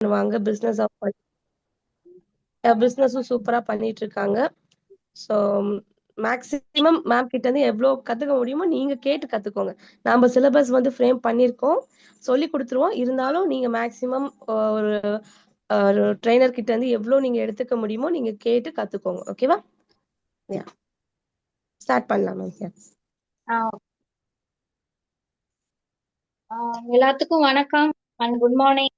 பண்ணுவாங்க. பிசினஸும் சூப்பரா பண்ணிட்டு இருக்காங்க. ஸோ மேக்ஸிமம் மேம் கிட்ட இருந்து எவ்வளோ கத்துக்க முடியுமோ நீங்க கேட்டு கத்துக்கோங்க. நாம சிலபஸ் வந்து ஃப்ரேம் பண்ணியிருக்கோம். சொல்லிக் குடுத்துருவோம். இருந்தாலும் நீங்க மேக்ஸிமம் ஒரு ஒரு ட்ரெய்னர் கிட்ட இருந்து எவ்வளோ நீங்க எடுத்துக்க முடியுமோ நீங்க கேட்டு கத்துக்கோங்க. ஓகேவா? யாஹ்! ஸ்டார்ட் பண்ணலாம் மேம். யாஹ்! ஆ. எல்லாத்துக்கும் வணக்கம் அண்ட் குட் மார்னிங்.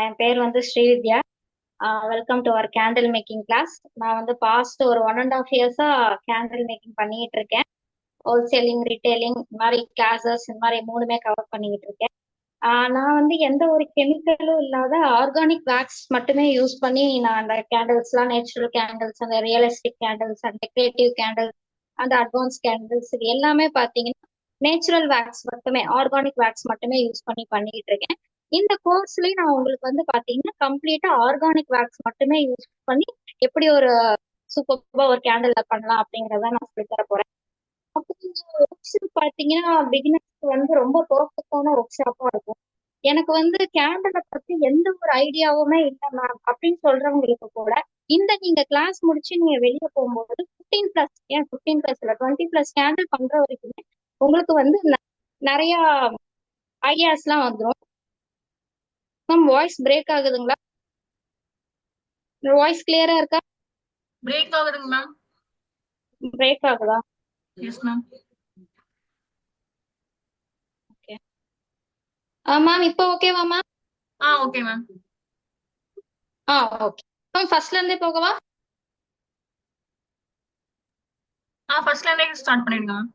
என் பேர் வந்து Srividya. Welcome to our candle making class. நான் வந்து பாஸ்ட் ஒரு 1.5 இயர்ஸா கேண்டில் மேக்கிங் பண்ணிட்டு இருக்கேன். ஹோல்சேலிங், ரீட்டைலிங் இந்த மாதிரி கிளாஸஸ் இந்த மாதிரி 3மே கவர் பண்ணிக்கிட்டு இருக்கேன். நான் வந்து எந்த ஒரு கெமிக்கலும் இல்லாத ஆர்கானிக் வேக்ஸ் மட்டுமே யூஸ் பண்ணி நான் அந்த கேண்டில்ஸ்லாம் நேச்சுரல் கேண்டில்ஸ், அந்த ரியலிஸ்டிக் கேண்டில்ஸ், அந்த டெக்கரேட்டிவ் கேண்டில்ஸ், அந்த அட்வான்ஸ் கேண்டில்ஸ் இது எல்லாமே பார்த்தீங்கன்னா நேச்சுரல் வேக்ஸ் மட்டுமே, ஆர்கானிக் வேக்ஸ் மட்டுமே யூஸ் பண்ணி பண்ணிட்டு இருக்கேன். இந்த கோர்ஸ்லயே நான் உங்களுக்கு வந்து பாத்தீங்கன்னா கம்ப்ளீட்டா ஆர்கானிக் வேக்ஸ் மட்டுமே யூஸ் பண்ணி எப்படி ஒரு சூப்பர்பா ஒரு கேண்டில் பண்ணலாம் அப்படிங்கறத நான் சொல்லி தர போறேன். அப்புறம் இந்த ஒர்க் ஷாப் பாத்தீங்கன்னா பிகினர்ஸ்க்கு வந்து ரொம்ப பெர்ஃபெக்டான ஒர்க் ஷாப்பா இருக்கும். எனக்கு வந்து கேண்டிலை பத்தி எந்த ஒரு ஐடியாவுமே இல்லை மேம் அப்படின்னு சொல்றவங்களுக்கு கூட இந்த நீங்க கிளாஸ் முடிச்சு நீங்க வெளியே போகும்போது 15+ ஏன் 15+ இல்ல 20+ கேண்டில் பண்ற வரைக்குமே உங்களுக்கு வந்து நிறைய ஐடியாஸ்லாம் வந்துடும். மேம் வாய்ஸ் பிரேக் ஆகுதுங்களா? வாய்ஸ் கிளியரா இருக்கா? பிரேக் ஆகுதுங்க மேம். பிரேக் ஆகுதா? Yes ma'am. ஓகே மேம், இப்போ ஓகேவா ma'am? Okay ma'am. Okay ma'am, ஃபர்ஸ்ட்ல இருந்தே போகவா? ஃபர்ஸ்ட்ல இருந்தே ஸ்டார்ட் பண்ணிடுங்க ma'am.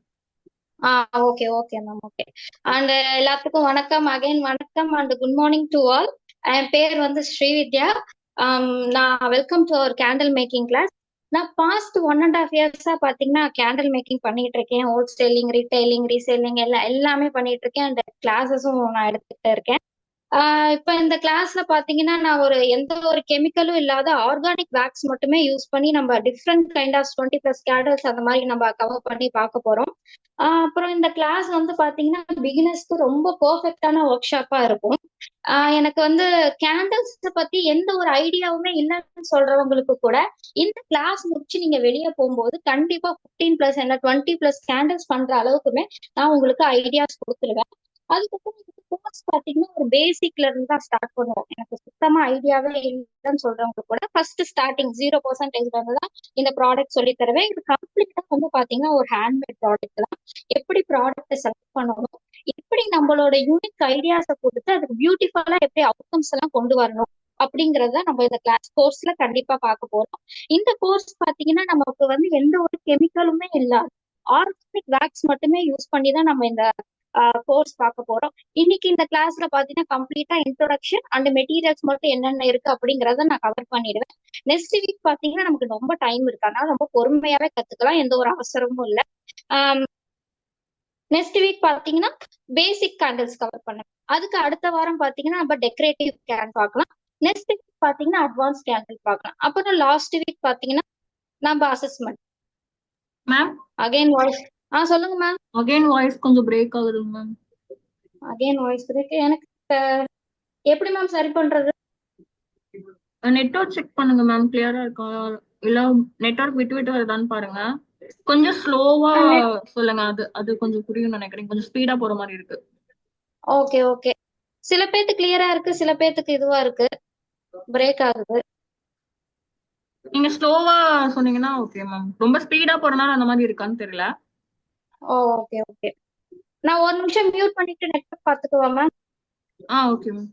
Okay okay ma'am. Okay and எல்லாத்துக்கும் வணக்கம், அகைன் வணக்கம் and good morning to all. என் பேர் வந்து ஸ்ரீவித்யா. நான் welcome to our candle making class. நான் பாஸ்ட் 1.5 இயர்ஸா பாத்தீங்கன்னா கேண்டில் மேக்கிங் பண்ணிட்டு இருக்கேன். ஹோல்சேலிங், ரீட்டைலிங், ரீசேலிங் எல்லாமே பண்ணிட்டு இருக்கேன். அந்த கிளாஸஸும் நான் எடுத்துக்கிட்டு இருக்கேன். இப்ப இந்த கிளாஸ்ல பாத்தீங்கன்னா நான் எந்த ஒரு கெமிக்கலும் இல்லாத ஆர்கானிக் வேக்ஸ் மட்டுமே யூஸ் பண்ணி நம்ம டிஃப்ரெண்ட் கைண்ட் ஆஃப் 20+ கேண்டில்ஸ் அந்த மாதிரி நம்ம கவர் பண்ணி பார்க்க போறோம். அப்புறம் இந்த கிளாஸ் வந்து பாத்தீங்கன்னா பிகினர்ஸ்க்கு ரொம்ப பெர்ஃபெக்டான ஒர்க் ஷாப்பா இருக்கும். எனக்கு வந்து கேண்டில்ஸ் பத்தி எந்த ஒரு ஐடியாவுமே இல்லைன்னு சொல்றவங்களுக்கு கூட இந்த கிளாஸ் முடிச்சு நீங்க வெளியே போகும்போது கண்டிப்பா 15+ இல்ல 20+ கேண்டில்ஸ் பண்ற அளவுக்குமே நான் உங்களுக்கு ஐடியாஸ் கொடுத்துருவேன். அதுக்கப்புறம் கோர்ஸ் பாத்தீங்கன்னா ஒரு பேசிக்ல இருந்து தான் ஸ்டார்ட் பண்ணுவோம். எனக்கு சுத்தமா ஐடியாவே இல்லைன்னு சொல்றவங்க கூட ஃபர்ஸ்ட் ஸ்டார்டிங் 0% இருந்து தான் இந்த ப்ராடக்ட் சொல்லி தருவேன். இது கம்ப்ளீட்டா வந்து பாத்தீங்கன்னா ஒரு ஹேண்ட்மேட் ப்ராடக்ட் தான். எப்படி ப்ராடக்ட் செலக்ட் பண்ணணும், எப்படி நம்மளோட யூனிக் ஐடியாஸை கொடுத்து அதுக்கு பியூட்டிஃபுல்லா எப்படி அவுட்கம்ஸ் எல்லாம் கொண்டு வரணும் அப்படிங்கறத நம்ம இந்த கிளாஸ் கோர்ஸ்ல கண்டிப்பா பார்க்க போறோம். இந்த கோர்ஸ் பாத்தீங்கன்னா நமக்கு வந்து எந்த ஒரு கெமிக்கலுமே இல்லாத ஆர்கானிக் வேக்ஸ் மட்டுமே யூஸ் பண்ணி தான் நம்ம இந்த கோர்ஸ் பார்க்க போறோம். இன்னைக்கு இந்த கிளாஸ்ல பாத்தீங்கன்னா கம்ப்ளீட்டா இன்ட்ரோடக்ஷன் அண்ட் மெட்டீரியல்ஸ் மட்டும் என்னென்ன இருக்கு அப்படிங்கறத நான் கவர் பண்ணிடுவேன். நெக்ஸ்ட் வீக் பாத்தீங்கன்னா நமக்கு ரொம்ப டைம் இருக்கு, அதனால ரொம்ப பொறுமையாவே கத்துக்கலாம், எந்த ஒரு அவசரமும் இல்லை. நெக்ஸ்ட் வீக் பாத்தீங்கன்னா பேசிக் கேண்டில்ஸ் கவர் பண்ணேன். அதுக்கு அடுத்த வாரம் பாத்தீங்கன்னா நம்ம டெக்கரேட்டிவ் கேன் பார்க்கலாம். நெக்ஸ்ட் வீக் பாத்தீங்கன்னா அட்வான்ஸ் கேண்டில் பார்க்கலாம். அப்புறம் லாஸ்ட் வீக் பாத்தீங்கன்னா நம்ம அசஸ்மெண்ட். மேம் அகைன் வாய்ஸ் சொல்லுங்க மேம். அகைன் வாய்ஸ் கொஞ்சம் பிரேக் ஆகுதுங்க மேம். Again voice break. எனக்கு எப்படி மேம் சரி பண்றது? நெட்வொர்க் செக் பண்ணுங்க மேம், கிளியரா இருக்கா இல்ல நெட்வொர்க் விட்டு விட்டு வருதான்னு பாருங்க. கொஞ்சம் ஸ்லோவா சொல்லுங்க, அது அது கொஞ்சம் புரியும் நினைக்கிறேன். கொஞ்சம் ஸ்பீடா போற மாதிரி இருக்கு. ஓகே ஓகே, சில பேருக்கு கிளியரா இருக்கு, சில பேருக்கு இதுவா இருக்கு, பிரேக் ஆகுது. நீங்க ஸ்லோவா சொன்னீங்கன்னா ஓகே மேம். ரொம்ப ஸ்பீடா போறனால அந்த மாதிரி இருக்கான்னு தெரியல. ஓகே ஓகே, நான் ஒரு நிமிஷம் மியூட் பண்ணிட்டு நெட்வொர்க் பாத்துக்குவா மேம்? Okay ma'am.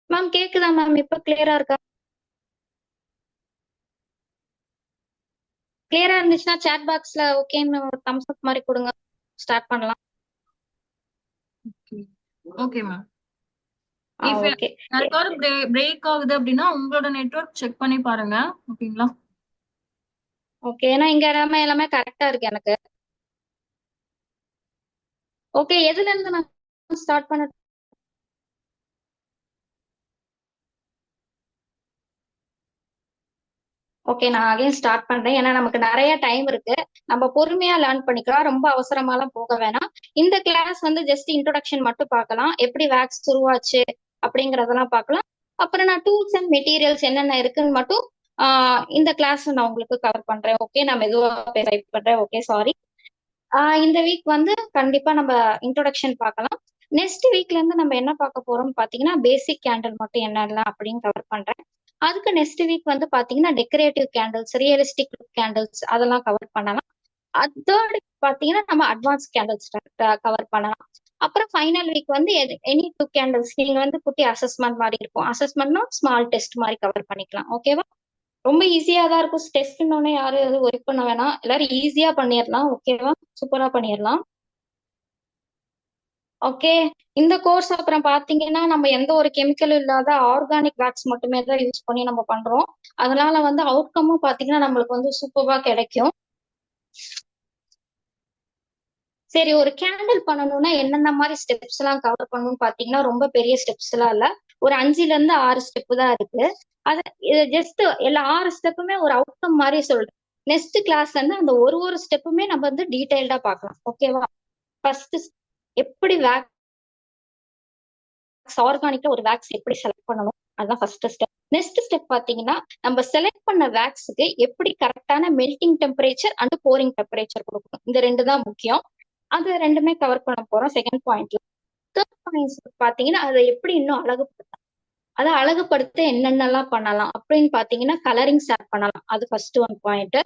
மேம் கேக்குதா மேம்? இப்ப கிளியரா இருக்கா? கிளியரா இருந்துச்சுன்னா சேட் பாக்ஸ்ல ஓகேன்னு ஒரு தம்ஸ் அப் மாதிரி கொடுங்க, ஸ்டார்ட் பண்ணலாம். Okay ma'am. இஃப் ஓகே யாருக்காவது பிரேக் ஆகுது அப்படின்னா உங்களோட நெட்வொர்க் செக் பண்ணி பாருங்க. ஓகேங்களா? ஓகே, ஏன்னா இங்க எல்லாமே கரெக்டா இருக்கு எனக்கு. ஓகே, எதுல இருந்து நான் ஸ்டார்ட் பண்ண? ஓகே, நான் அகைன் ஸ்டார்ட் பண்றேன். ஏன்னா நமக்கு நிறைய டைம் இருக்கு, நம்ம பொறுமையா லேர்ன் பண்ணிக்கலாம், ரொம்ப அவசரமாலாம் போக வேணாம். இந்த கிளாஸ் வந்து ஜஸ்ட் இன்ட்ரோடக்ஷன் மட்டும் பார்க்கலாம், எப்படி வேக்ஸ் உருவாச்சு அப்படிங்கறதெல்லாம் பார்க்கலாம். அப்புறம் நான் டூல்ஸ் அண்ட் மெட்டீரியல்ஸ் என்னென்ன இருக்குன்னு மட்டும் இந்த கிளாஸ் நான் உங்களுக்கு கவர் பண்றேன். ஓகே, நான் மெதுவா டைப் பண்றேன். Okay, sorry. இந்த வீக் வந்து கண்டிப்பா நம்ம இன்ட்ரோடக்ஷன் பார்க்கலாம். நெக்ஸ்ட் வீக்ல இருந்து நம்ம என்ன பார்க்க போறோம்னு பாத்தீங்கன்னா பேசிக் கேண்டில் மட்டும் என்னெல்லாம் அப்படின்னு கவர் பண்றேன். அதுக்கு நெக்ஸ்ட் வீக் வந்து பாத்தீங்கன்னா டெக்கரேட்டிவ் கேண்டில்ஸ், ரியலிஸ்டிக் கேண்டில்ஸ் அதெல்லாம் கவர் பண்ணலாம். தேர்ட் பாத்தீங்கன்னா நம்ம அட்வான்ஸ் கேண்டில்ஸ் கவர் பண்ணலாம். அப்புறம் ஃபைனல் வீக் வந்து எனி 2 கேண்டில்ஸ் நீங்க வந்து குட்டி அசஸ்மெண்ட் மாதிரி இருக்கும். அசஸ்மெண்ட்னா ஸ்மால் டெஸ்ட் மாதிரி கவர் பண்ணிக்கலாம். ஓகேவா? ரொம்ப ஈஸியா தான் இருக்கும். டெஸ்ட்னோடனே யாரும் எதுவும் ஒர்க் பண்ண வேணாம், எல்லாரும் ஈஸியா பண்ணிடலாம். ஓகேவா? சூப்பரா பண்ணிடலாம். ஓகே, இந்த கோர்ஸ் அப்புறம் பாத்தீங்கன்னா நம்ம எந்த ஒரு கெமிக்கலும் இல்லாத ஆர்கானிக் வேக்ஸ் மட்டுமே தான் யூஸ் பண்ணி நம்ம பண்றோம். அதனால வந்து அவுட்கமும் பாத்தீங்கன்னா நம்மளுக்கு வந்து சூப்பரா கிடைக்கும். சரி, ஒரு கேண்டில் பண்ணணும்னா என்னென்ன மாதிரி ஸ்டெப்ஸ் எல்லாம் கவர் பண்ணணும்னு பாத்தீங்கன்னா ரொம்ப பெரிய ஸ்டெப்ஸ் எல்லாம் இல்ல, ஒரு 5ல இருந்து 6 ஸ்டெப் தான் இருக்கு. அத ஜஸ்ட் எல்லா 6 ஸ்டெப்புமே ஒரு அவுட்கம் மாதிரி சொல்றேன். நெக்ஸ்ட் கிளாஸ்ல இருந்து அந்த ஒரு ஸ்டெப்புமே நம்ம வந்து டீடைல்டா பார்க்கலாம். ஓகேவா? ஃபர்ஸ்ட் எப்படி வேக்ஸ் ஆர்கானிக்கா ஒரு வேக்ஸ் எப்படி செலக்ட் பண்ணணும், அதுதான் ஃபர்ஸ்ட் ஸ்டெப். நெக்ஸ்ட் ஸ்டெப் பாத்தீங்கன்னா நம்ம செலக்ட் பண்ண வேக்ஸுக்கு எப்படி கரெக்டான melting temperature and boring temperature கொடுக்கணும், இந்த 2 தான் முக்கியம். அது ரெண்டுமே கவர் பண்ண போறோம் செகண்ட் பாயிண்ட்ல. தேர்ட் பாயிண்ட் பாத்தீங்கன்னா அதை எப்படி இன்னும் அழகுபடுத்தலாம், அதை அழகுபடுத்த என்னென்னலாம் பண்ணலாம் அப்படின்னு பாத்தீங்கன்னா கலரிங்ஸ் ஆட் பண்ணலாம், அது ஃபர்ஸ்ட் ஒன் பாயிண்ட்.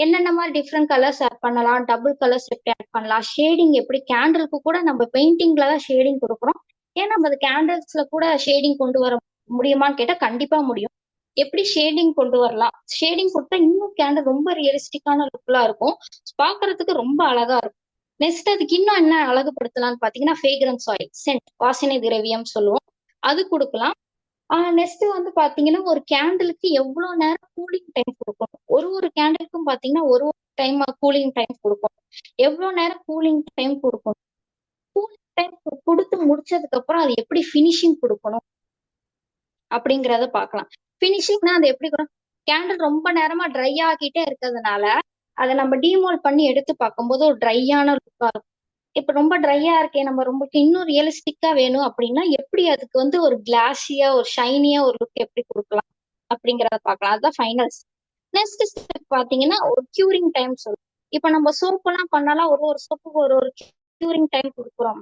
என்னென்ன மாதிரி டிஃப்ரெண்ட் கலர்ஸ் ஆட் பண்ணலாம், டபுள் கலர்ஸ் எப்படி ஆட் பண்ணலாம், ஷேடிங் எப்படி, கேண்டிலுக்கு கூட நம்ம பெயிண்டிங்ல தான் ஷேடிங் கொடுக்குறோம். ஏன் நம்ம அது கேண்டில்ஸ்ல கூட ஷேடிங் கொண்டு வர முடியுமான்னு கேட்டா கண்டிப்பா முடியும். எப்படி ஷேடிங் கொண்டு வரலாம், ஷேடிங் கொடுத்தா இன்னும் கேண்டில் ரொம்ப ரியலிஸ்டிக்கான லுக்லா இருக்கும், பாக்குறதுக்கு ரொம்ப அழகா இருக்கும். நெக்ஸ்ட் அதுக்கு இன்னும் என்ன அழகுபடுத்தலாம்னு பாத்தீங்கன்னா ஃப்ரேக்ரன்ஸ் ஆயில், சென்ட், வாசனை திரவியம் சொல்லுவோம், அது கொடுக்கலாம். நெக்ஸ்ட் வந்து பாத்தீங்கன்னா ஒரு கேண்டிலுக்கு எவ்வளவு நேரம் கூலிங் டைம் கொடுக்கணும், ஒரு கேண்டிலுக்கும் பாத்தீங்கன்னா ஒரு டைம் கூலிங் டைம் கொடுக்கணும், எவ்வளவு நேரம் கூலிங் டைம் கொடுக்கணும், கூலிங் டைம் கொடுத்து முடிச்சதுக்கு அப்புறம் அது எப்படி ஃபினிஷிங் கொடுக்கணும் அப்படிங்கறத பார்க்கலாம். ஃபினிஷிங்னா அது எப்படி கூட, கேண்டில் ரொம்ப நேரமா ட்ரை ஆகிட்டே இருக்கிறதுனால அதை நம்ம டீமோல்ட் பண்ணி எடுத்து பார்க்கும்போது ஒரு ட்ரையான லுக்கா இருக்கும். இப்ப ரொம்ப ட்ரையா இருக்கே, நம்ம ரொம்ப இன்னும் ரியலிஸ்டிக்கா வேணும் அப்படின்னா எப்படி அதுக்கு வந்து ஒரு கிளாஸியா ஒரு ஷைனியா ஒரு லுக் எப்படி கொடுக்கலாம் அப்படிங்கறத பார்க்கலாம். அதுதான் ஃபைனல்ஸ். நெக்ஸ்ட் ஸ்டெப் பாத்தீங்கன்னா ஒரு கியூரிங் டைம் சொல்லுவோம். இப்ப நம்ம சோப் எல்லாம் பண்ணாலும் ஒரு சோப்புக்கு ஒரு கியூரிங் டைம் கொடுக்குறோம்.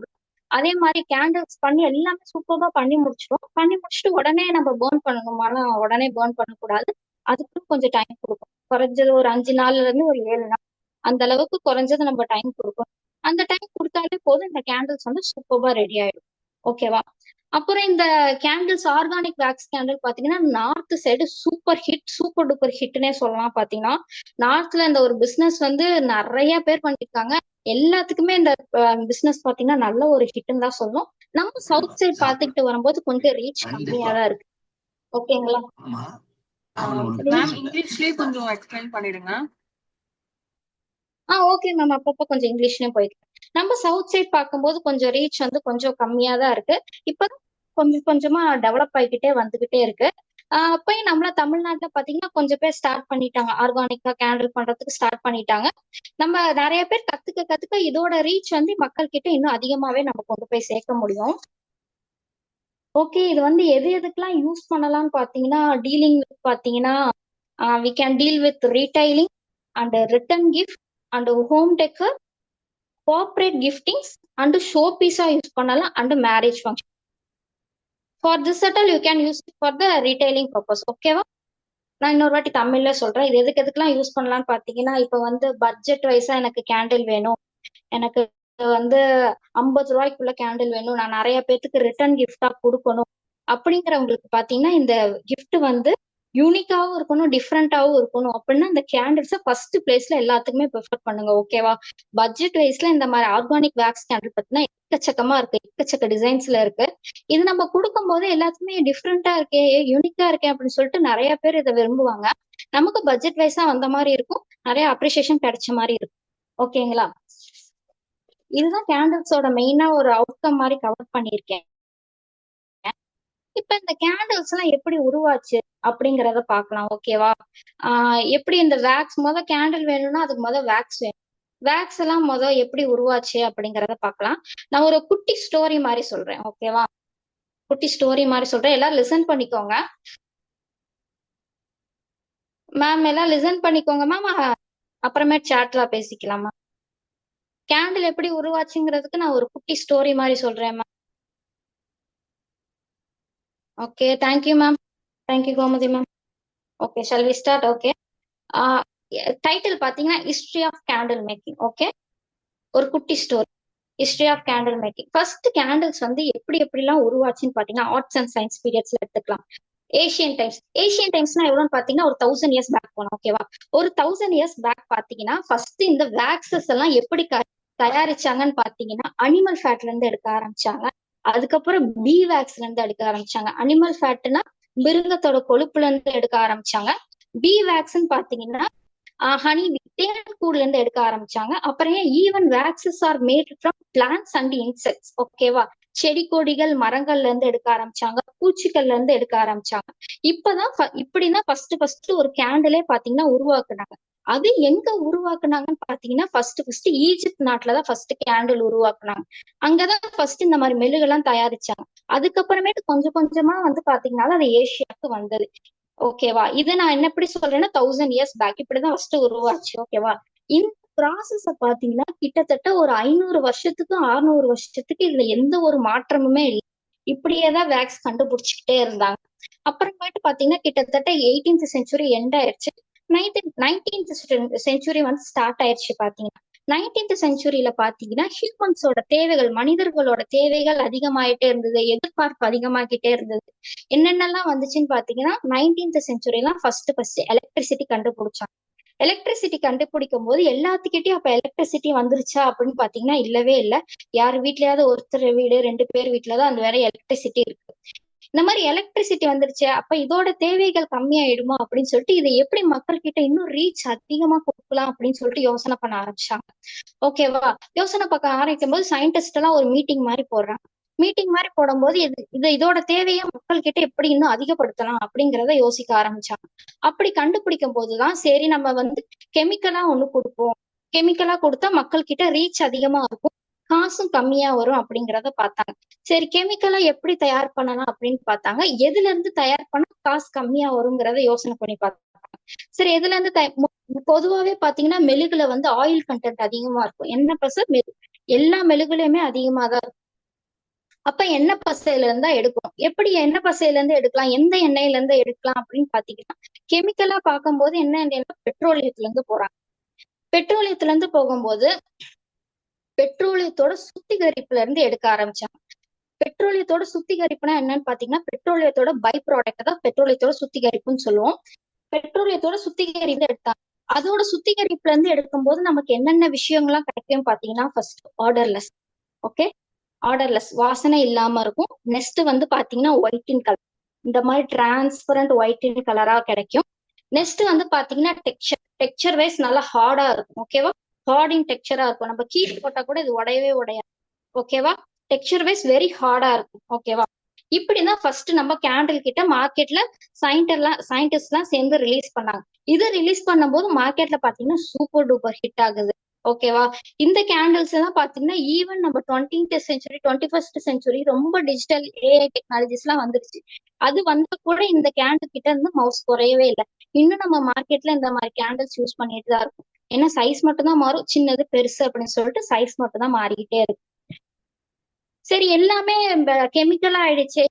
அதே மாதிரி கேண்டில்ஸ் பண்ணி எல்லாமே சூப்பரா பண்ணி முடிச்சிடும். பண்ணி முடிச்சுட்டு உடனே நம்ம பேர்ன் பண்ணணுமானா உடனே பேர்ன் பண்ணக்கூடாது, அதுக்கும் கொஞ்சம் டைம் கொடுக்கும். குறைஞ்சது ஒரு 5 நாள்ல இருந்து ஒரு 7 நாள் அந்த அளவுக்கு குறைஞ்சது நம்ம டைம் கொடுக்கணும். அந்த டைம் கொடுத்தாலே போதும், இந்த கேண்டில்ஸ் வந்து சூப்பரா ரெடி ஆயிடும். ஓகேவா? அப்புறம் இந்த கேண்டில்ஸ் ஆர்கானிக் வேக்ஸ் கேண்டில் பாத்தீங்கன்னா north side super hit, super duper ஹிட்னே சொல்லலாம். பாத்தீங்கன்னா நார்த்ல இந்த ஒரு பிசினஸ் வந்து நிறைய பேர் பண்ணிருக்காங்க, எல்லாத்துக்குமே இந்த பிசினஸ் பாத்தீங்கன்னா நல்ல ஒரு ஹிட்னு தான் சொல்லணும். நம்ம சவுத் சைடு பாத்துக்கிட்டு வரும்போது கொஞ்சம் ரீச் கம்மியா தான் இருக்கு. ஓகேங்களா? மேம் இங்கிலீஷ்லயே கொஞ்சம் எக்ஸ்பிளைன் பண்ணிடுங்க. ஓகே மேம், அப்பப்போ கொஞ்சம் இங்கிலீஷ்லயும் போயிருக்கு. நம்ம சவுத் சைட் பார்க்கும்போது கொஞ்சம் ரீச் வந்து கொஞ்சம் கம்மியா தான் இருக்கு. இப்பதான் கொஞ்சம் கொஞ்சமா டெவலப் ஆகிக்கிட்டே வந்துகிட்டே இருக்கு. போய் நம்மள தமிழ்நாட்டுல பாத்தீங்கன்னா கொஞ்சம் பேர் ஸ்டார்ட் பண்ணிட்டாங்க, ஆர்கானிக்கா கேண்டில் பண்றதுக்கு ஸ்டார்ட் பண்ணிட்டாங்க. நம்ம நிறைய பேர் கத்துக்க இதோட ரீச் வந்து மக்கள் கிட்ட இன்னும் அதிகமாவே நம்ம கொண்டு போய் சேர்க்க முடியும். ஓகே, இது வந்து எதுக்கெல்லாம் யூஸ் பண்ணலாம்னு பாத்தீங்கன்னா டீலிங் பாத்தீங்கன்னா we can deal with retailing and return gift and home decor, corporate giftings and show piece use பண்ணலாம் and marriage function. For this settle you can use it for the retailing purpose. ஓகேவா? நான் இன்னொரு வாட்டி தமிழ்ல சொல்றேன், இது எதுக்கெல்லாம் use பண்ணலாம்னு பாத்தீங்கன்னா இப்ப வந்து பட்ஜெட் வைஸா எனக்கு கேண்டில் வேணும், எனக்கு வந்து 50 ரூபாய்க்குள்ள கேண்டில் வேணும், நான் நிறைய பேத்துக்கு ரிட்டர்ன் கிஃப்டா கொடுக்கணும் அப்படிங்கிறவங்களுக்கு பாத்தீங்கன்னா இந்த கிஃப்ட் வந்து யூனிக்காவும் இருக்கணும், டிஃப்ரெண்டாவும் இருக்கணும் அப்படின்னா அந்த கேண்டில்ஸை ஃபர்ஸ்ட் பிளேஸ்ல எல்லாத்துக்குமே ப்ரிஃபர் பண்ணுங்க. ஓகேவா? பட்ஜெட் வைஸ்ல இந்த மாதிரி ஆர்கானிக் வேக்ஸ் கேண்டில் பார்த்தீங்கன்னா எக்கச்சக்கமா இருக்கு, எக்கச்சக்க டிசைன்ஸ்ல இருக்கு. இது நம்ம கொடுக்கும் போது எல்லாத்துக்குமே டிஃப்ரெண்டா இருக்கே, யூனிக்கா இருக்கே அப்படின்னு சொல்லிட்டு நிறைய பேர் இதை விரும்புவாங்க. நமக்கு பட்ஜெட் வைஸா வந்த மாதிரி இருக்கும், நிறைய அப்ரிசியேஷன் கிடைச்ச மாதிரி இருக்கும். ஓகேங்களா? இதுதான் கேண்டில்ஸோட மெயினா ஒரு அவுட்கம் மாதிரி கவர் பண்ணியிருக்கேன். இப்ப இந்த கேண்டில்ஸ் எல்லாம் எப்படி உருவாச்சு அப்படிங்கறத பாக்கலாம். ஓகேவா? எப்படி இந்த வேக்ஸ் கேண்டில் வேணும்னா அதுக்கு வேக்ஸ் வேணும். வேக்ஸ் எல்லாம் எப்படி உருவாச்சு அப்படிங்கறத பாக்கலாம். நான் ஒரு குட்டி ஸ்டோரி மாதிரி சொல்றேன். ஓகேவா? குட்டி ஸ்டோரி மாதிரி சொல்றேன், எல்லாரும் லிசன் பண்ணிக்கோங்க. மேம் எல்லாம் லிசன் பண்ணிக்கோங்க மேம். அப்புறமேட் சாட்ல பேசிக்கலாமா? கேண்டில் எப்படி உருவாச்சுங்கிறதுக்கு நான் ஒரு குட்டி ஸ்டோரி மாதிரி சொல்றேன் ma'am. Okay, thank you ma'am. Thank you Gomathi ma'am. Okay, shall we start? Okay, title பாத்தீங்கன்னா history of candle making. Okay, ஒரு குட்டி story, history of candle making. First candles எப்படி எப்படிலாம் உருவாச்சுன்னு பாத்தீங்கன்னா ஆர்ட்ஸ் அண்ட் சயின்ஸ் பீரியட்ஸ்ல எடுத்துக்கலாம். Asian times. ஏஷியன் டைம்ஸ்னா எவ்வளோன்னு பாத்தீங்கன்னா ஒரு 1000 years பேக் போனோம். ஓகேவா? ஒரு 1000 years பேக் பாத்தீங்கன்னா ஃபர்ஸ்ட் இந்த வேக்சஸ் எல்லாம் எப்படி தயாரிச்சாங்கன்னு பாத்தீங்கன்னா அனிமல் ஃபேட்ல இருந்து எடுக்க ஆரம்பிச்சாங்க. அதுக்கப்புறம் பீ வேக்ஸ்ல இருந்து எடுக்க ஆரம்பிச்சாங்க. அனிமல் ஃபேட்னா மிருகத்தோட கொழுப்புல இருந்து எடுக்க ஆரம்பிச்சாங்க. பீ வேக்ஸ்ன்னு பாத்தீங்கன்னா ஹனி தேன் கூடுல இருந்து எடுக்க ஆரம்பிச்சாங்க. அப்புறம் even வேக்சஸ் R mat from plants and insects. ஓகேவா? செடி கொடிகள் மரங்கள்ல இருந்து எடுக்க ஆரம்பிச்சாங்க, பூச்சிகள்ல இருந்து எடுக்க ஆரம்பிச்சாங்க. இப்படிதான் ஃபர்ஸ்ட் ஒரு கேண்டிலே பாத்தீங்கன்னா உருவாக்குனாங்க. அது எங்க உருவாக்குனாங்கன்னு பாத்தீங்கன்னா ஃபர்ஸ்ட் ஈஜிப்ட் நாட்டுலதான் ஃபர்ஸ்ட் கேண்டில் உருவாக்குனாங்க. அங்கதான் ஃபர்ஸ்ட் இந்த மாதிரி மெழுகெல்லாம் தயாரிச்சாங்க. அதுக்கப்புறமேட்டு கொஞ்சம் கொஞ்சமா பாத்தீங்கன்னா அது ஏசியாவுக்கு வந்தது. ஓகேவா? இதை நான் என்ன எப்படி சொல்றேன்னா 1000 years பேக் இப்படிதான் ஃபர்ஸ்ட் உருவாச்சு. ஓகேவா? இந்த ப்ராசஸ பாத்தீங்கன்னா கிட்டத்தட்ட ஒரு 500 வருஷத்துக்கு 600 வருஷத்துக்கு இதுல எந்த ஒரு மாற்றமுமே இல்லை. இப்படியேதான் வேக்ஸ் கண்டுபிடிச்சுக்கிட்டே இருந்தாங்க. அப்புறமேட்டு பாத்தீங்கன்னா கிட்டத்தட்ட 18th century எண்ட் ஆயிடுச்சு. 19th century ஸ்டார்ட் ஆயிடுச்சு. பாத்தீங்கன்னா 19th centuryல பாத்தீங்கன்னா ஹியூமன்ஸோட தேவைகள், மனிதர்களோட தேவைகள் அதிகமாயிட்டே இருந்தது, எதிர்பார்ப்பு அதிகமாகிட்டே இருந்தது. என்னென்னலாம் வந்துச்சுன்னு பாத்தீங்கன்னா 19th centuryலாம் ஃபர்ஸ்ட் எலக்ட்ரிசிட்டி கண்டுபிடிச்சாங்க. எலக்ட்ரிசிட்டி கண்டுபிடிக்கும் போது எல்லாத்துக்கிட்டையும் அப்ப எலக்ட்ரிசிட்டி வந்துருச்சா அப்படின்னு பாத்தீங்கன்னா இல்லவே இல்லை. யார் வீட்லயாவது ஒருத்தர் வீடு 2 பேர் வீட்டுலதான் அந்த வேற எலக்ட்ரிசிட்டி இருக்கு. இந்த மாதிரி எலக்ட்ரிசிட்டி வந்துருச்சு, அப்ப இதோட தேவைகள் கம்மியாயிடுமா அப்படின்னு சொல்லிட்டு இதை எப்படி மக்கள் கிட்ட இன்னும் ரீச் அதிகமா கொடுக்கலாம் அப்படின்னு சொல்லிட்டு யோசனை பண்ண ஆரம்பிச்சாங்க. ஓகேவா? யோசனை பார்க்க ஆரம்பிக்கும் போது சயின்டிஸ்ட் எல்லாம் ஒரு மீட்டிங் மாதிரி போடுறாங்க. மீட்டிங் மாதிரி போடும்போது இதோட தேவையை மக்கள் கிட்ட எப்படி இன்னும் அதிகப்படுத்தலாம் அப்படிங்கிறத யோசிக்க ஆரம்பிச்சாங்க. அப்படி கண்டுபிடிக்கும் போதுதான் சரி நம்ம கெமிக்கலா ஒண்ணு கொடுப்போம், கெமிக்கலா கொடுத்தா மக்கள் கிட்ட ரீச் அதிகமா இருக்கும், காசும் கம்மியா வரும் அப்படிங்கிறத பார்த்தாங்க. சரி, கெமிக்கலா எப்படி தயார் பண்ணலாம் அப்படின்னு பார்த்தாங்க. எதுல இருந்து தயார் பண்ணா காசு கம்மியா வருங்கிறத யோசனை பண்ணி பார்த்தாங்க. சரி, எதுல இருந்து பொதுவாவே பாத்தீங்கன்னா மெழுகுல ஆயில் கண்டென்ட் அதிகமா இருக்கும். எண்ணெய் பசை எல்லா மெழுகுலயுமே அதிகமா தான் இருக்கும். அப்ப எண்ணெய் பசையில இருந்தா எடுக்கணும். எப்படி எண்ணெய் பசையில இருந்து எடுக்கலாம், எந்த எண்ணெயில இருந்து எடுக்கலாம் அப்படின்னு பாத்தீங்கன்னா கெமிக்கலா பார்க்கும்போது என்ன பெட்ரோலியத்துல இருந்து போறாங்க. பெட்ரோலியத்துல இருந்து போகும்போது பெட்ரோலியத்தோட சுத்திகரிப்புல இருந்து எடுக்க ஆரம்பிச்சாங்க. பெட்ரோலியத்தோட சுத்திகரிப்புனா என்னன்னு பாத்தீங்கன்னா பெட்ரோலியத்தோட பை ப்ராடக்ட் தான் பெட்ரோலியத்தோட சுத்திகரிப்புன்னு சொல்லுவோம். பெட்ரோலியத்தோட சுத்திகரிப்பு எடுத்தாங்க. அதோட சுத்திகரிப்புல இருந்து எடுக்கும்போது நமக்கு என்னென்ன விஷயங்கள்லாம் கிடைக்கும் பாத்தீங்கன்னா ஃபர்ஸ்ட் ஆர்டர்லெஸ். ஓகே, ஆர்டர்லெஸ் வாசனை இல்லாம இருக்கும். நெக்ஸ்ட் பாத்தீங்கன்னா ஒயிட்டின் கலர், இந்த மாதிரி டிரான்ஸ்பரண்ட் ஒயிட்டின் கலரா கிடைக்கும். நெக்ஸ்ட் பாத்தீங்கன்னா டெக்ஸ்சர் வைஸ் நல்லா ஹார்டா இருக்கும். ஓகேவா? ஹார்டின் டெக்ஸ்சரா இருக்கும். நம்ம கீழே போட்டா கூட இது உடையவே உடையாது. ஓகேவா? டெக்ஸ்சர் வைஸ் வெரி ஹார்டா இருக்கும். ஓகேவா? இப்படிதான் ஃபர்ஸ்ட் நம்ம கேண்டில் கிட்ட மார்க்கெட்ல சயின்டிஸ்ட் எல்லாம் சேர்ந்து ரிலீஸ் பண்ணாங்க. இது ரிலீஸ் பண்ணும்போது மார்க்கெட்ல பாத்தீங்கன்னா சூப்பர் டூப்பர் ஹிட் ஆகுது. ஓகேவா? இந்த கேண்டில்ஸ் எல்லாம் பாத்தீங்கன்னா ஈவன் நம்ம 20th century 21st century ரொம்ப டிஜிட்டல் ஏஐ டெக்னாலஜிஸ் எல்லாம் வந்துருச்சு. அது கூட இந்த கேண்டில் கிட்ட இருந்து மவுஸ் குறையவே இல்லை. இன்னும் நம்ம மார்க்கெட்ல இந்த மாதிரி கேண்டில்ஸ் யூஸ் பண்ணிட்டு தான் இருக்கும். ஏன்னா சைஸ் மட்டும் தான் மாறும், சின்னது பெருசு அப்படின்னு சொல்லிட்டு சைஸ் மட்டும் தான் மாறிக்கிட்டே இருக்கு. சரி, எல்லாமே கெமிக்கலா ஆயிடுச்சு,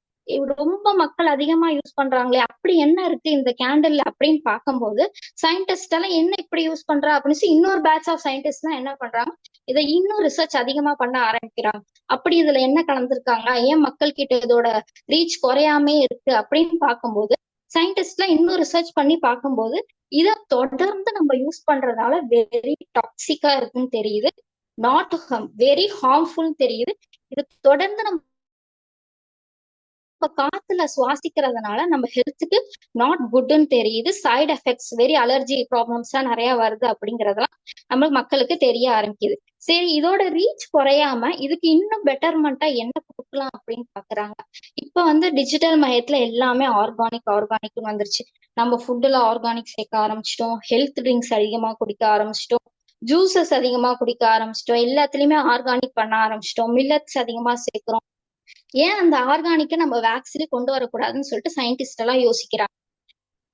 ரொம்ப மக்கள் அதிகமா யூஸ் பண்றாங்களே, அப்படி என்ன இருக்கு இந்த கேண்டில் அப்படின்னு பார்க்கும்போது சயின்டிஸ்ட் எல்லாம் என்ன இப்படி யூஸ் பண்றா அப்படின்னு இன்னொரு பேட்ச் ஆஃப் சயின்டிஸ்ட் எல்லாம் என்ன பண்றாங்க, இதை இன்னும் ரிசர்ச் அதிகமா பண்ண ஆரம்பிக்கிறாங்க. அப்படி இதுல என்ன கலந்துருக்காங்க, ஏன் மக்கள் கிட்ட இதோட ரீச் குறையாமே இருக்கு அப்படின்னு பார்க்கும்போது சயின்டிஸ்ட்லாம் இன்னும் ரிசர்ச் பண்ணி பார்க்கும்போது இதை தொடர்ந்து நம்ம யூஸ் பண்றதால வெரி டாக்ஸிக்கா இருக்குன்னு தெரியுது. நாட் வெரி ஹார்ம்ஃபுல் தெரியுது. இது தொடர்ந்து நம்ம காத்துல சுவாசிக்கிறதுனால நம்ம ஹெல்த்துக்கு நாட் குட்னு தெரியுது. Side effects very allergy problems எல்லாம் நிறைய வருது அப்படிங்கறதெல்லாம் நம்ம மக்களுக்கு தெரிய ஆரம்பிக்குது. சரி, இதோட ரீச் குறையாம இதுக்கு இன்னும் பெட்டர்மெண்டா என்ன கொடுக்கலாம் அப்படின்னு பாக்குறாங்க. இப்ப வந்து டிஜிட்டல் மயத்துல எல்லாமே ஆர்கானிக்னு வந்துருச்சு. நம்ம ஃபுட்டுல ஆர்கானிக் சேர்க்க ஆரம்பிச்சிட்டோம். ஹெல்த் ட்ரிங்க்ஸ் அதிகமா குடிக்க ஆரம்பிச்சிட்டோம். ஜூசஸ் அதிகமா குடிக்க ஆரம்பிச்சிட்டோம். எல்லாத்துலயுமே ஆர்கானிக் பண்ண ஆரம்பிச்சிட்டோம். மில்லட்ஸ் அதிகமா சேர்க்கிறோம். ஏன் அந்த ஆர்கானிக்க நம்ம வேக்ஸ்ல கொண்டு வரக்கூடாதுன்னு சொல்லிட்டு சயின்டிஸ்ட் எல்லாம் யோசிக்கிறாங்க.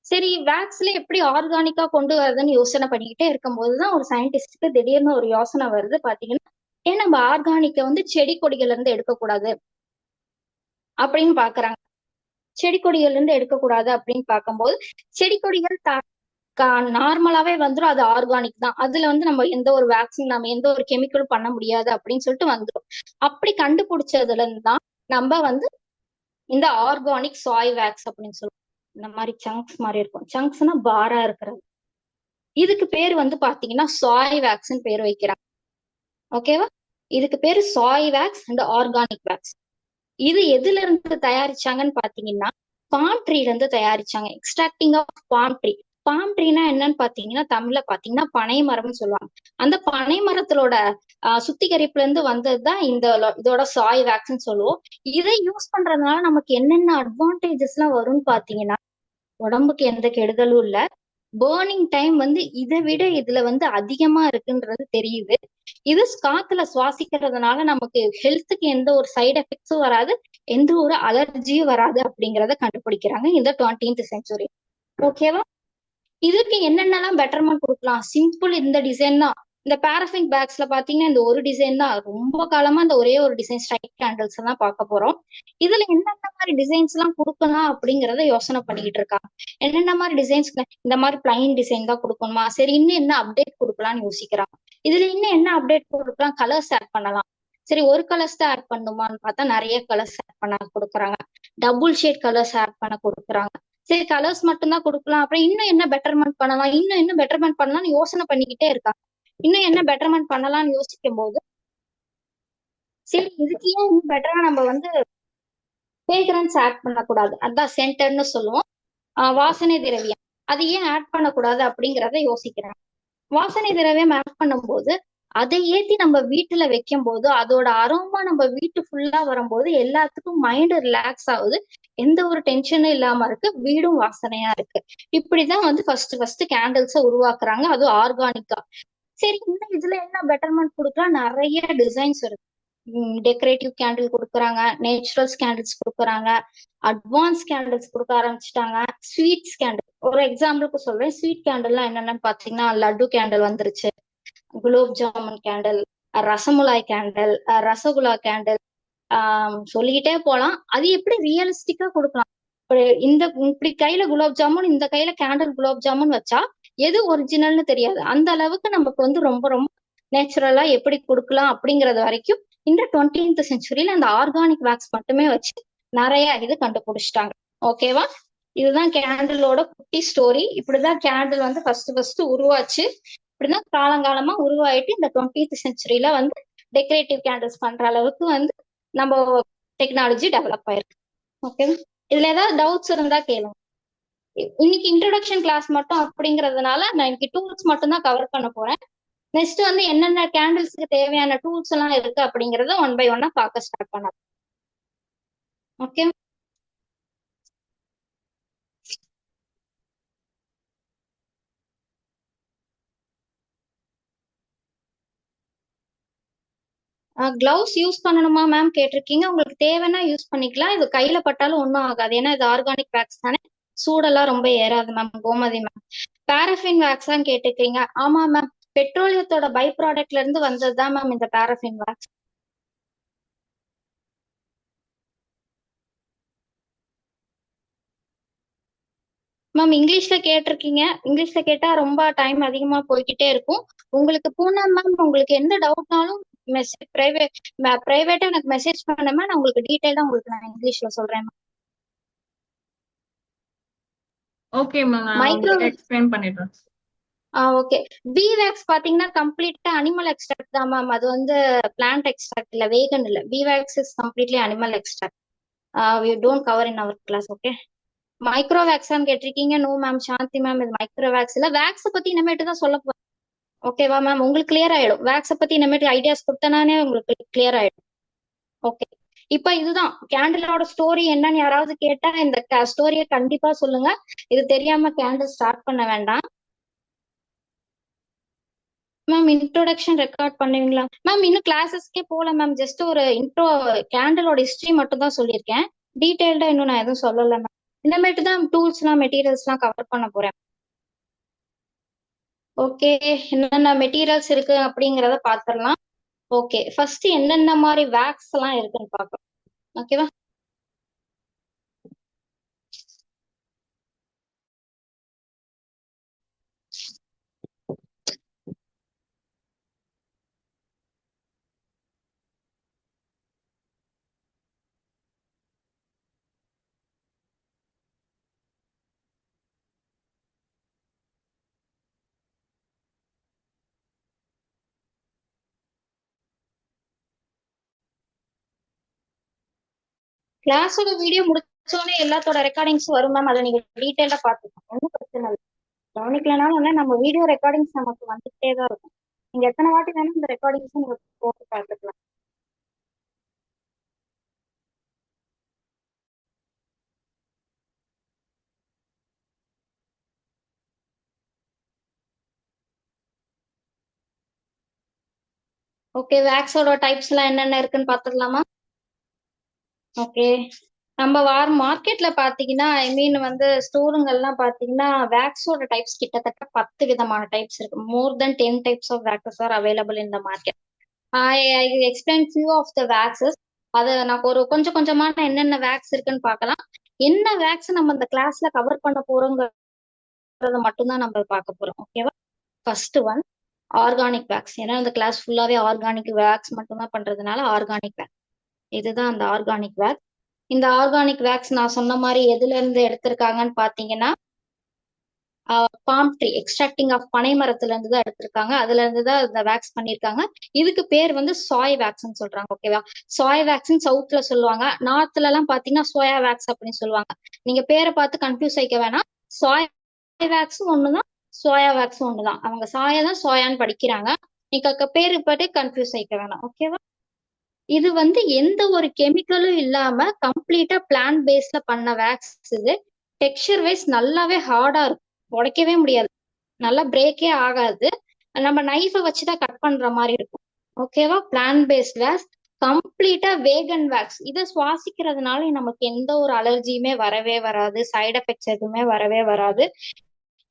சரி, வேக்ஸ்ல எப்படி ஆர்கானிக்கா கொண்டு வரதுன்னு யோசனை பண்ணிக்கிட்டே இருக்கும்போதுதான் ஒரு சயின்டிஸ்டுக்கு திடீர்னு ஒரு யோசனை வருது. பாத்தீங்கன்னா, ஏன் நம்ம ஆர்கானிக்க வந்து செடி கொடிகள்ல இருந்து எடுக்கக்கூடாது அப்படின்னு பாக்குறாங்க. செடி கொடிகள்ல இருந்து எடுக்கக்கூடாது அப்படின்னு பார்க்கும்போது, செடி கொடிகள் நார்மலாவே வந்துடும். அது ஆர்கானிக் தான். அதுல வந்து நம்ம எந்த ஒரு வேக்சின், நம்ம எந்த ஒரு கெமிக்கலும் பண்ண முடியாது அப்படின்னு சொல்லிட்டு வந்துடும். அப்படி கண்டுபிடிச்சதுல இருந்து தான் நம்ம வந்து இந்த ஆர்கானிக் சாய் வேக்ஸ் அப்படின்னு சொல்லுவோம். இந்த மாதிரி சங்க்ஸ் மாதிரி இருக்கும். சங்க்ஸ்னா பாரா இருக்கிறது. இதுக்கு பேர் வந்து பாத்தீங்கன்னா சாய் வேக்ஸ்ன்னு பேர் வைக்கிறாங்க. ஓகேவா? இதுக்கு பேரு soy wax and organic wax. இது எதுல இருந்து தயாரிச்சாங்கன்னு பாத்தீங்கன்னா பாம் ட்ரீல இருந்து தயாரிச்சாங்க. Extracting of palm tree. Palm ட்ரீனா என்னன்னு பாத்தீங்கன்னா தமிழ்ல பாத்தீங்கன்னா பனை மரம்னு சொல்லுவாங்க. அந்த பனை மரத்தோட சுத்திகரிப்புல இருந்து வந்ததுதான் இதோட சாய் வேக்ஸ்ன்னு சொல்லுவோம். இதை யூஸ் பண்றதுனால நமக்கு என்னென்ன அட்வான்டேஜஸ் எல்லாம் வரும்னு பாத்தீங்கன்னா, உடம்புக்கு எந்த கெடுதலும் இல்ல. பேர்னிங் டைம் வந்து இதை விட இதுல வந்து அதிகமா இருக்குன்றது தெரியுது. இது காத்துல சுவாசிக்கிறதுனால நமக்கு ஹெல்த்துக்கு எந்த ஒரு சைடு எஃபெக்ட்ஸும் வராது, எந்த ஒரு அலர்ஜியும் வராது அப்படிங்கறத கண்டுபிடிக்கிறாங்க இந்த 20th செஞ்சுரி. ஓகேவா? இதுக்கு என்னென்னலாம் பெட்டர்மெண்ட் கொடுக்கலாம்? சிம்பிள் இந்த டிசைன் தான். இந்த பாராஃபின் பேக்ஸ்ல பாத்தீங்கன்னா இந்த ஒரு டிசைன் தான். ரொம்ப காலமா இந்த ஒரே ஒரு டிசைன் ஸ்ட்ரைட் கேண்டில்ஸ் தான் பார்க்க போறோம். இதுல என்னென்ன மாதிரி டிசைன்ஸ் எல்லாம் கொடுக்கலாம் அப்படிங்கறத யோசனை பண்ணிக்கிட்டு இருக்காங்க. என்னென்ன மாதிரி டிசைன்ஸ், இந்த மாதிரி பிளைன் டிசைன் தான் கொடுக்கணுமா? சரி, இன்னும் என்ன அப்டேட் கொடுக்கலாம்னு யோசிக்கிறாங்க. இதுல இன்னும் என்ன அப்டேட் கொடுக்கலாம்? கலர்ஸ் ஆட் பண்ணலாம். சரி, ஒரு கலர்ஸ் தான் ஆட் பண்ணுமான்னு பார்த்தா நிறைய கலர்ஸ் ஆட் பண்ண கொடுக்குறாங்க. டபுள் ஷேட் கலர்ஸ் ஆட் பண்ண கொடுக்குறாங்க. சரி, கலர்ஸ் மட்டும்தான் கொடுக்கலாம். அப்புறம் இன்னும் என்ன பெட்டர்மெண்ட் பண்ணலாம், இன்னும் என்ன பெட்டர்மெண்ட் பண்ணலாம்னு யோசனை பண்ணிக்கிட்டே இருக்காங்க. இன்னும் என்ன பெட்டர்மெண்ட் பண்ணலாம்னு யோசிக்கும் போது, சரி இதுக்கு ஏன் இன்னும் பெட்டரா நம்ம வந்து ஃப்ரேக்ரன்ஸ் ஆட் பண்ணக்கூடாது, அதான் சென்டர்னு சொல்லுவோம், வாசனை திரவியம், அது ஏன் ஆட் பண்ணக்கூடாது அப்படிங்கிறத யோசிக்கிறாங்க. வாசனை திரவியம் ஆட் பண்ணும்போது அதை ஏத்தி நம்ம வீட்டுல வைக்கும் போது அதோட அரோமா நம்ம வீட்டு ஃபுல்லா வரும்போது எல்லாத்துக்கும் மைண்ட் ரிலாக்ஸ் ஆகுது. எந்த ஒரு டென்ஷனும் இல்லாம இருக்கு. வீடும் வாசனையா இருக்கு. இப்படிதான் வந்து ஃபர்ஸ்ட் கேண்டில்ஸை உருவாக்குறாங்க, அதுவும் ஆர்கானிக்கா. சரி, இன்னும் இதுல என்ன பெட்டர்மெண்ட் கொடுக்கலாம்? நிறைய டிசைன்ஸ் இருக்கு. டெக்கரேட்டிவ் கேண்டில் கொடுக்குறாங்க, நேச்சுரல்ஸ் கேண்டில்ஸ் கொடுக்குறாங்க, அட்வான்ஸ் கேண்டில்ஸ் கொடுக்க ஆரம்பிச்சுட்டாங்க. ஸ்வீட்ஸ் கேண்டில் ஒரு எக்ஸாம்பிளுக்கு சொல்றேன். ஸ்வீட் கேண்டில்லாம் என்னென்னு பாத்தீங்கன்னா லட்டு கேண்டில் வந்துருச்சு, gulab jamun candle, rasmalai candle, rasgulla candle, சொல்லிக்கிட்டே போலாம். அது எப்படி ரியலிஸ்டிக்கா கொடுக்கலாம்? இந்த இப்படி கையில குலோப் ஜாமுன், இந்த கையில கேண்டில் குலோப் ஜாமுன் வச்சா எது ஒரிஜினல்னு தெரியாது. அந்த அளவுக்கு நமக்கு வந்து ரொம்ப ரொம்ப நேச்சுரலா எப்படி கொடுக்கலாம் அப்படிங்கறது வரைக்கும் இந்த 20th செஞ்சுரியில அந்த ஆர்கானிக் வேக்ஸ் மட்டுமே வச்சு நிறைய இது கண்டுபிடிச்சிட்டாங்க. ஓகேவா? இதுதான் கேண்டிலோட குட்டி ஸ்டோரி. இப்படிதான் கேண்டில் வந்து ஃபர்ஸ்ட் உருவாச்சு. இப்படிதான் காலங்காலமா உருவாயிட்டு இந்த 20th செஞ்சுரியில வந்து டெக்கரேட்டிவ் கேண்டில்ஸ் பண்ற அளவுக்கு வந்து நம்ம டெக்னாலஜி டெவலப் ஆயிருக்கு. ஓகே, இதுல ஏதாவது டவுட்ஸ் இருந்தா கேளுங்க. இன்னைக்கு இன்ட்ரோடக்ஷன் கிளாஸ் மட்டும் அப்படிங்கறதுனால நான் இன்னைக்கு டூல்ஸ் மட்டும் தான் கவர் பண்ண போறேன். நெக்ஸ்ட் வந்து என்னென்ன கேண்டில்ஸ்க்கு தேவையான டூல்ஸ் எல்லாம் இருக்கு அப்படிங்கறத 1 by 1 பார்க்க ஸ்டார்ட் பண்ணலாம். ஓகே, கிளவுஸ் யூஸ் பண்ணணுமா மேம் கேட்டிருக்கீங்க. உங்களுக்கு தேவைன்னா யூஸ் பண்ணிக்கலாம். இது கையில பட்டாலும் ஒன்றும் ஆகாது. ஏன்னா இது ஆர்கானிக் வேக்ஸ் தானே, சூடெல்லாம் ரொம்ப ஏறாது ma'am. Gomathi ma'am, paraffin wax தான் கேட்டிருக்கீங்க. ஆமா மேம், பெட்ரோலியத்தோட பை ப்ராடக்ட்ல இருந்து வந்ததுதான் மேம் இந்த பாராஃபின் வேக்ஸ். மேம் இங்கிலீஷ்ல கேட்டிருக்கீங்க. இங்கிலீஷ்ல கேட்டா ரொம்ப டைம் அதிகமா போய்கிட்டே இருக்கும். உங்களுக்கு பூனம் மேம், உங்களுக்கு எந்த டவுட்னாலும் மெசேஜ் பிரைவேட்டா எனக்கு மெசேஜ் பண்ணுங்க. நான் உங்களுக்கு டீட்டெயிலா உங்களுக்கு நான் இங்கிலீஷ்ல சொல்றேன் மேம். ஓகே மேம், நான் மைக்ரோ உங்களுக்கு எக்ஸ்பிளைன் பண்ணிடுறேன். ஓகே. பீவேக்ஸ் பாத்தீங்கன்னா கம்ப்ளீட்டா அனிமல் எக்ஸ்ட்ராக்ட் தான் மேம். அது வந்து பிளான்ட் எக்ஸ்ட்ராக்ட் இல்ல, வேகன் இல்ல. Beeswax is completely animal extract. We don't cover in our class. Okay. Micro வேக்ஸான்னு கேட்டிருக்கீங்க. நோ மேம், சாந்தி மேம், இது மைக்ரோ வேக்ஸ் இல்ல. வேக்ஸை பத்தி இனிமேட்டு தான் சொல்ல போறேன். ஓகேவா மேம்? உங்களுக்கு கிளியர் ஆயிடும். வேக்ஸை பத்தி இனிமேட்டு ஐடியாஸ் கொடுத்தனானே உங்களுக்கு கிளியர் ஆயிடும். ஓகே. இப்ப இதுதான் கேண்டிலோட ஸ்டோரி என்னன்னு யாராவது கேட்டா இந்த ஸ்டோரியை கண்டிப்பா சொல்லுங்க. இது தெரியாம கேண்டில் ஸ்டார்ட் பண்ண வேண்டாம். மேம் இன்ட்ரோடக்ஷன் ரெக்கார்ட் பண்ணுவீங்களா மேம்? இன்னும் கிளாஸஸ்க்கே போல மேம். ஜஸ்ட் ஒரு இன்ட்ரோ கேண்டலோட ஹிஸ்டரி மட்டும் தான் சொல்லியிருக்கேன். டீடைல்டா இன்னும் நான் எதுவும் சொல்லல மேம். இனிமேட்டு தான் டூல்ஸ்லாம் மெட்டீரியல்ஸ்லாம் கவர் பண்ண போறேன். ஓகே. என்னென்ன மெட்டீரியல்ஸ் இருக்கு அப்படிங்கறத பாத்திரலாம். ஓகே, ஃபர்ஸ்ட் என்னென்ன மாதிரி வேக்ஸ் எல்லாம் இருக்குன்னு பாக்கலாம். ஓகேவா? கிளாஸோட வீடியோ முடிச்சோடனே எல்லாத்தோட ரெக்கார்டிங்ஸ் வரும் மேம். அதை நீங்க டீடைல்டா பாத்துக்கோங்க. ஒன்றும் பிரச்சனை இல்லை. கவனிக்கலனாலும் வந்து நம்ம வீடியோ ரெக்கார்டிங்ஸ் நமக்கு வந்துட்டே தான் இருக்கும். நீங்க எத்தனை வாட்டி வேணும் இந்த ரெக்கார்டிங்ஸ் நீங்க போட்டு பார்த்துக்கலாம். ஓகே, வேக்ஸோட டைப்ஸ் எல்லாம் என்னென்ன இருக்குன்னு பாத்துக்கலாமா? ஓகே. நம்ம மார்க்கெட்ல பாத்தீங்கன்னா, ஐ மீன் வந்து ஸ்டோருங்கெல்லாம் பாத்தீங்கன்னா வேக்ஸோட டைப்ஸ் கிட்டத்தட்ட 10 விதமான டைப்ஸ் இருக்கு. More than 10 types of waxes are available in the market. I explain few of the waxes. அதை நான் ஒரு கொஞ்சம் கொஞ்சமா என்னென்ன வேக்ஸ் இருக்குன்னு பார்க்கலாம். என்ன வேக்ஸ் நம்ம இந்த கிளாஸ்ல கவர் பண்ண போறோங்கிறத மட்டும்தான் நம்ம பார்க்க போறோம். ஓகேவா? First one organic wax. ஏன்னா இந்த கிளாஸ் ஃபுல்லாவே ஆர்கானிக் வேக்ஸ் மட்டும்தான் பண்றதுனால ஆர்கானிக் வேக்ஸ். இதுதான் அந்த ஆர்கானிக் வேக்ஸ். இந்த ஆர்கானிக் வேக்ஸ் நான் சொன்ன மாதிரி எதுல இருந்து எடுத்திருக்காங்கன்னு பாத்தீங்கன்னா, பாம் ட்ரீ எக்ஸ்ட்ராக்டிங் ஆஃப் பனை மரத்துல இருந்து தான் எடுத்திருக்காங்க. அதுல இருந்து தான் இந்த வேக்ஸ் பண்ணிருக்காங்க. இதுக்கு பேர் வந்து சாய் வேக்ஸ்ன்னு சொல்றாங்க. ஓகேவா? சாய் வேக்ஸ்ன்னு சவுத்ல சொல்லுவாங்க. நார்த்ல எல்லாம் பாத்தீங்கன்னா சோயா வேக்ஸ் அப்படின்னு சொல்லுவாங்க. நீங்க பேரை பார்த்து கன்ஃபியூஸ் ஆயிக்க வேணாம். சாய் வேக்ஸும் ஒண்ணுதான், சோயா வேக்ஸும் ஒண்ணுதான். அவங்க சாயா தான் சோயான்னு படிக்கிறாங்க. நீங்க பேரு பார்த்து கன்ஃபியூஸ் ஆயிக்க வேணாம். ஓகேவா? இது வந்து எந்த ஒரு கெமிக்கலும் இல்லாம கம்ப்ளீட்டா பிளான்ட் பேஸ்ல பண்ண வேக்ஸ் இது. டெக்ஸ்சர் வைஸ் நல்லாவே ஹார்டா இருக்கும். உடைக்கவே முடியாது. நல்லா பிரேக்கே ஆகாது. நம்ம நைஃபை வச்சுதான் கட் பண்ற மாதிரி இருக்கும். ஓகேவா? பிளான்ட் பேஸ்ட் வேக்ஸ் கம்ப்ளீட்டா வேகன் வேக்ஸ். இதை சுவாசிக்கிறதுனால நமக்கு எந்த ஒரு அலர்ஜியுமே வரவே வராது. சைடு எஃபெக்ட்ஸ் எதுவுமே வரவே வராது.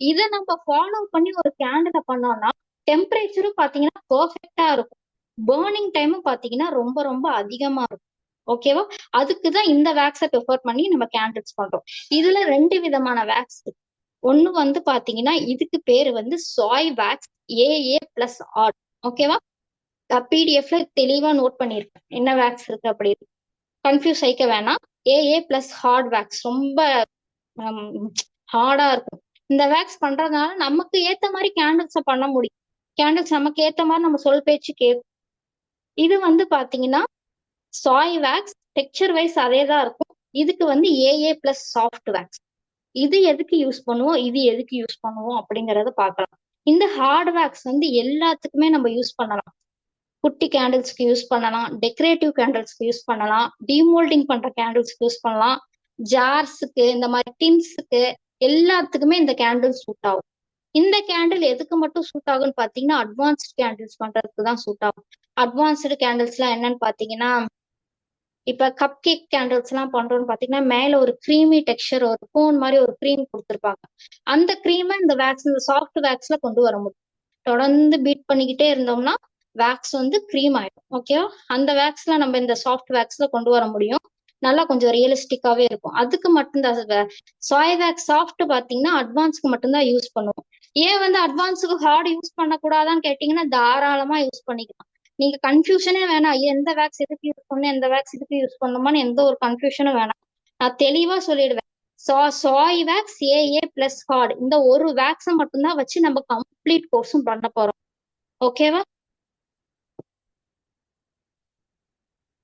இதை நம்ம ஃபாலோ பண்ணி ஒரு கேண்டில பண்ணோம்னா டெம்பரேச்சரும் பாத்தீங்கன்னா பெர்ஃபெக்டா இருக்கும். பேர்னிங் டைமும் பாத்தீங்கன்னா ரொம்ப ரொம்ப அதிகமா இருக்கும். ஓகேவா? அதுக்குதான் இந்த வேக்ஸை ப்ரிஃபர் பண்ணி நம்ம கேண்டில்ஸ் பண்றோம். இதுல 2 விதமான வேக்ஸ் இருக்கு. ஒண்ணு வந்து பாத்தீங்கன்னா இதுக்கு பேரு வந்து சாய் வேக்ஸ் AA+R. ஓகேவா? பிடிஎஃப்ல தெளிவா நோட் பண்ணிருக்கேன் என்ன வேக்ஸ் இருக்கு அப்படி. கன்ஃபியூஸ் ஆயிக்க வேணாம். AA+ ஹார்ட் வேக்ஸ் ரொம்ப ஹார்டா இருக்கும். இந்த வேக்ஸ் பண்றதுனால நமக்கு ஏத்த மாதிரி கேண்டில்ஸை பண்ண முடியும். கேண்டில்ஸ் நமக்கு ஏத்த மாதிரி நம்ம சொல் பேச்சு கேட்கும். இது வந்து பாத்தீங்கன்னா சாய் வேக்ஸ் டெக்ஸ்சர் வைஸ் அதே தான் இருக்கும். இதுக்கு வந்து AA+ சாஃப்ட் வேக்ஸ். இது எதுக்கு யூஸ் பண்ணுவோம், இது எதுக்கு யூஸ் பண்ணுவோம் அப்படிங்கறத பார்க்கலாம். இந்த ஹார்ட் வேக்ஸ் வந்து எல்லாத்துக்குமே நம்ம யூஸ் பண்ணலாம். குட்டி கேண்டில்ஸ்க்கு யூஸ் பண்ணலாம், டெக்கரேட்டிவ் கேண்டில்ஸ்க்கு யூஸ் பண்ணலாம், டிமோல்டிங் பண்ற கேண்டில்ஸ்க்கு யூஸ் பண்ணலாம், ஜார்ஸுக்கு, இந்த மாதிரி டின்ஸுக்கு எல்லாத்துக்குமே இந்த கேண்டில் சூட் ஆகும். இந்த கேண்டில் எதுக்கு மட்டும் சூட் ஆகும்னு பாத்தீங்கன்னா அட்வான்ஸ்டு கேண்டில்ஸ் பண்றதுக்கு தான் சூட் ஆகும். அட்வான்ஸ்டு கேண்டில்ஸ் எல்லாம் என்னன்னு பாத்தீங்கன்னா, இப்ப கப் கேக் கேண்டில்ஸ் எல்லாம் பண்றோம்னு பாத்தீங்கன்னா மேல ஒரு கிரீமி டெக்ஸ்சர், ஒரு கோன் மாதிரி ஒரு கிரீம் கொடுத்துருப்பாங்க. அந்த கிரீமை இந்த வேக்ஸ், இந்த சாஃப்ட் வேக்ஸ்ல கொண்டு வர முடியும். தொடர்ந்து பீட் பண்ணிக்கிட்டே இருந்தோம்னா வேக்ஸ் வந்து கிரீம் ஆயிடும். ஓகேவா? அந்த வேக்ஸ்ல நம்ம இந்த சாஃப்ட் வேக்ஸ்ல கொண்டு வர முடியும். நல்லா கொஞ்சம் ரியலிஸ்டிக்காவே இருக்கும். அதுக்கு மட்டும்தான் சாய் வேக்ஸ் சாஃப்ட் பாத்தீங்கன்னா அட்வான்ஸ்க்கு மட்டும்தான் யூஸ் பண்ணுவோம். ஏன் வந்து அட்வான்ஸுக்கு ஹார்ட் யூஸ் பண்ணக்கூடாதான்னு கேட்டீங்கன்னா தாராளமா யூஸ் பண்ணிக்கலாம். நீங்க கன்ஃபியூஷனே வேணாம். எந்த வேக்ஸ் எதுக்கு யூஸ் பண்ணணும், எந்த வேக்ஸ் எதுக்கு யூஸ் பண்ணணுமான்னு எந்த ஒரு கன்ஃபியூஷனும் வேணாம். நான் தெளிவா சொல்லிடுவேன். Soy wax AA plus hard இந்த ஒரு வேக்ஸை மட்டும்தான் வச்சு நம்ம கம்ப்ளீட் கோர்ஸும் பண்ண போறோம். ஓகேவா?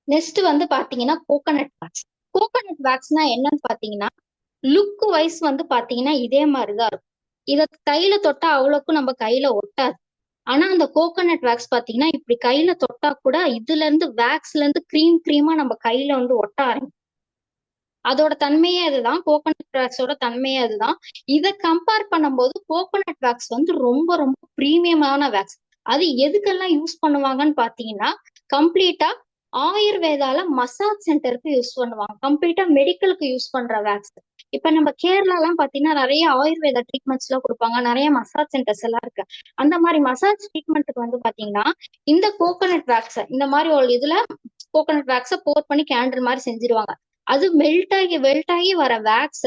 நெக்ஸ்ட் வந்து பாத்தீங்கன்னா கோகனட் வேக்ஸ். கோகனட் வேக்ஸ்னா என்னன்னு பாத்தீங்கன்னா லுக் வைஸ் வந்து பாத்தீங்கன்னா இதே மாதிரிதான் இருக்கும். இத கையில தொட்டா அவ்வளவுக்கும் நம்ம கையில ஒட்டாது. ஆனா அந்த கோகனட் வேக்ஸ் பாத்தீங்கன்னா இப்படி கையில தொட்டா கூட இதுல இருந்து வேக்ஸ்ல இருந்து கிரீமா நம்ம கையில வந்து ஒட்ட ஆரம்பிக்கும். அதோட தன்மையே அதுதான். கோகனட் வேக்ஸோட தன்மையே அதுதான். இதை கம்பேர் பண்ணும்போது கோகனட் வேக்ஸ் வந்து ரொம்ப ரொம்ப பிரீமியமான வேக்ஸ். அது எதுக்கெல்லாம் யூஸ் பண்ணுவாங்கன்னு பாத்தீங்கன்னா கம்ப்ளீட்டா ஆயுர்வேதால மசாஜ் சென்டருக்கு யூஸ் பண்ணுவாங்க. கம்ப்ளீட்டா மெடிக்கலுக்கு யூஸ் பண்ற வேக்ஸ். இப்ப நம்ம கேரளா எல்லாம் பாத்தீங்கன்னா நிறைய ஆயுர்வேதா ட்ரீட்மெண்ட்ஸ் எல்லாம் கொடுப்பாங்க. நிறைய மசாஜ் சென்டர்ஸ் எல்லாம் இருக்கு. அந்த மாதிரி மசாஜ் ட்ரீட்மெண்ட்டுக்கு வந்து பாத்தீங்கன்னா இந்த கோகனட் வேக்ஸ் இந்த மாதிரி ஒரு இதுல கோகனட் வேக்ஸ போர் பண்ணி கேண்டில் மாதிரி செஞ்சிருவாங்க. அது மெல்ட் ஆகி வர வேக்ஸ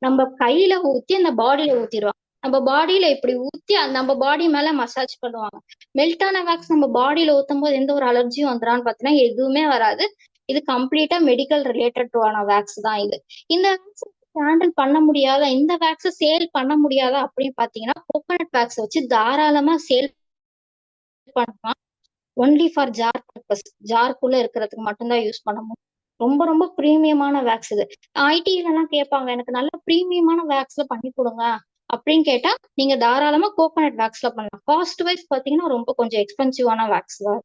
நம்ம கையில ஊத்தி அந்த பாடியில ஊத்திடுவாங்க. நம்ம பாடியில இப்படி ஊத்தி நம்ம பாடி மேல மசாஜ் பண்ணுவாங்க. மெல்டான வேக்ஸ் நம்ம பாடியில ஊத்தும் போது எந்த ஒரு அலர்ஜியும் வந்துடான்னு பாத்தீங்கன்னா எதுவுமே வராது. இது கம்ப்ளீட்டா மெடிக்கல் ரிலேட்டடான வேக்ஸ் தான் இது. இந்த வேக்ஸ் ஹேண்டில் பண்ண முடியாத, இந்த வேக்ஸ சேல் பண்ண முடியாத அப்படின்னு பாத்தீங்கன்னா கோகனட் வேக்ஸ் வச்சு தாராளமா சேல் பண்ணலாம். ஒன்லி ஃபார் ஜார் பர்பஸ், ஜார்க்குள்ள இருக்கிறதுக்கு மட்டும்தான் யூஸ் பண்ண முடியும். ரொம்ப ரொம்ப பிரீமியமான வேக்ஸ் இது. ஐடில எல்லாம் கேட்பாங்க எனக்கு நல்ல பிரீமியமான வேக்ஸ்ல பண்ணி கொடுங்க அப்படின்னு கேட்டா நீங்க தாராளமா கோகனட் வேக்ஸ்ல பண்ணலாம். காஸ்ட் வைஸ் பாத்தீங்கன்னா ரொம்ப கொஞ்சம் எக்ஸ்பென்சிவான வேக்ஸ் தான்.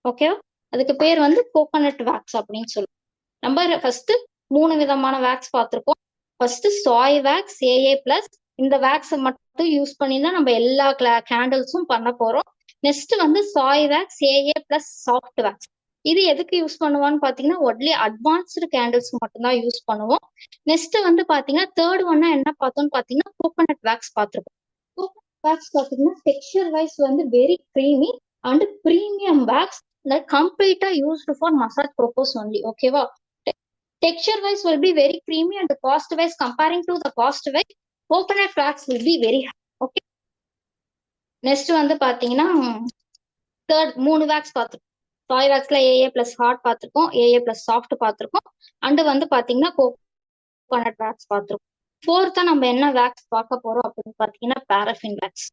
ஓகேவா? அதுக்கு பேர் வந்து கோகனட் வேக்ஸ் அப்படின்னு சொல்லுவோம். நம்ம ஃபர்ஸ்ட் 3 விதமான வேக்ஸ் பார்த்திருக்கோம். First soy wax AA plus. இந்த வேக்ஸை மட்டும் யூஸ் பண்ணி தான் நம்ம எல்லா கேண்டில்ஸும் பண்ண போறோம். நெக்ஸ்ட் வந்து soy wax AA plus soft wax. இது எதுக்கு யூஸ் பண்ணுவான்னு பாத்தீங்கன்னா ஒன்லி அட்வான்ஸ்டு கேண்டில்ஸ் மட்டும்தான் யூஸ் பண்ணுவோம். நெக்ஸ்ட் வந்து பாத்தீங்கன்னா தேர்ட் ஒன்னா என்ன பார்த்தோம்னு பாத்தீங்கன்னா கோகனட் வேக்ஸ் பார்த்திருக்கோம். கோகனட் வேக்ஸ் பாத்தீங்கன்னா டெக்ஸ்சர் வைஸ் வந்து very creamy and premium wax that completely used for massage purpose only. ஓகேவா? Texture wise will be very creamy and cost wise comparing to the cost wise coconut wax will be very high. Okay. Next வந்து பாத்தீங்கன்னா third 3 wax பார்த்துருக்கோம். Sai வேக்ஸ்ல AA plus heart பார்த்திருக்கோம், AA plus soft பார்த்திருக்கோம், and வந்து பாத்தீங்கன்னா coconut wax பார்த்திருக்கோம். ஃபோர்த்தா நம்ம என்ன வேக்ஸ் பார்க்க போறோம் அப்படின்னு பாத்தீங்கன்னா பாரஃபின் வேக்ஸ்.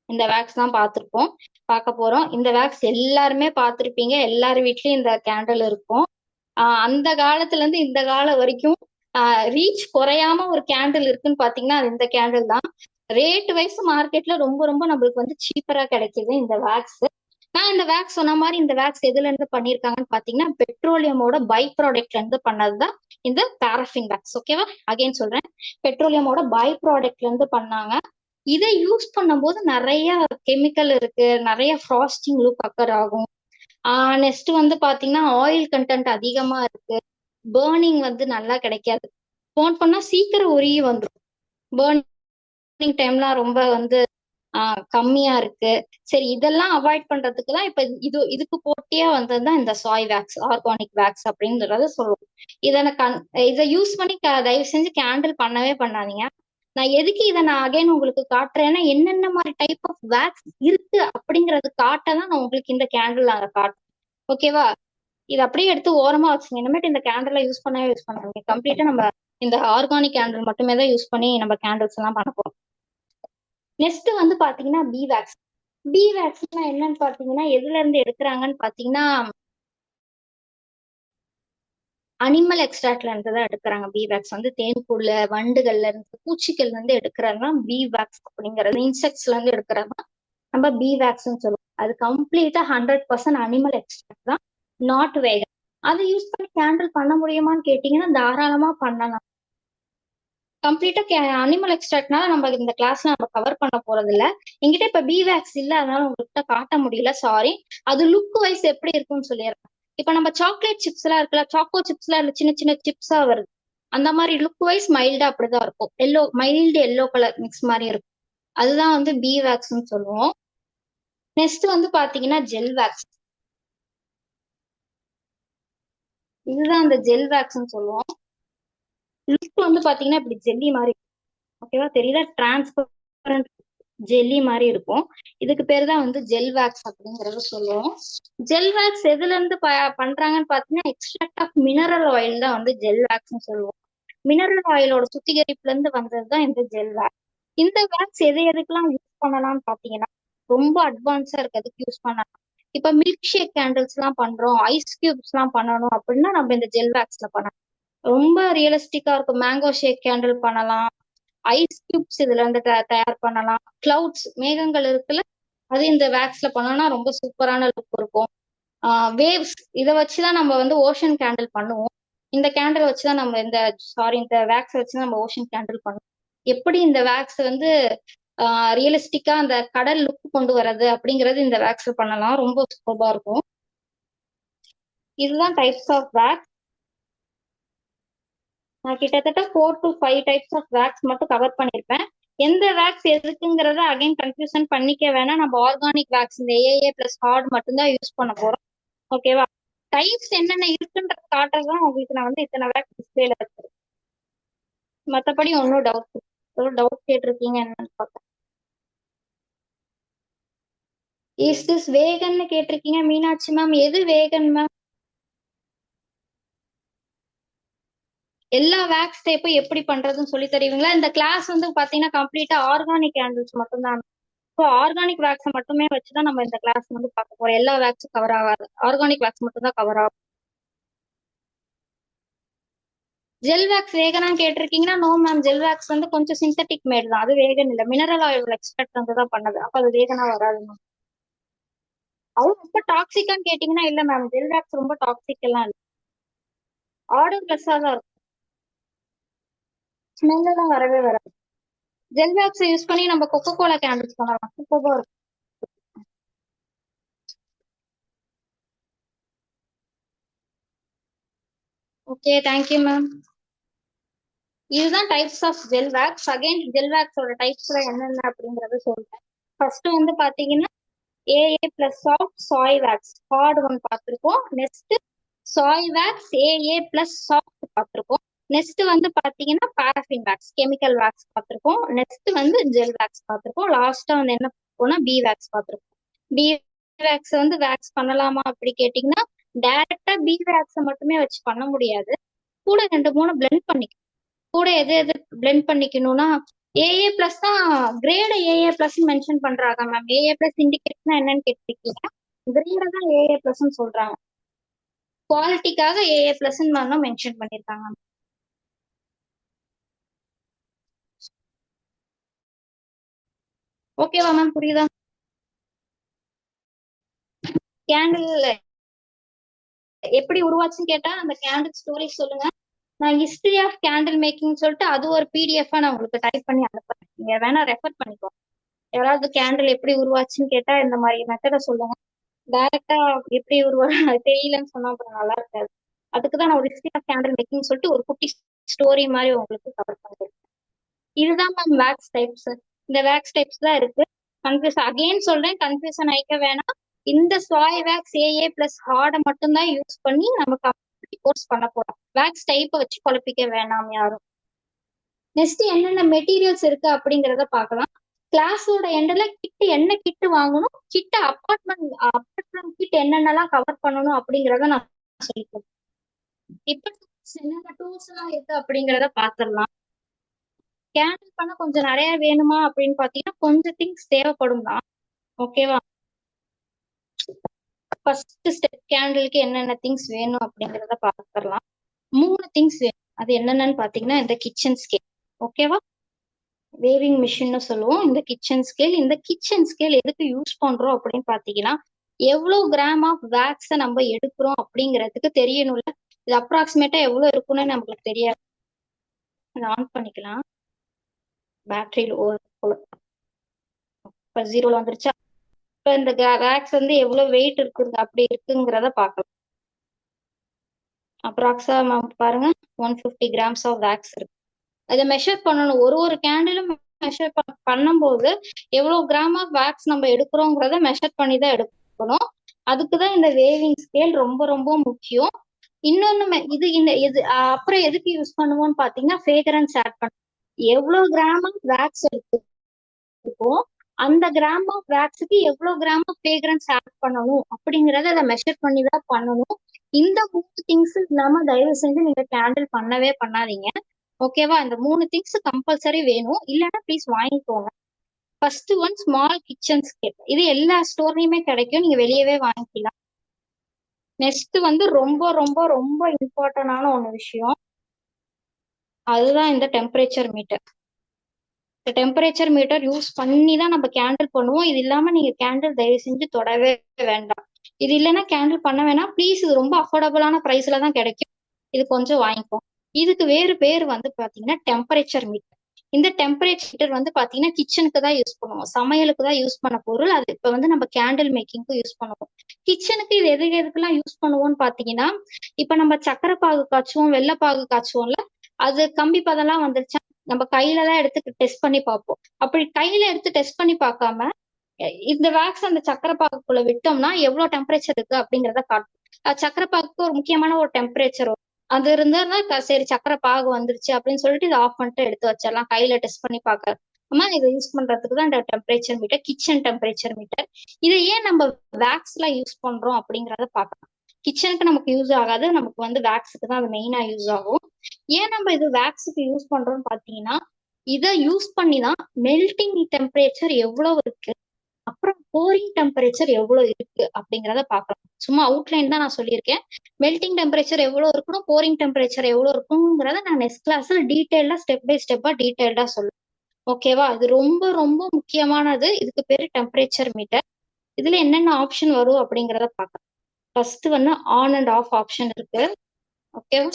இந்த வேக்ஸ் தான் பார்க்க போறோம். இந்த வேக்ஸ் எல்லாருமே பார்த்திருப்பீங்க. எல்லார் வீட்லயும் இந்த கேண்டில் இருக்கும். அந்த காலத்துல இருந்து இந்த காலம் வரைக்கும் ரீச் குறையாம ஒரு கேண்டில் இருக்குன்னு பாத்தீங்கன்னா அது இந்த கேண்டில் தான். ரேட் வைஸ் மார்க்கெட்ல ரொம்ப ரொம்ப நம்மளுக்கு வந்து சீப்பரா கிடைக்குது இந்த வேக்ஸ். நான் இந்த வேக்ஸ் சொன்ன மாதிரி இந்த வேக்ஸ் எதுல இருந்து பண்ணிருக்காங்கன்னு பாத்தீங்கன்னா பெட்ரோலியமோட பை ப்ராடக்ட்ல இருந்து பண்ணதுதான் இந்த பாரஃபின் வேக்ஸ். ஓகேவா? அகைன் சொல்றேன், பெட்ரோலியமோட பை ப்ராடக்ட்ல இருந்து பண்ணாங்க. இதை யூஸ் பண்ணும்போது நிறைய கெமிக்கல் இருக்கு, நிறைய ஃப்ராஸ்டிங் லுக் அக்கர் ஆகும். நெக்ஸ்ட் வந்து பாத்தீங்கன்னா ஆயில் கண்டென்ட் அதிகமா இருக்கு. பேர்னிங் வந்து நல்லா கிடைக்காது. போன் பண்ணா சீக்கிரம் உருகி வந்துடும். பேர்னிங் டைம்லாம் ரொம்ப வந்து கம்மியா இருக்கு. சரி, இதெல்லாம் அவாய்ட் பண்றதுக்கு தான் இப்ப இதுக்கு போட்டியா வந்ததுதான் இந்த சாய் வேக்ஸ், ஆர்கானிக் வேக்ஸ் அப்படின்றத சொல்லுவோம். இதை யூஸ் பண்ணி தயவு செஞ்சு கேண்டில் பண்ணவே பண்ணாதீங்க. நான் எதுக்கு இதை நான் அகைன் உங்களுக்கு காட்டுறேன்னா என்னென்ன மாதிரி டைப் ஆஃப் வேக்ஸ் இருக்கு அப்படிங்கறது காட்டதான் நான் உங்களுக்கு இந்த கேண்டில் அதை காட்டுறேன். ஓகேவா? இது அப்படியே எடுத்து ஓரமா வச்சுங்க. இனிமேட்டு இந்த கேண்டில் யூஸ் பண்ணாதீங்க. கம்ப்ளீட்டா நம்ம இந்த ஆர்கானிக் கேண்டில் மட்டுமே தான் யூஸ் பண்ணி நம்ம கேண்டில்ஸ் எல்லாம் பண்ண போறோம். நெக்ஸ்ட் வந்து பாத்தீங்கன்னா பி வேக்ஸ். பி வேக்ஸ்னா என்னன்னு பாத்தீங்கன்னா எதுல இருந்து எடுக்கிறாங்கன்னு பாத்தீங்கன்னா அனிமல் எக்ஸ்ட்ராக்ட்ல இருந்து தான் எடுக்கிறாங்க. பி வேக்ஸ் வந்து தேன்கூடுல, வண்டுகள்ல இருந்து, பூச்சிகள்ல இருந்து எடுக்கிறதுதான் பி வேக்ஸ் அப்படிங்கிறது. இன்செக்ட்ஸ்ல இருந்து எடுக்கிறது நம்ம பி வேக்ஸ்ன்னு சொல்லுவோம். அது கம்ப்ளீட்டா 100% அனிமல் எக்ஸ்ட்ராக்ட் தான், நாட் வேகன். அதை யூஸ் பண்ணி கேண்டில் பண்ண முடியுமான்னு கேட்டீங்கன்னா தாராளமா பண்ணலாம். கம்ப்ளீட்டா அனிமல் எக்ஸ்ட்ராக்ட்னால நம்ம இந்த கிளாஸ்ல நம்ம கவர் பண்ண போறது இல்ல. என்கிட்ட இப்ப பி வேக்ஸ் இல்ல, அதனால உங்ககிட்ட காட்ட முடியல, சாரி. அது லுக் வைஸ் எப்படி இருக்கும்னு சொல்லிடுறேன். இப்ப நம்ம சாக்லேட் சிப்ஸ் எல்லாம் இருக்குல்ல, சாக்கோ சிப்ஸ் எல்லாம் சின்ன சின்ன சிப்ஸா வருது. அந்த மாதிரி லுக் வைஸ் மைல்டா அப்படிதான் இருக்கும். மைல்டு எல்லோ கலர் மிக்ஸ் மாதிரி இருக்கும். அதுதான் வந்து பி வேக்ஸ்ன்னு சொல்லுவோம். நெக்ஸ்ட் வந்து பாத்தீங்கன்னா ஜெல் வேக்ஸ். இதுதான் அந்த ஜெல் வேக்ஸ்ன்னு சொல்லுவோம். லுக் வந்து பாத்தீங்கன்னா இப்படி ஜெல்லி மாதிரி, ஓகேவா? தெரியல, டிரான்ஸ்பரண்ட் ஜெல்லி மாதிரி இருக்கும். இதுக்கு பேர் தான் வந்து ஜெல் வேக்ஸ் அப்படிங்கறத சொல்லுவோம். ஜெல் வேக்ஸ் எதுல இருந்து பண்றாங்கன்னு பாத்தீங்கன்னா எக்ஸ்ட்ராக்ட் ஆஃப் மினரல் ஆயில் தான் வந்து ஜெல் வேக்ஸ்ன்னு சொல்லுவோம். மினரல் ஆயிலோட சுத்திகரிப்புல இருந்து வந்ததுதான் இந்த ஜெல் வேக்ஸ். இந்த வேக்ஸ் எதுக்கெல்லாம் யூஸ் பண்ணலாம்னு பாத்தீங்கன்னா ரொம்ப அட்வான்ஸா இருக்கிறதுக்கு யூஸ் பண்ணலாம். இப்ப மில்க் ஷேக் கேண்டில்ஸ் எல்லாம் பண்றோம், ஐஸ் கியூப்ஸ் எல்லாம் பண்ணணும் அப்படின்னா நம்ம இந்த ஜெல் வேக்ஸ்ல பண்ணலாம். ரொம்ப ரியலிஸ்டிக்கா இருக்கும். மேங்கோ ஷேக் கேண்டில் பண்ணலாம், ஐஸ் கியூப்ஸ் இதுல இருந்து தயார் பண்ணலாம், கிளவுட்ஸ் மேகங்கள் இருக்குல்ல அது இந்த வேக்ஸ்ல பண்ணோம்னா ரொம்ப சூப்பரான லுக் இருக்கும். வேவ்ஸ் இதை வச்சுதான் நம்ம வந்து ஓஷன் கேண்டில் பண்ணுவோம். இந்த கேண்டில் வச்சுதான் நம்ம இந்த வேக்ஸ் வச்சு நம்ம ஓஷன் கேண்டில் பண்ணுவோம். எப்படி இந்த வேக்ஸ் வந்து ரியலிஸ்டிக்கா அந்த கடல் லுக் கொண்டு வர்றது அப்படிங்கறது இந்த வேக்ஸ்ல பண்ணலாம், ரொம்ப சூப்பரா இருக்கும். இதுதான் டைப்ஸ் ஆஃப் வேக்ஸ். நான் கிட்டத்தட்ட 4 to 5 டைப்ஸ் ஆஃப் வேக்ஸ் மட்டும் கவர் பண்ணியிருப்பேன். எந்த வேக்ஸ் எதுக்குங்கிறத அகைன் கன்ஃபியூஷன் பண்ணிக்க வேணாம். நம்ம ஆர்கானிக் வேக்ஸ் இந்த ஏஏ பிளஸ் ஹார்ட் மட்டும்தான் யூஸ் பண்ண போறோம். ஓகேவா? டைப்ஸ் என்னென்ன இருக்குன்றது காட்டுறதுதான் உங்களுக்கு நான் வந்து இத்தனை வேக்ஸ் டிஸ்பிளேல இருக்கு. மற்றபடி ஒன்றும் டவுட் கேட்டிருக்கீங்க என்னன்னு பார்த்தேன். இஸ் திஸ் வேகன்னு கேட்டிருக்கீங்க மீனாட்சி மேம். எது வேகன் மேம்? எல்லா வேக்ஸ் டைப்பும் எப்படி பண்றதுன்னு சொல்லி தருவீங்களா? இந்த கிளாஸ் வந்து பாத்தீங்கன்னா கம்ப்ளீட்டா ஆர்கானிக் கேண்டில்ஸ் மட்டும்தான். ஸோ ஆர்கானிக் வேக்ஸை மட்டுமே வச்சுதான் நம்ம இந்த கிளாஸ் வந்து பார்க்க போறோம். எல்லா வேக்ஸும் கவர் ஆகாது, ஆர்கானிக் வேக்ஸ் மட்டும் தான் கவர் ஆகும். ஜெல் வேக்ஸ் வேகனான்னு கேட்டிருக்கீங்கன்னா நோ மேம். ஜெல் வேக்ஸ் வந்து கொஞ்சம் சிந்தட்டிக் மேட் தான், அது வேகன் இல்லை. மினரல் ஆயில் எக்ஸ்ட்ராக்ட் வந்து தான் பண்ணது, அப்ப அது வேகனா வராது மேம். அது ரொம்ப டாக்ஸிக்கான்னு கேட்டீங்கன்னா இல்ல மேம், ஜெல் வேக்ஸ் ரொம்ப டாக்ஸிக் எல்லாம் இல்லை, ஆர்டர் பிளஸ்ஸா தான் இருக்கும், ஸ்மெல் எல்லாம் வரவே வராது. ஜெல் வேக்ஸ் யூஸ் பண்ணி நம்ம கொக்கோ கோலா கேண்டில்ஸ் பண்ணலாம், சூப்பரா இருக்கும். Okay, thank you ma'am. இதுதான் types of gel wax. Again gel வேக்ஸோட டைப்ஸ்ல என்னென்ன அப்படிங்கறத சொல்றேன். ஃபர்ஸ்ட் வந்து பாத்தீங்கன்னா AA plus soft soy wax hard one பார்த்துருக்கோம். Next soy wax AA plus soft பார்த்துருக்கோம். நெக்ஸ்ட் வந்து பாத்தீங்கன்னா பாராஃபின் வேக்ஸ் கெமிக்கல் வேக்ஸ் பார்த்துருக்கோம். நெக்ஸ்ட் வந்து ஜெல் வேக்ஸ் பார்த்துருக்கோம். லாஸ்டா வந்து என்ன பார்த்துருக்கோம்னா பி வேக்ஸ் பார்த்துருக்கோம். பி வேக்ஸ் வந்து வேக்ஸ் பண்ணலாமா அப்படி கேட்டீங்கன்னா டைரக்டா பி வேக்ஸை மட்டுமே வச்சு பண்ண முடியாது, கூட 2-3 பிளெண்ட் பண்ணிக்கணும். கூட எது எது பிளெண்ட் பண்ணிக்கணும்னா ஏஏ பிளஸ் தான் கிரேட ஏஏ பிளஸ் மென்ஷன் பண்றாங்க மேம். ஏஏ பிளஸ் இண்டிகேட்னா என்னன்னு கேட்டிருக்கீங்க, கிரேட தான் ஏஏ பிளஸ் சொல்றாங்க, குவாலிட்டிக்காக ஏஏ பிளஸ் மென்ஷன் பண்ணிருக்காங்க. ஓகேவா மேம், புரியுதா? கேண்டில் எப்படி உருவாச்சுன்னு கேட்டா அந்த கேண்டில் ஸ்டோரி சொல்லுங்க. நான் ஹிஸ்டரி ஆஃப் கேண்டில் மேக்கிங் சொல்லிட்டு அது ஒரு பிடிஎஃப் நான் உங்களுக்கு டைப் பண்ணி அனுப்புறேன், நீங்க வேணா ரெஃபர் பண்ணிக்கோ. யாராவது கேண்டில் எப்படி உருவாச்சுன்னு கேட்டா இந்த மாதிரி மெத்தட சொல்லுங்க. டைரக்டா எப்படி தெரியலன்னு சொன்னா அப்புறம் நல்லா இருக்காது. அதுக்குதான் நான் ஒரு ஹிஸ்டரி ஆஃப் கேண்டில் மேக்கிங் சொல்லிட்டு ஒரு குட்டி ஸ்டோரி மாதிரி உங்களுக்கு கவர் பண்ணிருக்கேன். இதுதான் மேம் வேக்ஸ் டைப்ஸ். இந்த வேக்ஸ் டைப்ஸ் தான் இருக்கு. கன்ஃபியூஸ் அகைன் சொல்றேன், கன்ஃபியூஷன் ஆயிக்க வேணாம். இந்த சாய் வேக்ஸ் ஏஏ பிளஸ் ஹார்டை மட்டும்தான் யூஸ் பண்ணி நம்ம கோர்ஸ் பண்ண போறோம். வேக்ஸ் டைப்பை வச்சு குழப்பிக்க வேணாம் யாரும். நெக்ஸ்ட் என்னென்ன மெட்டீரியல்ஸ் இருக்கு அப்படிங்கறத பார்க்கலாம். கிளாஸோட எண்ட்ல என்ன கிட்டு வாங்கணும், கிட்ட அப்பார்ட்மெண்ட் கிட் என்னென்னலாம் கவர் பண்ணணும் அப்படிங்கறத நான் சொல்லிக்கிறேன். இப்ப என்னென்ன டூல்ஸ் எல்லாம் இருக்கு அப்படிங்கறத பாத்திரலாம். கேண்டில் பண்ண கொஞ்சம் நிறைய வேணுமா அப்படின்னு பாத்தீங்கன்னா கொஞ்சம் திங்ஸ் தேவைப்படும் தான். ஓகேவா? ஃபர்ஸ்ட் ஸ்டெப் கேண்டிலுக்கு என்னென்ன திங்ஸ் வேணும் அப்படிங்கறத பாத்திரலாம். 3 திங்ஸ் வேணும். அது என்னென்னு பாத்தீங்கன்னா இந்த கிச்சன் ஸ்கேல். ஓகேவா? வேவிங் மிஷின்னு சொல்லுவோம். இந்த கிச்சன் ஸ்கேல் எதுக்கு யூஸ் பண்றோம் அப்படின்னு பாத்தீங்கன்னா எவ்வளவு கிராம் ஆஃப் வேக்ஸ நம்ம எடுக்கிறோம் அப்படிங்கிறதுக்கு தெரியணும்ல. இது அப்ராக்சிமேட்டா எவ்வளவு இருக்குன்னு நம்மளுக்கு தெரியாது. ஆன் பண்ணிக்கலாம். பேட்டரியில் இப்ப 0 வந்துருச்சா? இப்ப இந்த வேக்ஸ் வந்து எவ்வளவு வெயிட் இருக்குங்கிறத பார்க்கலாம். அப்ராக்ஸா பாருங்க 150 கிராம்ஸ் ஆஃப் வேக்ஸ் இருக்கு. அதை மெஷர் பண்ணணும். ஒரு கேண்டிலும் மெஷர் பண்ணும்போது எவ்வளவு கிராம் ஆஃப் வேக்ஸ் நம்ம எடுக்கிறோங்கிறத மெஷர் பண்ணி தான் எடுக்கணும். அதுக்குதான் இந்த வேவிங் ஸ்கேல் ரொம்ப ரொம்ப முக்கியம். இன்னொன்னு இது அப்புறம் எதுக்கு யூஸ் பண்ணுவோம்னு பாத்தீங்கன்னா ஃப்ரேக்ரன்ஸ் ஆட் பண்ண எவ்வளவு கிராம் ஆஃப் வேக்ஸ் இருக்கும், அந்த கிராம் ஆஃப் வேக்ஸுக்கு எவ்வளவு கிராம் ஆஃப் ஃப்ரேக்ரன்ஸ் ஆட் பண்ணணும் அப்படிங்கறத அதை மெஷர் பண்ணி தான் பண்ணணும். இந்த 3 திங்ஸ் இல்லாம தயவு செஞ்சு நீங்க கேண்டில் பண்ணவே பண்ணாதீங்க. ஓகேவா? இந்த 3 திங்ஸ் கம்பல்சரி வேணும். இல்லைன்னா ப்ளீஸ் வாங்கிக்கோங்க. First one small kitchen scale. இது எல்லா ஸ்டோர்லயுமே கிடைக்கும். நீங்க வெளியவே வாங்கிக்கலாம். நெக்ஸ்ட் வந்து ரொம்ப ரொம்ப ரொம்ப இம்பார்ட்டன்டான ஒன்று விஷயம், அதுதான் இந்த டெம்பரேச்சர் மீட்டர். இந்த டெம்பரேச்சர் மீட்டர் யூஸ் பண்ணி தான் நம்ம கேண்டில் பண்ணுவோம். இது இல்லாம நீங்க கேண்டில் தயவு செஞ்சு தொடவே வேண்டாம். இது இல்லைன்னா கேண்டில் பண்ண வேணாம் ப்ளீஸ். இது ரொம்ப அஃபோர்டபுளான ப்ரைஸ்ல தான் கிடைக்கும். இது கொஞ்சம் வாங்கிக்கோங்க. இதுக்கு வேறு பேர் வந்து பாத்தீங்கன்னா டெம்பரேச்சர் மீட்டர். இந்த டெம்பரேச்சர் மீட்டர் வந்து பாத்தீங்கன்னா கிச்சனுக்கு தான் யூஸ் பண்ணுவோம், சமையலுக்கு தான் யூஸ் பண்ண பொருள். அது இப்ப வந்து நம்ம கேண்டில் மேக்கிங்க்கு யூஸ் பண்ணுவோம். கிச்சனுக்கு இது எதுக்கெல்லாம் யூஸ் பண்ணுவோம்னு பாத்தீங்கன்னா, இப்ப நம்ம சக்கரை பாகு காய்ச்சுவோம், வெள்ளைப்பாகு காய்ச்சுவோம்ல, அது கம்பி பதெல்லாம் வந்துருச்சா நம்ம கையில தான் எடுத்து டெஸ்ட் பண்ணி பார்ப்போம். அப்படி கையில எடுத்து டெஸ்ட் பண்ணி பார்க்காம இந்த வேக்ஸ் அந்த சக்கரை பாகுக்குள்ள விட்டோம்னா எவ்வளவு டெம்பரேச்சர் இருக்கு அப்படிங்கறத காட்டும். சக்கரை பாகுக்கு ஒரு முக்கியமான ஒரு டெம்பரேச்சர் வரும். அது இருந்தா சரி சக்கரை பாகு வந்துருச்சு அப்படின்னு சொல்லிட்டு இதை ஆஃப் பண்ணிட்டு எடுத்து வச்சிடலாம். கையில டெஸ்ட் பண்ணி பார்க்க இதை யூஸ் பண்றதுக்கு தான் இந்த temperature meter, kitchen temperature meter. இதை ஏன் நம்ம வேக்ஸ்ல யூஸ் பண்றோம் அப்படிங்கறத பார்க்கலாம். கிச்சனுக்கு நமக்கு யூஸ் ஆகாது, நமக்கு வந்து வேக்ஸுக்கு தான் அது மெயினா யூஸ் ஆகும். ஏன் நம்ம இது வேக்ஸுக்கு யூஸ் பண்றோம்னு பாத்தீங்கன்னா, இதை யூஸ் பண்ணி தான் மெல்டிங் டெம்பரேச்சர் எவ்வளவு இருக்கு, அப்புறம் போரிங் டெம்பரேச்சர் எவ்வளவு இருக்கு அப்படிங்கறத பார்க்கலாம். சும்மா அவுட்லைன் தான் நான் சொல்லியிருக்கேன். மெல்டிங் டெம்பரேச்சர் எவ்வளவு இருக்கணும், போரிங் டெம்பரேச்சர் எவ்வளவு இருக்குங்கிறத நான் நெக்ஸ்ட் கிளாஸ்ல டீடைல்டா ஸ்டெப் பை ஸ்டெப்பா டீடைல்டா சொல்லுவேன். ஓகேவா? இது ரொம்ப ரொம்ப முக்கியமானது. இதுக்கு பேரு டெம்பரேச்சர் மீட்டர். இதுல என்னென்ன ஆப்ஷன் வரும் அப்படிங்கறத பார்க்கலாம். ஃபர்ஸ்ட் வந்து ஆன் அண்ட் ஆஃப் ஆப்ஷன் இருக்கு. ஓகேவா?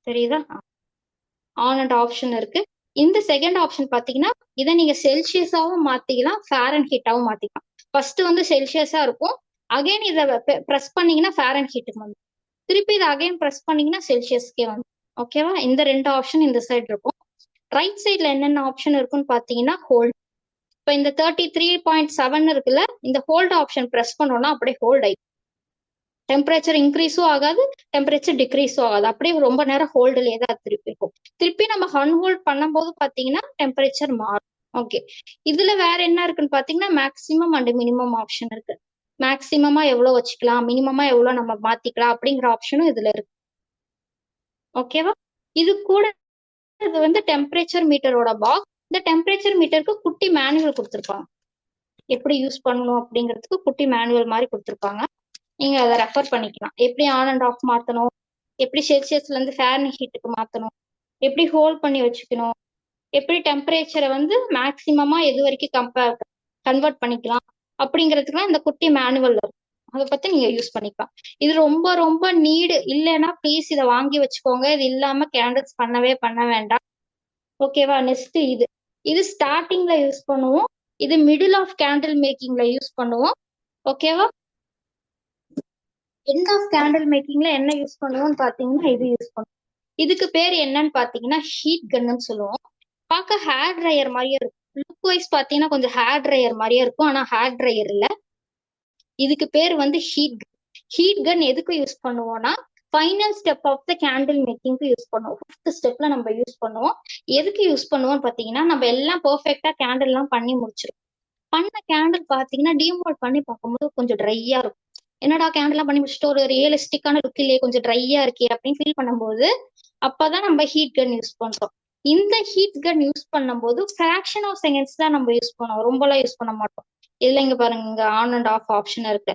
தெரியுதா? ஆன் அண்ட் ஆப்ஷன் இருக்கு. இந்த செகண்ட் ஆப்ஷன் பாத்தீங்கன்னா, இதை நீங்க செல்சியஸாவும் மாத்திக்கலாம், ஃபேரன் ஹீட்டாவும் மாத்திக்கலாம். ஃபர்ஸ்ட் வந்து செல்சியஸா இருக்கும். அகைன் இதை பிரஸ் பண்ணீங்கன்னா ஃபேரன் ஹீட்டுக்கு வந்து திருப்பி இதை அகைன் பிரஸ் பண்ணீங்கன்னா செல்சியஸ்க்கே வந்து. ஓகேவா? இந்த 2 ஆப்ஷன் இந்த சைடு இருக்கும். ரைட் சைட்ல என்னென்ன ஆப்ஷன் இருக்குன்னு பாத்தீங்கன்னா ஹோல்ட். இப்ப இந்த 33.7 இருக்குல்ல, இந்த ஹோல்ட் ஆப்ஷன் பிரஸ் பண்ணோம்னா அப்படியே ஹோல்ட் ஆயிடும். டெம்பரேச்சர் இன்க்ரீஸும் ஆகாது, டெம்பரேச்சர் டிக்ரீஸும் ஆகாது. அப்படியே ரொம்ப நேரம் ஹோல்டுலேயே தான் திருப்பி இருக்கும். திருப்பி நம்ம அன்ஹோல்ட் பண்ணும்போது பாத்தீங்கன்னா டெம்பரேச்சர் மாறும். ஓகே, இதுல வேற என்ன இருக்குன்னு பாத்தீங்கன்னா மேக்சிமம் அண்ட் மினிமம் ஆப்ஷன் இருக்கு. மேக்சிமமா எவ்வளவு வச்சுக்கலாம், மினிமமா எவ்வளவு நம்ம மாத்திக்கலாம் அப்படிங்கிற ஆப்ஷனும் இதுல இருக்கு. ஓகேவா? இது கூட இது வந்து டெம்பரேச்சர் மீட்டரோட பாக்ஸ். இந்த டெம்பரேச்சர் மீட்டருக்கு குட்டி மேனுவல் கொடுத்துருப்பாங்க, எப்படி யூஸ் பண்ணணும் அப்படிங்கிறதுக்கு குட்டி மேனுவல் மாதிரி கொடுத்துருப்பாங்க. நீங்க அதை ரெஃபர் பண்ணிக்கலாம். எப்படி ஆன் அண்ட் ஆஃப் மாத்தணும், எப்படி செல்சியஸ்ல இருந்து ஃபேரன் ஹீட்டுக்கு மாத்தணும், எப்படி ஹோல்ட் பண்ணி வச்சுக்கணும், எப்படி டெம்பரேச்சரை வந்து மேக்சிமமா எது வரைக்கும் கன்வெர்ட் பண்ணிக்கலாம் அப்படிங்கிறதுக்குலாம் இந்த குட்டி மேனுவல் இருக்கும். அதை பத்தி நீங்க யூஸ் பண்ணிக்கலாம். இது ரொம்ப ரொம்ப நீடு இல்லைன்னா ப்ளீஸ் இதை வாங்கி வச்சுக்கோங்க. இது இல்லாம கேண்டில்ஸ் பண்ண வேண்டாம். ஓகேவா? நெக்ஸ்ட் இது ஸ்டார்டிங்ல யூஸ் பண்ணுவோம், இது மிடில் ஆஃப் கேண்டில் மேக்கிங்ல யூஸ் பண்ணுவோம். ஓகேவா? எண்ட் ஆஃப் கேண்டில் மேக்கிங்ல என்ன யூஸ் பண்ணுவோம்னு பாத்தீங்கன்னா இது யூஸ் பண்ணுவோம். இதுக்கு பேர் என்னன்னு பாத்தீங்கன்னா ஹீட் கன்னு சொல்லுவோம். பார்க்க ஹேர் ட்ரையர் மாதிரியே இருக்கும். லுக் வைஸ் பாத்தீங்கன்னா கொஞ்சம் ஹேர் ட்ரையர் மாதிரியே இருக்கும், ஆனா ஹேர் ட்ரையர் இல்ல. இதுக்கு பேர் வந்து ஹீட் கன். ஹீட் கன் எதுக்கு யூஸ் பண்ணுவோம்னா final step of the candle மேக்கிங்க்கு யூஸ் பண்ணுவோம். 5th ஸ்டெப்ல நம்ம யூஸ் பண்ணுவோம். எதுக்கு யூஸ் பண்ணுவோம்னு பாத்தீங்கன்னா, நம்ம எல்லாம் பெர்ஃபெக்டா கேண்டில் எல்லாம் பண்ணி முடிச்சிருக்கோம். பண்ண கேண்டில் பாத்தீங்கன்னா டிமோல்ட் பண்ணி பார்க்கும்போது கொஞ்சம் ட்ரையா இருக்கும். என்னடா கேண்டில் எல்லாம் பண்ணி முடிச்சுட்டு ஒரு ரியலிஸ்டிக்கான லுக் இல்லையே, கொஞ்சம் ட்ரையா இருக்கே அப்படின்னு ஃபீல் பண்ணும்போது அப்பதான் நம்ம ஹீட் கன் யூஸ் பண்றோம். இந்த ஹீட் கன் யூஸ் பண்ணும்போது ஃபிராக்ஷன் ஆஃப் செகண்ட்ஸ் தான் நம்ம யூஸ் பண்ணுவோம், ரொம்பலாம் யூஸ் பண்ண மாட்டோம். இதுல இங்க பாருங்க, இங்க ஆன் அண்ட் ஆஃப் ஆப்ஷன் இருக்கு.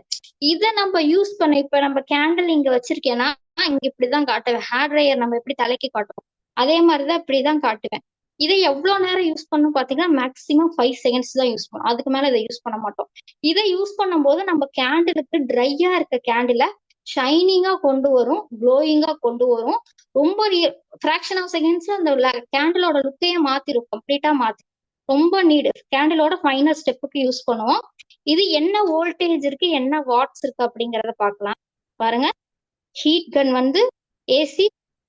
இதை நம்ம யூஸ் பண்ண இப்ப நம்ம கேண்டில் இங்க வச்சிருக்கேன்னா இங்க இப்படிதான் காட்டுவேன். ஹேர் ட்ரையர் நம்ம எப்படி தலைக்கு காட்டுவோம் அதே மாதிரிதான் இப்படிதான் காட்டுவேன். இதை எவ்வளவு நேரம் யூஸ் பண்ணும் பாத்தீங்கன்னா மேக்சிமம் 5 செகண்ட்ஸ் தான் யூஸ் பண்ணும், அதுக்கு மேல இதை யூஸ் பண்ண மாட்டோம். இதை யூஸ் பண்ணும்போது நம்ம கேண்டிலுக்கு ட்ரையா இருக்க கேண்டில ஷைனிங்கா கொண்டு வரும், க்ளோயிங்கா கொண்டு வரும். ரொம்ப ஃபிராக்ஷன் ஆஃப் செகண்ட்ஸ்ல அந்த கேண்டிலோட லுக்கையே மாத்திரும், கம்ப்ளீட்டா மாத்தி. ரொம்ப நீடு கேண்டிலோட ஃபைனல் ஸ்டெப்புக்கு யூஸ் பண்ணுவோம். இது என்ன வோல்டேஜ் இருக்கு, என்ன வாட்ஸ் இருக்கு அப்படிங்கறத பார்க்கலாம். பாருங்க, ஹீட் கன் வந்து ஏசி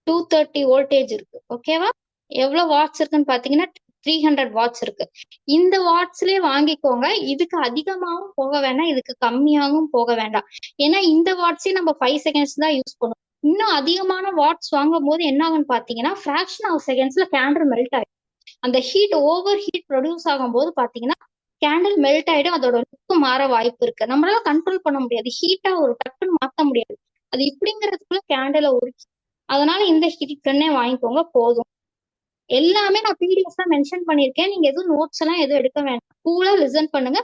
230 வோல்டேஜ் இருக்கு. ஓகேவா? எவ்வளவு வாட்ஸ் இருக்குன்னு பாத்தீங்கன்னா 300 வாட்ஸ் இருக்கு. இந்த வாட்ஸ்லயே வாங்கிக்கோங்க. இதுக்கு அதிகமாகவும் போக வேண்டாம், இதுக்கு கம்மியாகவும் போக வேண்டாம். ஏன்னா இந்த வாட்ஸே நம்ம 5 செகண்ட்ஸ் தான் யூஸ் பண்ணுவோம். இன்னும் அதிகமான வாட்ஸ் வாங்கும் போது என்ன ஆகும்னு பாத்தீங்கன்னா ஃபிராக்ஷன் ஆஃப் செகண்ட்ஸ்ல கேண்டில் மெல்ட் ஆயிடும். அந்த ஹீட் ஓவர் ஹீட் ப்ரொடியூஸ் ஆகும் போது பாத்தீங்கன்னா கேண்டில் மெல்ட் ஆயிடும், அதோட லுக்கு மாற வாய்ப்பு இருக்கு. நம்மளால கண்ட்ரோல் பண்ண முடியாது, ஹீட்டா ஒரு டக்குன்னு மாத்த முடியாது. அது இப்படிங்கிறதுக்குள்ள கேண்டில உருக்கி, அதனால இந்த ஹீட் கன்னே வாங்கிக்கோங்க போதும். எல்லாமே நான் பிடிஎஃப் தான் மென்ஷன் பண்ணியிருக்கேன். நீங்க எதுவும் நோட்ஸ் எல்லாம் எதுவும் எடுக்க வேண்டாம். கூலா லிசன் பண்ணுங்க.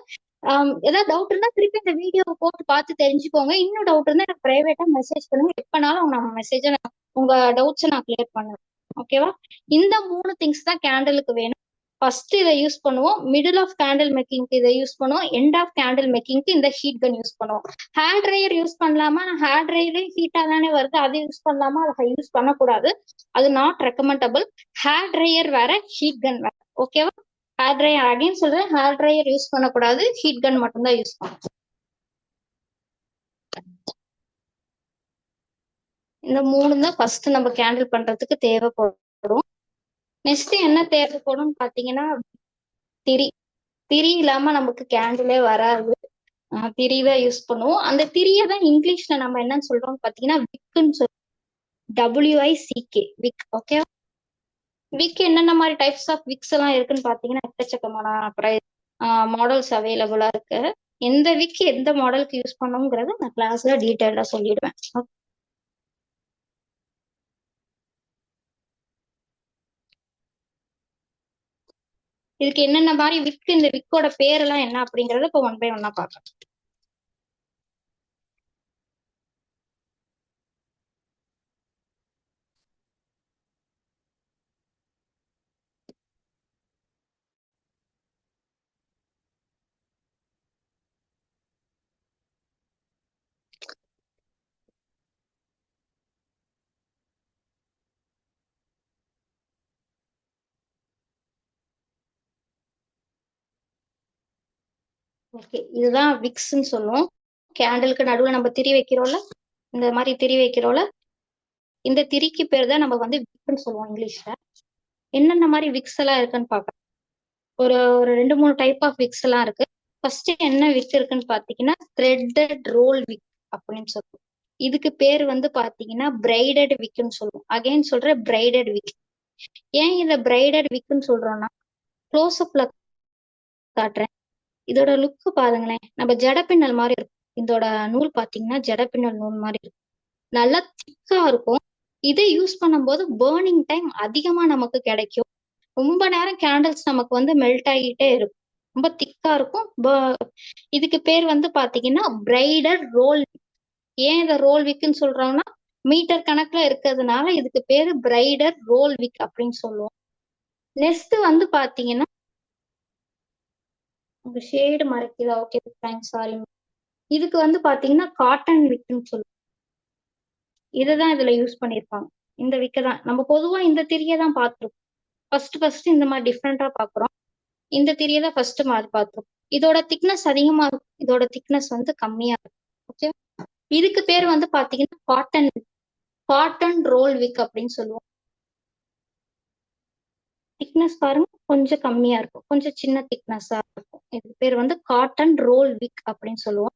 ஏதாவது டவுட் இருந்தா திருப்பி இந்த வீடியோவை போட்டு பார்த்து தெரிஞ்சுக்கோங்க. இன்னும் டவுட் இருந்தா எனக்கு பிரைவேட்டா மெசேஜ் பண்ணுங்க. எப்பனாலும் நம்ம மெசேஜை உங்க டவுட்ஸை நான் கிளியர் பண்ணுவேன். ஓகேவா? இந்த 3 திங்ஸ் தான் கேண்டலுக்கு வேணும். ஃபர்ஸ்ட் இதை யூஸ் பண்ணுவோம், மிடில் ஆஃப் கேண்டில் மேக்கிங்க்கு இதை யூஸ் பண்ணுவோம், எண்ட் ஆஃப் கேண்டில் மேக்கிங்க்கு இந்த ஹீட் கன் யூஸ் பண்ணுவோம். ஹேர் ட்ரையர் யூஸ் பண்ணலாமா? ஹேர் ட்ரையரே ஹீட்டா தானே வருது, அதை யூஸ் பண்ணலாமா? அதை யூஸ் பண்ணக்கூடாது, அது நாட் ரெக்கமெண்டபிள். ஹேர் ட்ரையர் வேற, ஹீட் கன் வேற. ஓகேவா? ஹேர் ட்ரையர் அகைன் சொல்றேன், ஹேர் ட்ரையர் யூஸ் பண்ணக்கூடாது, ஹீட் கன் மட்டும்தான் யூஸ் பண்ணணும். இந்த 3 தான் ஃபர்ஸ்ட் நம்ம கேண்டில் பண்றதுக்கு தேவைப்படும். நெக்ஸ்ட் என்ன தேவைப்படும் பாத்தீங்கன்னா, திரி. திரி இல்லாம நமக்கு கேண்டிலே வராது. திரி தான் யூஸ் பண்ணுவோம். அந்த திரியை தான் இங்கிலீஷ்ல நம்ம என்னன்னு சொல்றோம் பாத்தீங்கன்னா விக்குன்னு சொல்றோம். WICK, விக். ஓகே, விக் என்னென்ன மாதிரி டைப்ஸ் ஆஃப் விக்ஸ் எல்லாம் இருக்குன்னு பாத்தீங்கன்னா எக்கச்சக்கமான மாடல்ஸ் அவைலபிளா இருக்கு. எந்த விக் எந்த மாடலுக்கு யூஸ் பண்ணுங்கிறத நான் கிளாஸ்ல டீட்டெயிலா சொல்லிடுவேன். இதுக்கு என்னென்ன மாதிரி விக், இந்த விக்கோட பேரெல்லாம் என்ன அப்படிங்கறத இப்போ 1 by 1 பார்க்கலாம். ஓகே, இதுதான் விக்ஸ்ன்னு சொல்லுவோம். கேண்டிலுக்கு நடுவில் நம்ம திரி வைக்கிறோம்ல, இந்த மாதிரி திரி வைக்கிறோம்ல, இந்த திரிக்கு பேர் தான் நம்ம வந்து விக்ஸ்ன்னு சொல்லுவோம் இங்கிலீஷ்ல. என்னென்ன மாதிரி விக்ஸ் எல்லாம் இருக்குன்னு பார்க்கலாம். ஒரு 2-3 டைப் ஆஃப் விக்ஸ் எல்லாம் இருக்கு. ஃபர்ஸ்ட் என்ன விக் இருக்குன்னு பாத்தீங்கன்னா த்ரெட்டட் ரோல் விக் அப்படின்னு சொல்லுவோம். இதுக்கு பேர் வந்து பாத்தீங்கன்னா பிரைடட் விக்னு சொல்லுவோம். அகைன் சொல்ற பிரைடட் விக். ஏன் இதை பிரைடட் விக்னு சொல்றோம்னா, க்ளோஸ் அப்ல காட்டுறேன். இதோட லுக்கு பாருங்களேன், நம்ம ஜடப்பின்னல் மாதிரி இருக்கும். இதோட நூல் பாத்தீங்கன்னா ஜடப்பின்னல் நூல் மாதிரி இருக்கும், நல்லா திக்கா இருக்கும். இதை யூஸ் பண்ணும்போது பேர்னிங் டைம் அதிகமா நமக்கு கிடைக்கும். ரொம்ப நேரம் கேண்டில்ஸ் நமக்கு வந்து மெல்ட் ஆகிட்டே இருக்கும், ரொம்ப திக்கா இருக்கும். இதுக்கு பேர் வந்து பாத்தீங்கன்னா பிரைடட் ரோல். ஏன் இதை ரோல் விக்னு சொல்றோம்னா மீட்டர் கணக்குல இருக்கிறதுனால இதுக்கு பேரு பிரைடட் ரோல் விக் அப்படின்னு சொல்லுவோம். நெக்ஸ்ட் வந்து பாத்தீங்கன்னா உங்க ஷேடு மறைக்குதா? Okay fine, sorry. இதுக்கு வந்து பாத்தீங்கன்னா காட்டன் விக்னு சொல்லுவோம். இதுதான் இதுல யூஸ் பண்ணிருப்பாங்க. இந்த விக்க தான் நம்ம பொதுவா இந்த திரியை தான் பார்த்துருக்கோம். ஃபர்ஸ்ட் இந்த மாதிரி டிஃப்ரெண்டா பாக்குறோம். இந்த திரியை தான் ஃபர்ஸ்ட் மாதிரி பார்த்தோம். இதோட திக்னஸ் அதிகமா இருக்கும், இதோட திக்னஸ் வந்து கம்மியா இருக்கும். ஓகே, இதுக்கு பேர் வந்து பாத்தீங்கன்னா காட்டன் ரோல் விக் அப்படின்னு சொல்லுவோம். திக்னஸ் பாருங்க, கொஞ்சம் கம்மியா இருக்கும், கொஞ்சம் சின்ன திக்னஸா இருக்கும். இதுக்கு பேர் வந்து காட்டன் ரோல் விக் அப்படின்னு சொல்லுவோம்.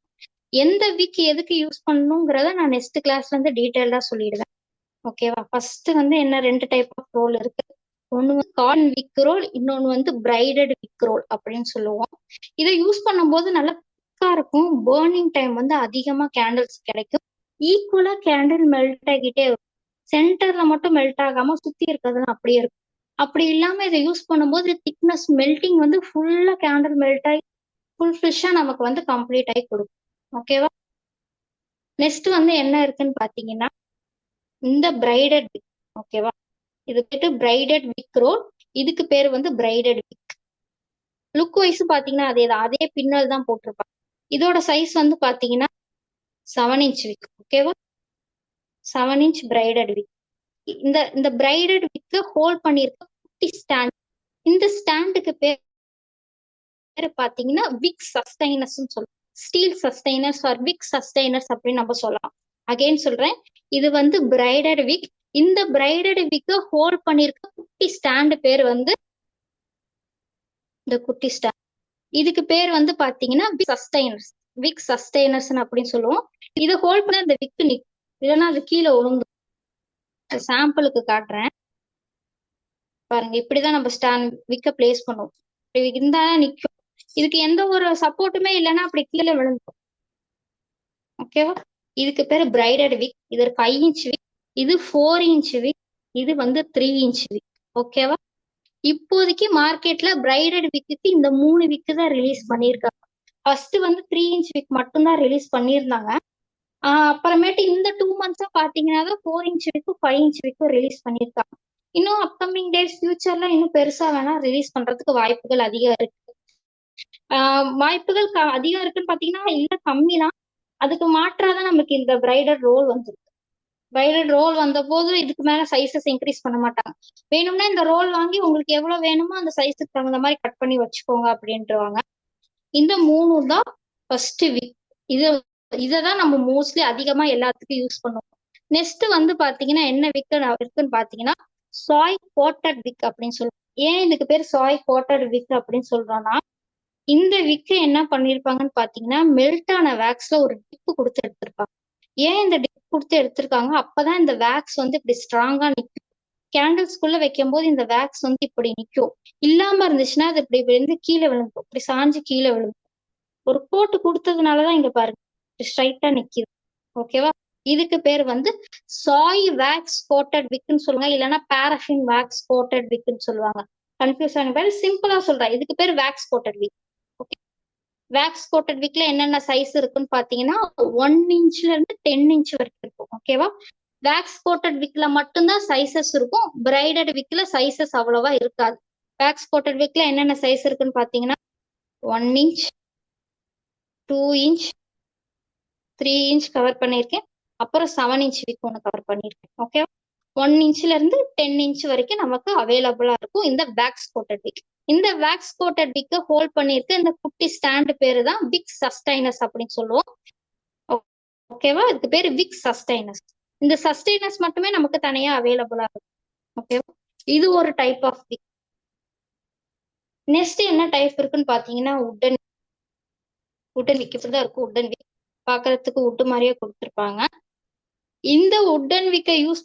எந்த விக் எதுக்கு யூஸ் பண்ணணுங்கிறத நான் நெக்ஸ்ட் கிளாஸ்ல இருந்து டீட்டெயிலா சொல்லிடுவேன். ஓகேவா? ஃபர்ஸ்ட் வந்து என்ன 2 டைப் ஆஃப் ரோல் இருக்கு. ஒன்னு வந்து காட்டன் விக் ரோல், இன்னொன்னு வந்து பிரைடட் விக் ரோல் அப்படின்னு சொல்லுவோம். இதை யூஸ் பண்ணும்போது நல்லா திக்கா இருக்கும், பேர்னிங் டைம் வந்து அதிகமா கேண்டில்ஸ் கிடைக்கும். ஈக்குவலா கேண்டில் மெல்ட் ஆகிட்டே இருக்கும், சென்டர்ல மட்டும் மெல்ட் ஆகாம சுத்தி இருக்கிறதுலாம் அப்படியே இருக்கும். அப்படி இல்லாம இதை யூஸ் பண்ணும்போது திக்னஸ் மெல்டிங் வந்து ஃபுல்லா கேண்டில் மெல்ட் ஆகி ஃபுல் ஃபிஷ்ஷா நமக்கு வந்து கம்ப்ளீட் ஆகி கொடுக்கும். ஓகேவா? நெக்ஸ்ட் வந்து என்ன இருக்குன்னு பாத்தீங்கன்னா இந்த பிரைடட் விக். ஓகேவா? இது பேரு பிரைடட் விக் ரோல், இதுக்கு பேர் வந்து பிரைடட் விக். லுக் வைஸ் பாத்தீங்கன்னா அதே பின்னல் தான் போட்டிருப்பாங்க. இதோட சைஸ் வந்து பாத்தீங்கன்னா 7 inch விக். ஓகேவா? 7 inch பிரைடட் விக். இந்த பிரைடட் விக் ஹோல்ட் பண்ணிருக்க குட்டி ஸ்டாண்ட். இந்த ஸ்டாண்டுக்கு பேர் பாத்தீங்கன்னா விக் சஸ்டைனர்ஸ் சொல்லுவோம். ஸ்டீல் சஸ்டைனர்ஸ் ஆர் விக் சஸ்டைனர்ஸ் அப்படின்னு நம்ம சொல்லலாம். அகைன் சொல்றேன், இது வந்து பிரைடட் விக். இந்த பிரைடட் விக் ஹோல்ட் பண்ணிருக்க குட்டி ஸ்டாண்டு பேர் வந்து இந்த குட்டி ஸ்டாண்ட். இதுக்கு பேர் வந்து பாத்தீங்கன்னா விக் சஸ்டைனர்ஸ் அப்படின்னு சொல்லுவோம். இதை ஹோல்ட் பண்ண இந்த விக் நிக்கும், இல்லைன்னா அது கீழே விழுந்து. சாம்பிளுக்கு காட்டுறேன் பாருங்க. இப்படிதான் நம்ம ஸ்டாண்ட் விக்க பிளேஸ் பண்ணுவோம். இப்படி இருந்தாலும் நிக்கும். இதுக்கு எந்த ஒரு சப்போர்ட்டுமே இல்லைன்னா அப்படி கீழே விழுந்துடும். ஓகேவா? இதுக்கு பேரு பிரைடட் விக். இது 5 inch விக், இது 4 inch விக், இது வந்து 3 inch விக். ஓகேவா? இப்போதைக்கு மார்க்கெட்ல பிரைடட் விக்கு இந்த 3 விக்கு தான் ரிலீஸ் பண்ணியிருக்காங்க. ஃபர்ஸ்ட் வந்து 3 இன்ச் விக் மட்டும்தான் ரிலீஸ் பண்ணியிருந்தாங்க. அப்புறமேட்டு இந்த 2 மந்த்ஸா பாத்தீங்கன்னா 4 இன்ச் விக்கும் 5 இன்ச் விக்கும் ரிலீஸ் பண்ணியிருக்காங்க. இன்னும் அப்கமிங் டேஸ் ஃபியூச்சர்ல இன்னும் பெருசா வேணா ரிலீஸ் பண்றதுக்கு வாய்ப்புகள் அதிகம் இருக்கு. வாய்ப்புகள் அதிகம் இருக்குன்னு பாத்தீங்கன்னா இல்ல கம்மி தான். அதுக்கு மாற்றாதான் நமக்கு இந்த பிரைடல் ரோல் வந்துருக்கு. பிரைடல் ரோல் வந்த போது இதுக்கு மேல சைஸஸ் இன்க்ரீஸ் பண்ண மாட்டாங்க. வேணும்னா இந்த ரோல் வாங்கி உங்களுக்கு எவ்வளவு வேணுமோ அந்த சைஸுக்கு தகுந்த மாதிரி கட் பண்ணி வச்சுக்கோங்க அப்படின்ட்டுருவாங்க. இந்த 3 தான் ஃபர்ஸ்ட் விக். இததான் நம்ம மோஸ்ட்லி அதிகமா எல்லாத்துக்கும் யூஸ் பண்ணுவோம். நெக்ஸ்ட் வந்து பாத்தீங்கன்னா என்ன விக் இருக்குன்னு பாத்தீங்கன்னா சாய் கோட்டட் விக் அப்படின்னு சொல்லுவோம். ஏன் இதுக்கு பேர் சாய் கோட்டட் விக் அப்படின்னு சொல்றோம்னா இந்த விக்கு என்ன பண்ணிருப்பாங்கன்னு பாத்தீங்கன்னா மெல்டான வேக்ஸ்ல ஒரு டிப்பு கொடுத்து எடுத்திருப்பாங்க. ஏன் இந்த டிப் கொடுத்து எடுத்திருக்காங்க? அப்பதான் இந்த வேக்ஸ் வந்து இப்படி ஸ்ட்ராங்கா நிக்கும். கேண்டில்ஸ்குள்ள வைக்கும் போது இந்த வேக்ஸ் வந்து இப்படி நிக்கும். இல்லாம இருந்துச்சுன்னா அது இப்படி விழுந்து கீழே விழுந்துடும். இப்படி சாஞ்சு கீழே விழுந்துடும். ஒரு கோட்டு கொடுத்ததுனாலதான் இங்க பாருங்க ஸ்ட்ரைட்டா நிக்குது. ஓகேவா? இதுக்கு பேர் வந்து சாய் வேக்ஸ் கோட்டட் விக்குன்னு சொல்லுவாங்க. இல்லைன்னா பாராஃபின் வேக்ஸ் கோட்டட் விக்குன்னு சொல்லுவாங்க. கன்ஃபியூஸ் ஆன பேர் சிம்பிளா சொல்றேன். இதுக்கு பேர் வேக்ஸ் கோட்டட் விக். ஓகே, வேக்ஸ் கோட்டட் விக்ல என்னென்ன சைஸ் இருக்குன்னு பாத்தீங்கன்னா 1 இன்ச்ல இருந்து 10 இன்ச் வரைக்கும் இருக்கும். ஓகேவா? வேக்ஸ் கோட்டட் விக்ல மட்டும்தான் சைசஸ் இருக்கும். பிரைடட் விக்ல சைசஸ் அவ்வளவா இருக்காது. வேக்ஸ் கோட்டட் விக்ல என்னென்ன சைஸ் இருக்குன்னு பாத்தீங்கன்னா 1 இன்ச், 2 இன்ச், 3 இன்ச் கவர் பண்ணியிருக்கேன். அப்புறம் 7 இன்ச் விக் ஒன்று கவர் பண்ணியிருக்கேன். ஓகே, 1 இன்ச்ல இருந்து 10 இன்ச் வரைக்கும் நமக்கு அவைலபிளா இருக்கும் இந்த வேக்ஸ் கோட்டட் விக். இந்த வேக்ஸ் கோட்டட் விக்கை ஹோல்ட் பண்ணியிருக்க இந்த குட்டி ஸ்டாண்டு பேரு தான் விக் சஸ்டைனஸ் அப்படின்னு சொல்லுவோம். ஓகேவா? இதுக்கு பேரு விக் சஸ்டைனஸ். இந்த சஸ்டைனஸ் மட்டுமே நமக்கு தனியா அவைலபிளா இருக்கும். ஓகேவா? இது ஒரு டைப் ஆஃப் விக். நெக்ஸ்ட் என்ன டைப் இருக்குன்னு பாத்தீங்கன்னா உட்டன் விக். இப்படிதான் இருக்கும் உட்டன் விக். பாக்குறதுக்கு உட்டு மாதிரியே கொடுத்துருப்பாங்க. இந்த உட்டன் விக்கை யூஸ்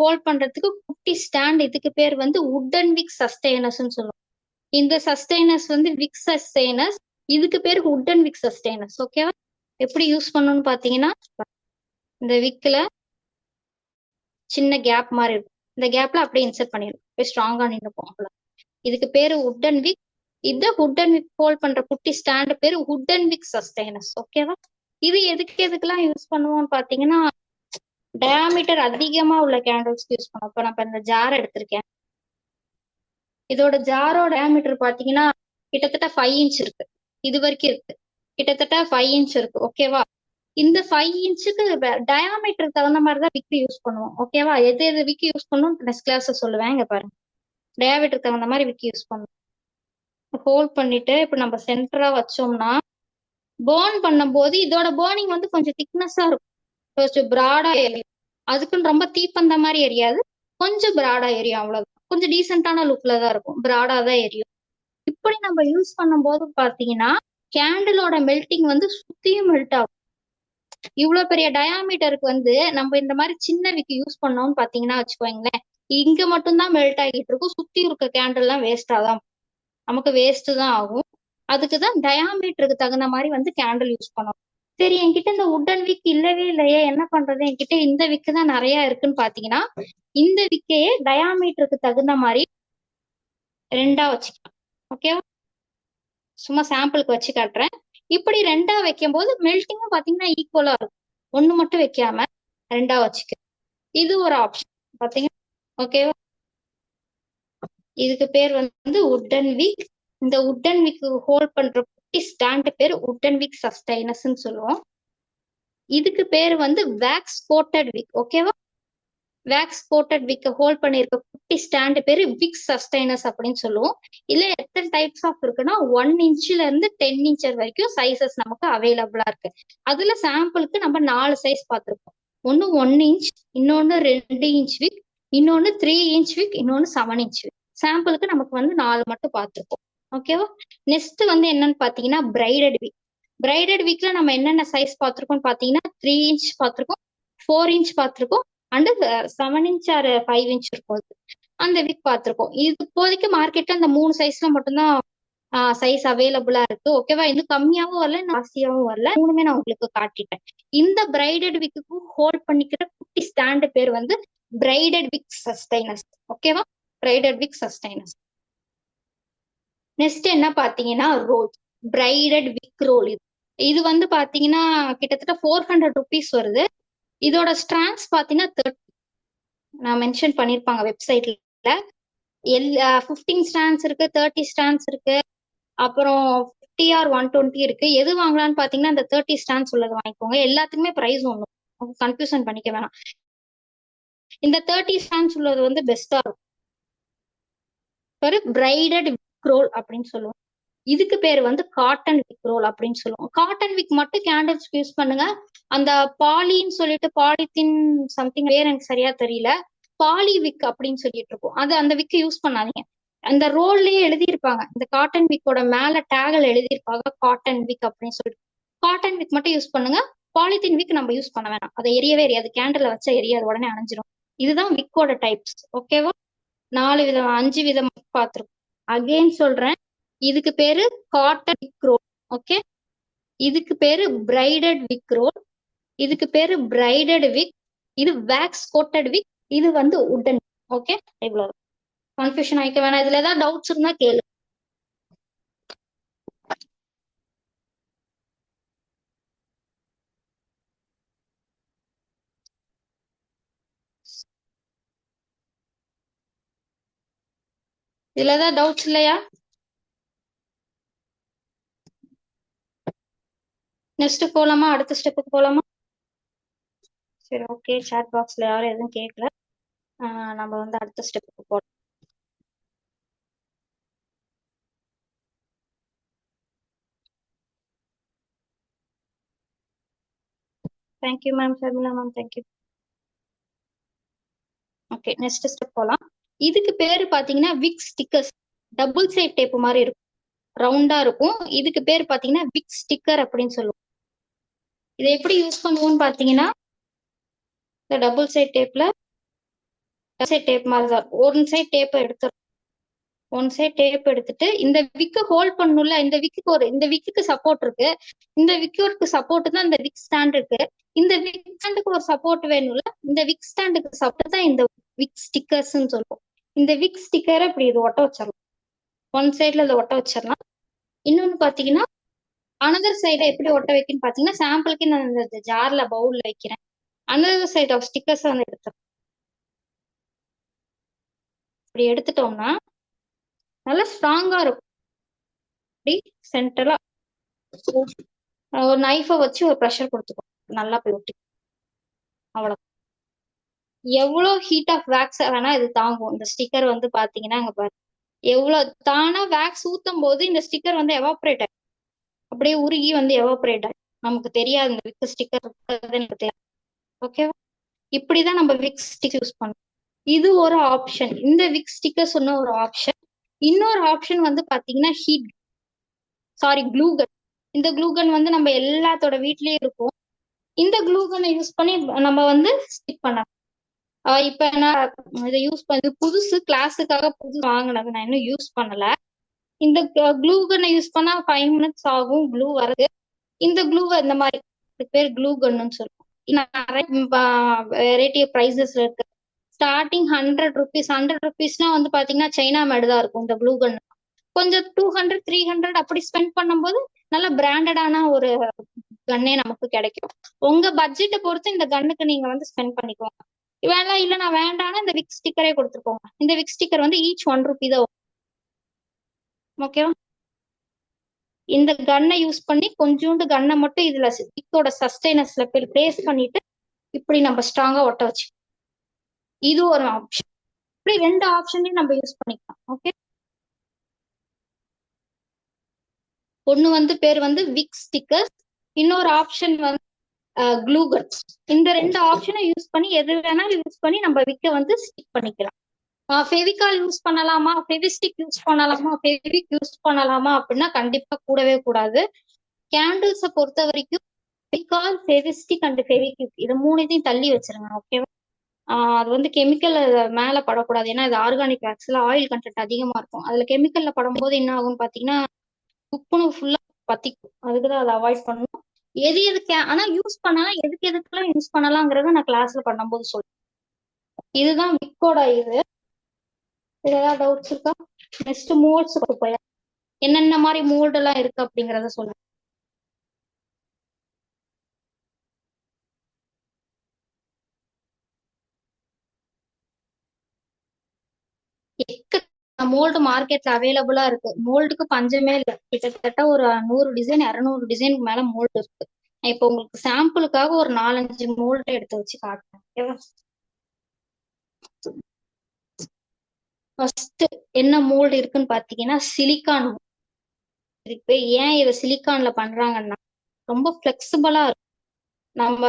ஹோல்ட் பண்றதுக்கு குட்டி ஸ்டாண்ட். இதுக்கு பேர் வந்து உட்டன் விக் சஸ்டைனஸ்ன்னு சொல்லுவோம். இந்த சஸ்டைனஸ் வந்து விக் சஸ்டைனஸ். இதுக்கு பேர் உட்டன் விக் சஸ்டைனஸ். ஓகேவா? எப்படி யூஸ் பண்ணணும்னு பாத்தீங்கன்னா இந்த விக்ல சின்ன கேப் மாதிரி இருக்கும். இந்த கேப்ல அப்படியே இன்சர்ட் பண்ணிடும். அப்படியே ஸ்ட்ராங்கா நின்றுக்கும். இதுக்கு பேரு உட்டன் விக். இந்த உட்டன் விக் ஹோல்ட் பண்ற குட்டி ஸ்டாண்ட் பேரு உட்டன் விக் சஸ்டைனஸ். ஓகேவா? இது எதுக்கெல்லாம் யூஸ் பண்ணுவோம்னு பாத்தீங்கன்னா டயாமீட்டர் அதிகமா உள்ள கேண்டில்ஸ்க்கு யூஸ் பண்ணுவோம். இப்ப நான் இந்த ஜார் எடுத்திருக்கேன். இதோட ஜாரோட டயாமீட்டர் பாத்தீங்கன்னா கிட்டத்தட்ட 5 இன்ச் இருக்கு. இது வரைக்கும் இருக்கு. கிட்டத்தட்ட 5 இன்ச் இருக்கு. ஓகேவா? இந்த 5 இன்ச்சுக்கு டயாமீட்டர் தகுந்த மாதிரிதான் விக் யூஸ் பண்ணுவோம். ஓகேவா? எது விக் யூஸ் பண்ணுவோம் நெக்ஸ்ட் கிளாஸ்ல சொல்லுவேன். இங்க பாருங்க, டயாமீட்டர் தகுந்த மாதிரி விக் யூஸ் பண்ணுவோம். ஹோல்ட் பண்ணிட்டு இப்ப நம்ம சென்டரா வச்சோம்னா பேர்ன் பண்ணும் போது இதோட பேர்னிங் வந்து கொஞ்சம் திக்னஸா இருக்கும். கொஞ்சம் பிராடா எரியும். அதுக்குன்னு ரொம்ப தீப்பந்த மாதிரி எரியாது. கொஞ்சம் பிராடா எரியும். அவ்வளவுதான். கொஞ்சம் டீசென்டான லுக்ல தான் இருக்கும். பிராடா தான் எரியும். இப்படி நம்ம யூஸ் பண்ணும் போது பாத்தீங்கன்னா கேண்டிலோட மெல்டிங் வந்து சுத்தியும் மெல்ட் ஆகும். இவ்வளவு பெரிய டயாமீட்டருக்கு வந்து நம்ம இந்த மாதிரி சின்ன விக்கு யூஸ் பண்ணோம்னு பாத்தீங்கன்னா வச்சுக்கோங்களேன், இங்க மட்டும்தான் மெல்ட் ஆகிட்டு இருக்கும். சுத்தி இருக்க கேண்டில் எல்லாம் வேஸ்டா தான், நமக்கு வேஸ்ட் தான் ஆகும். அதுக்குதான் டயாமீட்டருக்கு தகுந்த மாதிரி வந்து கேண்டில் யூஸ் பண்ணணும். சரி, என்கிட்ட இந்த உட்டன் விக் இல்லவே இல்லையே, என்ன பண்றது? என்கிட்ட இந்த விக்கு தான் நிறைய இருக்குன்னு பாத்தீங்கன்னா இந்த விக்கையே டயாமீட்டருக்கு தகுந்த மாதிரி 2ஆ வச்சுக்கலாம். ஓகேவா? சும்மா சாம்பிளுக்கு வச்சு காட்டுறேன். இப்படி 2ஆ வைக்கும் போது மெல்டிங்கும் பாத்தீங்கன்னா ஈக்குவலா இருக்கும். ஒண்ணு மட்டும் வைக்காம 2ஆ வச்சுக்க. இது ஒரு ஆப்ஷன் பாத்தீங்கன்னா. ஓகேவா? இதுக்கு பேர் வந்து உட்டன் விக். இந்த உட்டன் விக் ஹோல்ட் பண்ற குட்டி ஸ்டாண்ட் பேர் உட்டன் விக் சஸ்டைனஸ் சொல்லுவோம். இதுக்கு பேர் வந்து வேக்ஸ் கோட்டட் விக். ஓகேவா? வேக்ஸ் கோட்டட் விக் ஹோல்ட் பண்ணிருக்க குட்டி ஸ்டாண்ட் பேரு விக் சஸ்டைனஸ் அப்படின்னு சொல்லுவோம். இல்ல எத்தனை டைப்ஸ் ஆஃப் இருக்குன்னா 1 இன்ச்ல இருந்து 10 இன்ச் வரைக்கும் சைசஸ் நமக்கு அவைலபிளா இருக்கு. அதுல சாம்பிளுக்கு நம்ம 4 சைஸ் பார்த்திருக்கோம். ஒன்னு 1 இன்ச், இன்னொன்னு 2 இன்ச் விக், இன்னொன்னு 3 இன்ச் விக், இன்னொன்னு 7 இன்ச் விக். சாம்பிளுக்கு நமக்கு வந்து 4 மட்டும் பார்த்திருக்கோம். ஓகேவா? நெக்ஸ்ட் வந்து என்னன்னு பாத்தீங்கன்னா பிரைடட் விக். பிரைடட் விக்ல நம்ம என்னென்ன சைஸ் பார்த்திருக்கோம் பாத்தீங்கன்னா 3 இன்ச் பார்த்திருக்கோம், 4 இன்ச் பார்த்திருக்கோம், அண்ட் 7 இன்ச் ஆர் 5 இன்ச் இருக்கும். அந்த விக் பார்த்திருக்கோம். இது இப்போதைக்கு மார்க்கெட்ல அந்த 3 சைஸ்ல மட்டும்தான் சைஸ் அவைலபிளா இருக்கு. ஓகேவா? இது கம்மியாவும் வரல, ஜாஸ்தியாவும் வரல. மூணுமே நான் உங்களுக்கு காட்டிட்டேன். இந்த பிரைடட் விக்கு ஹோல்ட் பண்ணிக்கிற குட்டி ஸ்டாண்ட் பேர் வந்து பிரைடட் விக் சஸ்டைனஸ். ஓகேவா? பிரைடட் விக் சஸ்டைனஸ். நெக்ஸ்ட் என்ன பாத்தீங்கன்னா ரோல், பிரைடட் விக் ரோல். இது வந்து பாத்தீங்கன்னா கிட்டத்தட்ட 400 ருபீஸ் வருது. இதோட ஸ்ட்ராண்ட்ஸ் பாத்தீங்கன்னா 30 நான் மென்ஷன் பண்ணிருப்பாங்க வெப்சைட்ல. 15 ஸ்டாண்ட்ஸ் இருக்கு, 30 ஸ்டாண்ட்ஸ் இருக்கு, அப்புறம் 50 ஆர் 120 இருக்கு. எது வாங்கலாம்னு பாத்தீங்கன்னா இந்த 30 ஸ்டாண்ட்ஸ் உள்ளது வாங்கிக்கோங்க. எல்லாத்துக்குமே பிரைஸ் ஒண்ணு, கன்ஃபியூஷன் பண்ணிக்க வேணாம். இந்த 30 ஸ்டாண்ட்ஸ் உள்ளது வந்து பெஸ்டா இருக்கும். பிரைடட் விக் ரோல் அப்படின்னு சொல்லுவோம். இதுக்கு பேர் வந்து காட்டன் விக் ரோல் அப்படின்னு சொல்லுவோம். காட்டன் விக் மட்டும் கேண்டில்ஸ்க்கு யூஸ் பண்ணுங்க. அந்த பாலின்னு சொல்லிட்டு பாலித்தீன் சம்திங் பேர் எனக்கு சரியா தெரியல, பாலி விக் அப்படின்னு சொல்லிட்டு இருக்கும், அது அந்த விக் யூஸ் பண்ணாதீங்க. அந்த ரோல்லயே எழுதியிருப்பாங்க, இந்த காட்டன் விக்கோட மேல டேக்ல எழுதியிருப்பாங்க காட்டன் விக் அப்படின்னு சொல்லிட்டு. காட்டன் விக் மட்டும் யூஸ் பண்ணுங்க. பாலித்தீன் விக் நம்ம யூஸ் பண்ண வேணாம், அது எரியவே எரியாது, கேண்டில் வச்சா எரியாது, உடனே அணைஞ்சிரும். இதுதான் விக்கோட டைப்ஸ். ஓகேவா? 4 விதம் 5 விதம் பார்த்துருக்கோம். அகெயின் சொல்றேன், இதுக்கு பேரு காட்டன் விக் ரோல். ஓகே, இதுக்கு பேரு பிரைடட் விக் ரோல், இதுக்கு பேரு பிரைடட் விக், இது வேக்ஸ் கோட்டட் விக், இது வந்து உட்டன். ஓகே, இவ்வளவு கன்ஃபியூஷன் ஆயிக்க வேணாம். இதுல ஏதாவது டவுட்ஸ் இருந்தா கேளு. இதுல ஏதாவது டவுட்ஸ் இல்லையா? நெக்ஸ்ட் போலாமா? அடுத்த ஸ்டெப்புக்கு போலாமா? சரி, ஓகே. சாட் பாக்ஸ்ல யாரும் எதுவும் கேட்கல. நம்ம வந்து அடுத்த ஸ்டெப்புக்கு போலாம். Thank you ma'am, Sharmila ma'am, thank you. Okay, next step போலாம். இதுக்கு பேரு பாத்தீங்கன்னா விக் ஸ்டிக்கர்ஸ். டபுள் சைட் டேப் மாதிரி இருக்கும், ரவுண்டா இருக்கும். இதுக்கு பேர் பாத்தீங்கன்னா விக் ஸ்டிக்கர் அப்படின்னு சொல்லுவோம். இதை எப்படி யூஸ் பண்ணுவோம்னு பாத்தீங்கன்னா, இந்த டபுள் சைட் டேப்ல சைட் டேப் மாதிரி தான் ஒன் சைட் டேப் எடுத்துரும். ஒன் சைட் டேப் எடுத்துட்டு இந்த விக்கு ஹோல்ட் பண்ணணும்ல, இந்த விக்குக்கு சப்போர்ட் இருக்கு, இந்த விக்கு சப்போர்ட் தான் இந்த விக் ஸ்டாண்ட் இருக்கு. இந்த விக் ஸ்டாண்டுக்கு ஒரு சப்போர்ட் வேணும்ல, இந்த விக் ஸ்டாண்டுக்கு சப்போர்ட் தான் இந்த விக் ஸ்டிக்கர்ஸ் சொல்லுவோம். இந்த விக் ஸ்டிக்கரை இப்படி இது ஒட்ட வச்சிடலாம், ஒன் சைட்ல இதை ஒட்ட வச்சிடலாம். இன்னொன்னு பாத்தீங்கன்னா அனதர் சைடை எப்படி ஒட்ட வைக்கணும்னு பாத்தீங்கன்னா, சாம்பிளுக்கு நான் இந்த ஜார்ல பவுல்ல வைக்கிறேன். அனதர் சைட் ஆஃப் ஸ்டிக்கர்ஸ் வந்து எடுத்துறேன். இப்படி எடுத்துட்டோம்னா நல்லா ஸ்ட்ராங்கா இருக்கும். இப்படி சென்டரா ஒரு நைஃபை வச்சு ஒரு ப்ரெஷர் கொடுத்துக்கோ, நல்லா போய் ஒட்டி. அவ்வளவு. எவ்வளவு ஹீட் ஆஃப் வேக்ஸ் வேணா இது தாங்கும். இந்த ஸ்டிக்கர் வந்து பாத்தீங்கன்னா அங்க பாரு, எவ்வளவு தானா வேக்ஸ் ஊத்தும் போது இந்த ஸ்டிக்கர் வந்து எவாப்ரேட் ஆகும், அப்படியே உருகி வந்து எவாப்ரேட் ஆகும். நமக்கு தெரியாது இந்த விக் ஸ்டிக்கர் இருக்கு. ஓகேவா? இப்படிதான் நம்ம விக் ஸ்டிக் யூஸ் பண்ணோம். இது ஒரு ஆப்ஷன். இந்த விக் ஸ்டிக்கர் சொன்ன ஒரு ஆப்ஷன். இன்னொரு ஆப்ஷன் வந்து பாத்தீங்கன்னா க்ளூகன். இந்த க்ளூகன் வந்து நம்ம எல்லாத்தோட வீட்லயே இருக்கும். இந்த க்ளூகனை யூஸ் பண்ணி நம்ம வந்து ஸ்டிக் பண்ணலாம். இப்ப நான் இதை யூஸ் பண்ணது புதுசு, கிளாஸுக்காக புதுசு வாங்கினது, நான் இன்னும் யூஸ் பண்ணல. இந்த க்ளூகனை யூஸ் பண்ணா 5 மினிட்ஸ் ஆகும் க்ளூ வரது. இந்த க்ளூவை இந்த மாதிரி, இதுக்கு பேர் க்ளூகன்னு சொல்லுவோம். நிறைய வெரைட்டி ப்ரைசஸ் இருக்கு. Starting 100 rupees. 100 ருபீஸ்னா வந்து பாத்தீங்கன்னா சைனா மேடு தான் இருக்கும் இந்த க்ளூகன். கொஞ்சம் 200 300 அப்படி ஸ்பெண்ட் பண்ணும்போது நல்ல பிராண்டடான ஒரு கன்னே நமக்கு கிடைக்கும். உங்க பட்ஜெட்டை பொறுத்து இந்த கன்னுக்கு நீங்க வந்து ஸ்பெண்ட் பண்ணிக்கோங்க. வேணா இல்ல நான் வேண்டாம்னா இந்த விக் ஸ்டிக்கரே கொடுத்துருக்கோங்க. இந்த விக் ஸ்டிக்கர் வந்து ஈச் 1 ரூபி தான். ஓகேவா? இந்த கன்னை யூஸ் பண்ணி கொஞ்சோண்டு கன்னை மட்டும் இதுல விக்கோட சஸ்டைனஸ்ல பிளேஸ் பண்ணிட்டு இப்படி நம்ம ஸ்ட்ராங்கா ஒட்ட வச்சு, இது ஒரு ஆப்ஷன். இப்படி 2 ஆப்ஷனையும் நம்ம யூஸ் பண்ணிக்கலாம். ஓகே, ஒண்ணு வந்து பேர் வந்து விக் ஸ்டிக்கர்ஸ், இன்னொரு ஆப்ஷன் வந்து க்ளூகன். இந்த 2 ஆப்ஷனை யூஸ் பண்ணி எது வேணாலும் யூஸ் பண்ணி நம்ம விக்க வந்து ஸ்டிக் பண்ணிக்கலாம். ஃபெவிகால் யூஸ் பண்ணலாமா, ஃபெவிஸ்டிக் யூஸ் பண்ணலாமா, ஃபெவிக் யூஸ் பண்ணலாமா அப்படின்னா கண்டிப்பா கூடவே கூடாது. கேண்டில்ஸை பொறுத்த வரைக்கும் ஃபெவிகால், ஃபெவிஸ்டிக் அண்ட் ஃபெவிக்விக் இது 3 தள்ளி வச்சிருங்க. ஓகேவா? அது வந்து கெமிக்கல் மேல படக்கூடாது, ஏன்னா இது ஆர்கானிக் வேக்ஸ்ல ஆயில் கண்டென்ட் அதிகமா இருக்கும். அதுல கெமிக்கல்ல படும்போது என்ன ஆகும்னு பாத்தீங்கன்னா குப்புனு ஃபுல்லா பத்திக்கும். அதுக்குதான் அதை அவாய்ட் பண்ணணும். எது எதுக்கு ஆனா யூஸ் பண்ணலாம், எதுக்கு எதுக்கெல்லாம் யூஸ் பண்ணலாங்கிறத நான் கிளாஸ்ல பண்ணும்போது சொல்றேன். இதுதான் விக்கோட இது. ஏதாவது டவுட்ஸ் இருக்கா? நெக்ஸ்ட் மோட்ஸ் போய் என்னென்ன மாதிரி மோல்டு எல்லாம் இருக்கு அப்படிங்கறத சொல்லுங்க. மோல்டு மார்க்கெட்ல அவைலபிளா இருக்கு. மோல்டுக்கு பஞ்சமே இல்லை. கிட்டத்தட்ட ஒரு 100 டிசைன் 200 டிசைனுக்கு மேல மோல்டு இருக்கு. இப்போ உங்களுக்கு சாம்பிளுக்காக ஒரு 4-5 மோல்டு எடுத்து வச்சு காட்டுறேன். ஃபர்ஸ்ட் என்ன மோல்டு இருக்குன்னு பாத்தீங்கன்னா சிலிக்கான். இதுக்கு ஏன் இதை சிலிக்கான்ல பண்றாங்கன்னா ரொம்ப பிளெக்சிபிளா இருக்கும்.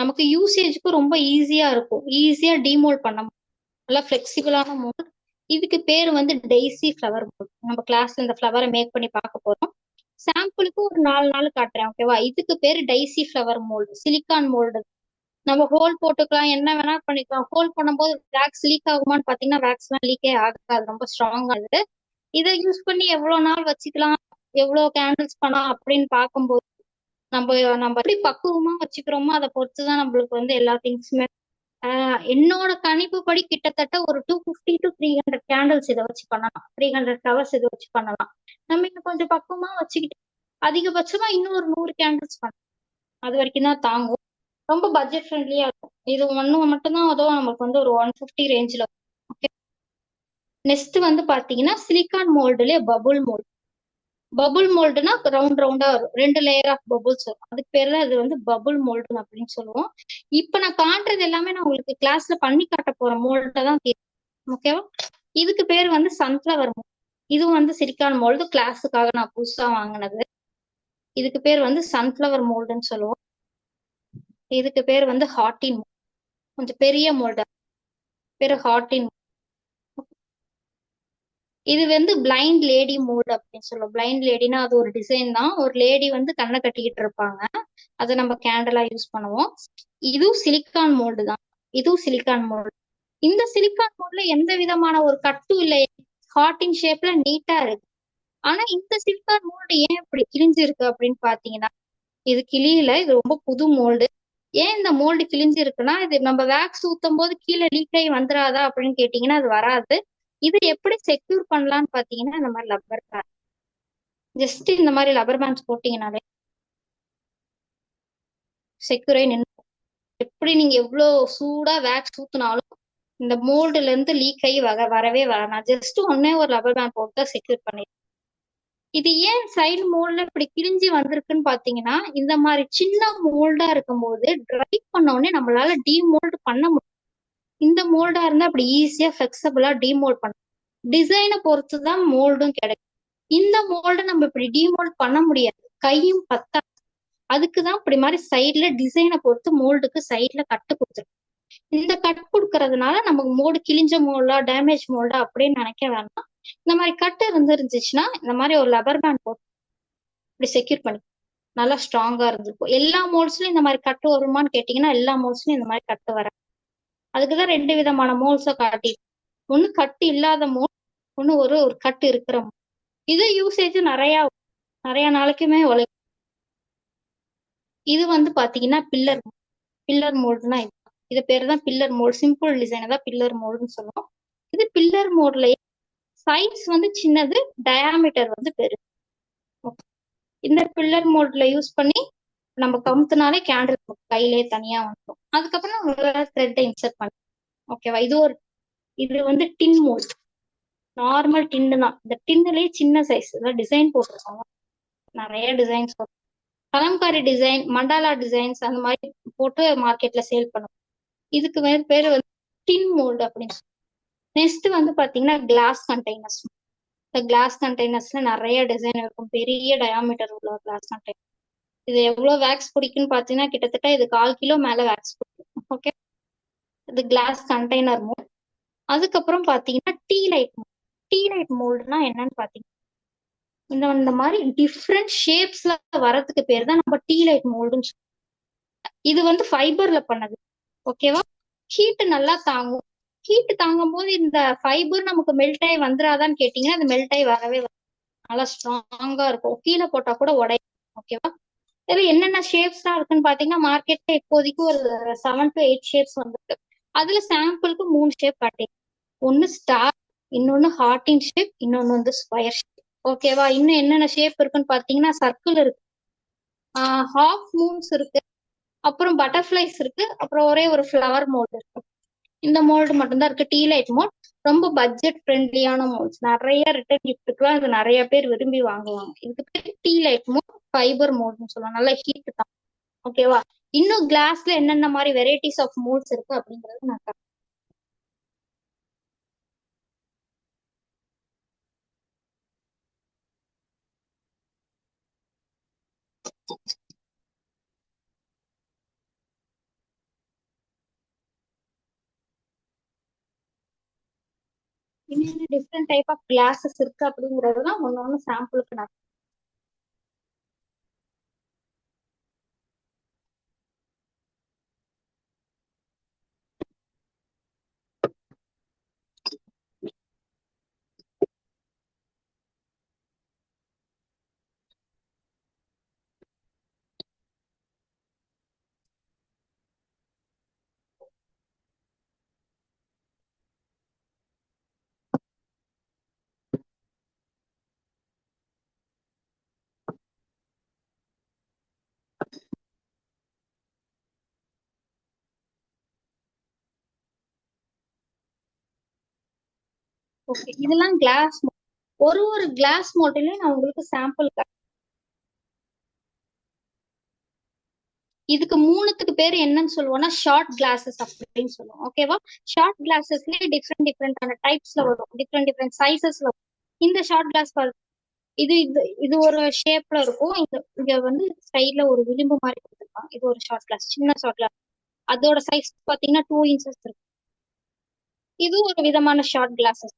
நமக்கு யூசேஜ்க்கு ரொம்ப ஈஸியா இருக்கும். ஈஸியா டிமோல்ட் பண்ண முடியும். நல்லா பிளெக்சிபிளான மோல்டு. இதுக்கு பேர் வந்து டெய்ஸி ஃப்ளவர் மோல்டு. நம்ம கிளாஸ்ல இந்த ஃப்ளவரை மேக் பண்ணி பார்க்க போறோம். சாம்பிளுக்கு ஒரு 4 நாள் காட்டுறேன். ஓகேவா? இதுக்கு பேரு dicey flower mould, silicon mould. நம்ம ஹோல் போட்டுக்கலாம், என்ன வேணா பண்ணிக்கலாம். ஹோல் பண்ணும்போது வேக்ஸ் லீக் ஆகுமான்னு பாத்தீங்கன்னா வேக்ஸ் எல்லாம் லீக்கே ஆகாது. ரொம்ப ஸ்ட்ராங்கா இருக்கு. இதை யூஸ் பண்ணி எவ்வளவு நாள் வச்சுக்கலாம், எவ்வளவு கேண்டில்ஸ் பண்ணலாம் அப்படின்னு பார்க்கும்போது நம்ம எப்படி பக்குவமா வச்சுக்கிறோமோ அதை பொறுத்துதான் நம்மளுக்கு வந்து எல்லா திங்ஸுமே. என்னோட கணிப்புப்படி கிட்டத்தட்ட ஒரு 250 to 300 கேண்டில்ஸ் இதை வச்சு பண்ணலாம். 300 ஃபிளவர்ஸ் இதை வச்சு பண்ணலாம். நம்ம இங்க கொஞ்சம் பக்குவமா வச்சுக்கிட்டு அதிகபட்சமா இன்னும் ஒரு 100 கேண்டில்ஸ் பண்ணலாம். அது வரைக்கும் தான் தாங்கும். ரொம்ப பட்ஜெட் ஃப்ரெண்ட்லியா இருக்கும். இது ஒண்ணு மட்டும்தான் அதுவும் நமக்கு வந்து ஒரு 150 ரேஞ்சில். ஓகே. நெக்ஸ்ட் வந்து பாத்தீங்கன்னா சிலிக்கான் மோல்டுலயே பபுள் மோல்டு. பபுள் மோல்டுனா ரவுண்ட் ரவுண்டா வரும், 2 லேயர் ஆஃப் பபுள்ஸ் வரும். அதுக்கு பேர் தான் இது வந்து பபுள் மோல்டு அப்படின்னு சொல்லுவோம். இப்ப நான் காட்டுறது எல்லாமே நான் உங்களுக்கு கிளாஸ்ல பண்ணி காட்ட போற மோல்ட தான். ஓகேவா? இதுக்கு பேர் வந்து சன்ஃபிளவர் மோல்டு. இதுவும் வந்து சிலிக்கான் மோல்டு, கிளாஸுக்காக நான் புதுசா வாங்கினது. இதுக்கு பேர் வந்து சன்ஃபிளவர் மோல்டுன்னு சொல்லுவோம். இதுக்கு பேர் வந்து ஹார்டின். கொஞ்சம் பெரிய மோல்டு பேரு ஹார்டின். இது வந்து பிளைண்ட் லேடி மோல்டு அப்படின்னு சொல்லுவோம். பிளைண்ட் லேடினா அது ஒரு டிசைன் தான். ஒரு லேடி வந்து கண்ணை கட்டிக்கிட்டு இருப்பாங்க. அதை நம்ம கேண்டலா யூஸ் பண்ணுவோம். இதுவும் சிலிக்கான் மோல்டு தான். இதுவும் சிலிக்கான் மோல்டு. இந்த சிலிக்கான் மோல்டுல எந்த விதமான ஒரு கட்டும் இல்லை. ஹார்டின் ஷேப்ல நீட்டா இருக்கு. ஆனா இந்த சிலிக்கான் மோல்டு ஏன் இப்படி கிழிஞ்சு இருக்கு அப்படின்னு பாத்தீங்கன்னா இது கிளியில. இது ரொம்ப புது மோல்டு. ஏன் இந்த மோல்டு கிழிஞ்சு இருக்குன்னா இது நம்ம வேக்ஸ் ஊத்தும் போது கீழே லீக் ஆகி வந்துடாதா அப்படின்னு கேட்டீங்கன்னா அது வராது. இது எப்படி செக்யூர் பண்ணலாம்னு பாத்தீங்கன்னா இந்த மாதிரி லப்பர் பேண்ட். ஜஸ்ட் இந்த மாதிரி லப்பர் பேண்ட்ஸ் போட்டீங்கனாலே செக்யூரே நின்று. எப்படி நீங்க எவ்வளவு சூடா வேக்ஸ் ஊத்துனாலும் இந்த மோல்டுல இருந்து லீக் ஆகி வரவே வரணும். ஜஸ்ட் ஒன்னே ஒரு லப்பர் பேண்ட் போட்டு தான் செக்யூர் பண்ணிடுறேன். இது ஏன் சைடு மோல்ட்ல இப்படி கிழிஞ்சி வந்திருக்குன்னு பாத்தீங்கன்னா இந்த மாதிரி சின்ன மோல்டா இருக்கும்போது ட்ரை பண்ண உடனே நம்மளால டிமோல்ட் பண்ண முடியும். இந்த மோல்டா இருந்தா அப்படி ஈஸியா ஃபிளெக்சிபிளா டிமோல்ட் பண்ண. டிசைனை பொறுத்துதான் மோல்டும் கிடைக்கும். இந்த மோல்டை நம்ம இப்படி டிமோல்ட் பண்ண முடியாது, கையும் பத்தா. அதுக்குதான் இப்படி மாதிரி சைட்ல டிசைனை பொறுத்து மோல்டுக்கு சைட்ல கட்டு கொடுத்துரும். இந்த கட் கொடுக்கறதுனால நமக்கு மோல்டு கிழிஞ்ச மோல்டா டேமேஜ் மோல்டா அப்படின்னு நினைக்க வேண்டாம். இந்த மாதிரி கட்டு இருந்துச்சுன்னா இந்த மாதிரி ஒரு லப்பர் பேண்ட் போட்டு இப்படி செக்யூர் பண்ணி நல்லா ஸ்ட்ராங்கா இருந்திருக்கும். எல்லா மோல்ட்ஸ்லயும் இந்த மாதிரி கட்டு வருமான்னு கேட்டீங்கன்னா எல்லா மோல்ட்ஸ்லயும் இந்த மாதிரி கட்டு வர. அதுக்குதான் 2 விதமான மோல்ட்ஸை காட்டி. ஒண்ணு கட்டு இல்லாத மோல்ட், ஒண்ணு ஒரு கட்டு இருக்கிற மோல்ட். இது யூசேஜ் நிறைய நாளைக்குமே உழைக்கும். இது வந்து பாத்தீங்கன்னா பில்லர் மோல்டுனா இது பேரு தான் பில்லர் மோல்டு. சிம்பிள் டிசைன் தான் பில்லர் மோல்டுன்னு சொல்லுவோம். இது பில்லர் மோல்ட்லயே சைஸ் வந்து சின்னது, டயாமீட்டர் வந்து பெருசு. இந்த பில்லர் மோல்ட்ல யூஸ் பண்ணி நம்ம கமுத்துனாலே கேண்டில் கையிலே தனியா வந்துடும். அதுக்கப்புறம் நம்ம த்ரெட்டை இன்சர்ட் பண்ணி. ஓகேவா? இது வந்து டின் மோல்ட். நார்மல் டின்னு தான். இந்த டின்னுலயே சின்ன சைஸ் டிசைன் போட்டிருக்காங்க. நிறைய designs Kalamkari design, mandala designs அந்த மாதிரி போட்டு மார்க்கெட்ல சேல் பண்ணுவோம். இதுக்கு பேரு வந்து டின் மோல்டு அப்படின்னு சொல்லி. நெக்ஸ்ட் வந்து பாத்தீங்கன்னா கிளாஸ் கண்டெய்னர்ஸ். இந்த கிளாஸ் கண்டெய்னர்ஸ்ல நிறைய டிசைன் இருக்கும். பெரிய டயாமீட்டர் உள்ள கிளாஸ் கண்டெய்னர். இது எவ்வளவு வேக்ஸ் பிடிக்குன்னு பாத்தீங்கன்னா கிட்டத்தட்ட இது 1/4 கிலோ மேல வேக்ஸ் பிடிக்கும். ஓகே. இது கிளாஸ் கண்டெய்னர் மோல்டு. அதுக்கப்புறம் பாத்தீங்கன்னா டீ லைட் மோல்டுனா என்னன்னு பாத்தீங்கன்னா இந்த மாதிரி டிஃப்ரெண்ட் ஷேப்ஸ்ல வரதுக்கு பேர் தான் நம்ம டீ லைட் மோல்டுன்னு சொல்லுவோம். இது வந்து ஃபைபர்ல பண்ணது. ஓகேவா? ஹீட் நல்லா தாங்கும். ஹீட் தாங்கும் போது இந்த ஃபைபர் நமக்கு மெல்ட் ஆகி வந்துடாதான்னு கேட்டீங்கன்னா அது மெல்ட் ஆகி வரவே நல்லா ஸ்ட்ராங்கா இருக்கும். கீழே போட்டா கூட உடையும். ஓகேவா? இதுல என்னென்ன ஷேப்ஸ் தான் இருக்குன்னு பாத்தீங்கன்னா மார்க்கெட்ல இப்போதைக்கு ஒரு 7 to 8 ஷேப்ஸ் வந்துருக்கு. அதுல சாம்பிளுக்கு 3 ஷேப் காட்டி. ஒன்னு ஸ்டார், இன்னொன்னு ஹார்டின் ஷேப், இன்னொன்னு வந்து ஸ்கொயர் ஷேப். ஓகேவா? இன்னும் என்னென்ன ஷேப் இருக்குன்னு பாத்தீங்கன்னா சர்க்கிள் இருக்கு, ஹாஃப் மூன்ஸ் இருக்கு, அப்புறம் பட்டர்ஃபிளைஸ் இருக்கு, அப்புறம் ஒரே ஒரு ஃப்ளவர் மோல்டு இருக்கு. இந்த மோல்டு மட்டும்தான் இருக்கு, டீ லைட் மோல்ட். ரொம்ப பட்ஜெட் ஃப்ரெண்ட்லியான மோல்ட்ஸ், நிறைய ரிட்டர்ன் கிஃப்ட்டுக்குலாம் இது நிறைய பேர் விரும்பி வாங்குவாங்க. இதுக்கு பேர் டீ லைட் மோல்ட், ஃபைபர் மோல்ட்னு சொல்லலாம். நல்ல ஹீட் தான். ஓகேவா? இன்னும் கிளாஸ்ல என்னென்ன மாதிரி வெரைட்டிஸ் ஆஃப் மோல்ட்ஸ் இருக்கு அப்படிங்கறது நான் என்னென்ன டிஃப்ரெண்ட் டைப் ஆஃப் கிளாஸஸ் இருக்கு அப்படிங்கறதுலாம் ஒன்னொன்னு சாம்பிளுக்கு நான் ஓகே. இதெல்லாம் கிளாஸ், ஒரு ஒரு கிளாஸ் மோல்ட்லயும் நான் உங்களுக்கு சாம்பிள். இதுக்கு மூணுத்துக்கு பேர் என்னன்னு சொல்லுவோம்னா ஷார்ட் கிளாஸஸ் அப்படின்னு சொல்லுவோம். ஓகேவா? ஷார்ட் கிளாஸஸ்லயே டிஃப்ரெண்ட் டிஃப்ரெண்டான டைப்ஸ்ல வரும், டிஃப்ரெண்ட் டிஃப்ரெண்ட் சைசஸ்ல வரும். இந்த ஷார்ட் கிளாஸ் இது இது இது ஒரு ஷேப்ல இருக்கும். இங்க வந்து சைட்ல ஒரு விளிம்பு மாதிரி கொடுத்துருப்பாங்க. இது ஒரு ஷார்ட் கிளாஸ், சின்ன ஷார்ட் கிளாஸ். அதோட சைஸ் பாத்தீங்கன்னா 2 இன்ச்சஸ் இருக்கு. இது ஒரு விதமான ஷார்ட் கிளாஸஸ்.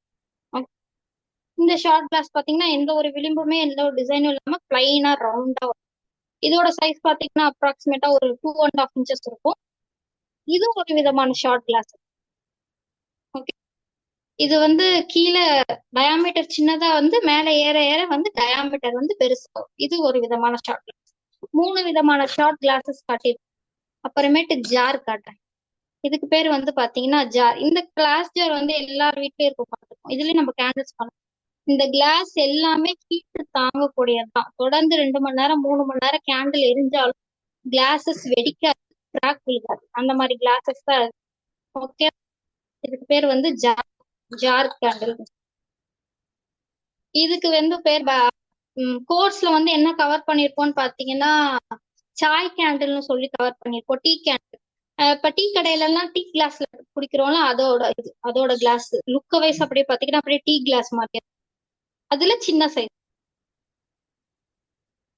இந்த ஷார்ட் கிளாஸ் பாத்தீங்கன்னா எந்த ஒரு விளிம்புமே எந்த ஒரு டிசைனும் இல்லாம பிளைனா ரவுண்டா வரும். இதோட சைஸ் பாத்தீங்கன்னா அப்ராக்சிமேட்டா ஒரு 2.5 இன்ச்சஸ் இருக்கும். இது ஒரு விதமான ஷார்ட் கிளாஸ். ஓகே. இது வந்து கீழே டயாமீட்டர் சின்னதா வந்து மேல ஏற ஏற வந்து டயாமீட்டர் வந்து பெருசாகும். இது ஒரு விதமான ஷார்ட் கிளாஸ். 3 விதமான ஷார்ட் கிளாஸஸ் காட்டியிருக்கேன். அப்புறமேட்டு ஜார் காட்டுறேன். இதுக்கு பேர் வந்து பாத்தீங்கன்னா ஜார். இந்த கிளாஸ் ஜார் வந்து எல்லார் வீட்லயும் இருக்கும், பார்த்துருக்கோம். இதுலயும் நம்ம கேண்டில்ஸ் பண்ணலாம். இந்த கிளாஸ் எல்லாமே ஹீட் தாங்கக்கூடியதுதான். தொடர்ந்து 2 மணி நேரம் 3 மணி நேரம் கேண்டில் எரிஞ்சாலும் கிளாஸஸ் வெடிக்காது, கிராக் விழுகாது. அந்த மாதிரி கிளாஸஸ் தான். ஓகே. இதுக்கு பேர் வந்து ஜார், ஜார் கேண்டில். இதுக்கு வந்து பேர் கோர்ஸ்ல வந்து என்ன கவர் பண்ணிருப்போம்னு பாத்தீங்கன்னா சாய் கேண்டில்னு சொல்லி கவர் பண்ணிருப்போம். Tea candle. இப்ப டீ கடையில எல்லாம் டீ கிளாஸ்ல குடிக்கிறோம்ல, அதோட கிளாஸ் லுக் வைஸ் அப்படியே பாத்தீங்கன்னா அப்படியே டீ கிளாஸ் மாதிரி, அதுல சின்ன சைஸ்.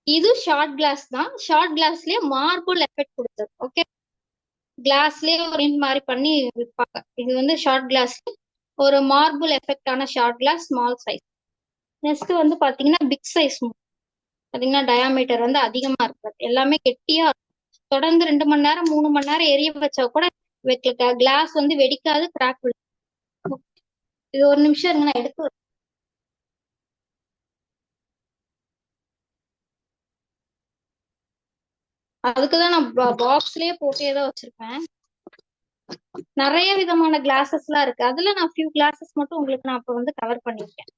இது ஷார்ட் கிளாஸ் தான். ஷார்ட் கிளாஸ்லயே மார்பிள் எஃபெக்ட் கொடுத்தது. ஓகே. கிளாஸ்லயே ஒரு மாதிரி பண்ணி விற்பாங்க. இது வந்து ஷார்ட் கிளாஸ், ஒரு மார்பிள் எஃபெக்ட் ஆன shot glass, small size. Next வந்து பாத்தீங்கன்னா பிக் சைஸ். பாத்தீங்கன்னா டயாமீட்டர் வந்து அதிகமா இருக்காது, எல்லாமே கெட்டியா இருக்கும். தொடர்ந்து 2 மணி நேரம் 3 மணி நேரம் எரிய வச்சா கூட கிளாஸ் வந்து வெடிக்காது, கிராக் விழும். இது ஒரு நிமிஷம் இருங்க, நான் எடுத்து அதுக்குதான் நான் பாக்ஸ்லயே போட்டே தான் வச்சிருப்பேன். நிறைய விதமான கிளாஸஸ் எல்லாம் இருக்கு. அதுல நான் ஃபியூ கிளாஸஸ் மட்டும் உங்களுக்கு நான் இப்ப வந்து கவர் பண்ணிருக்கேன்.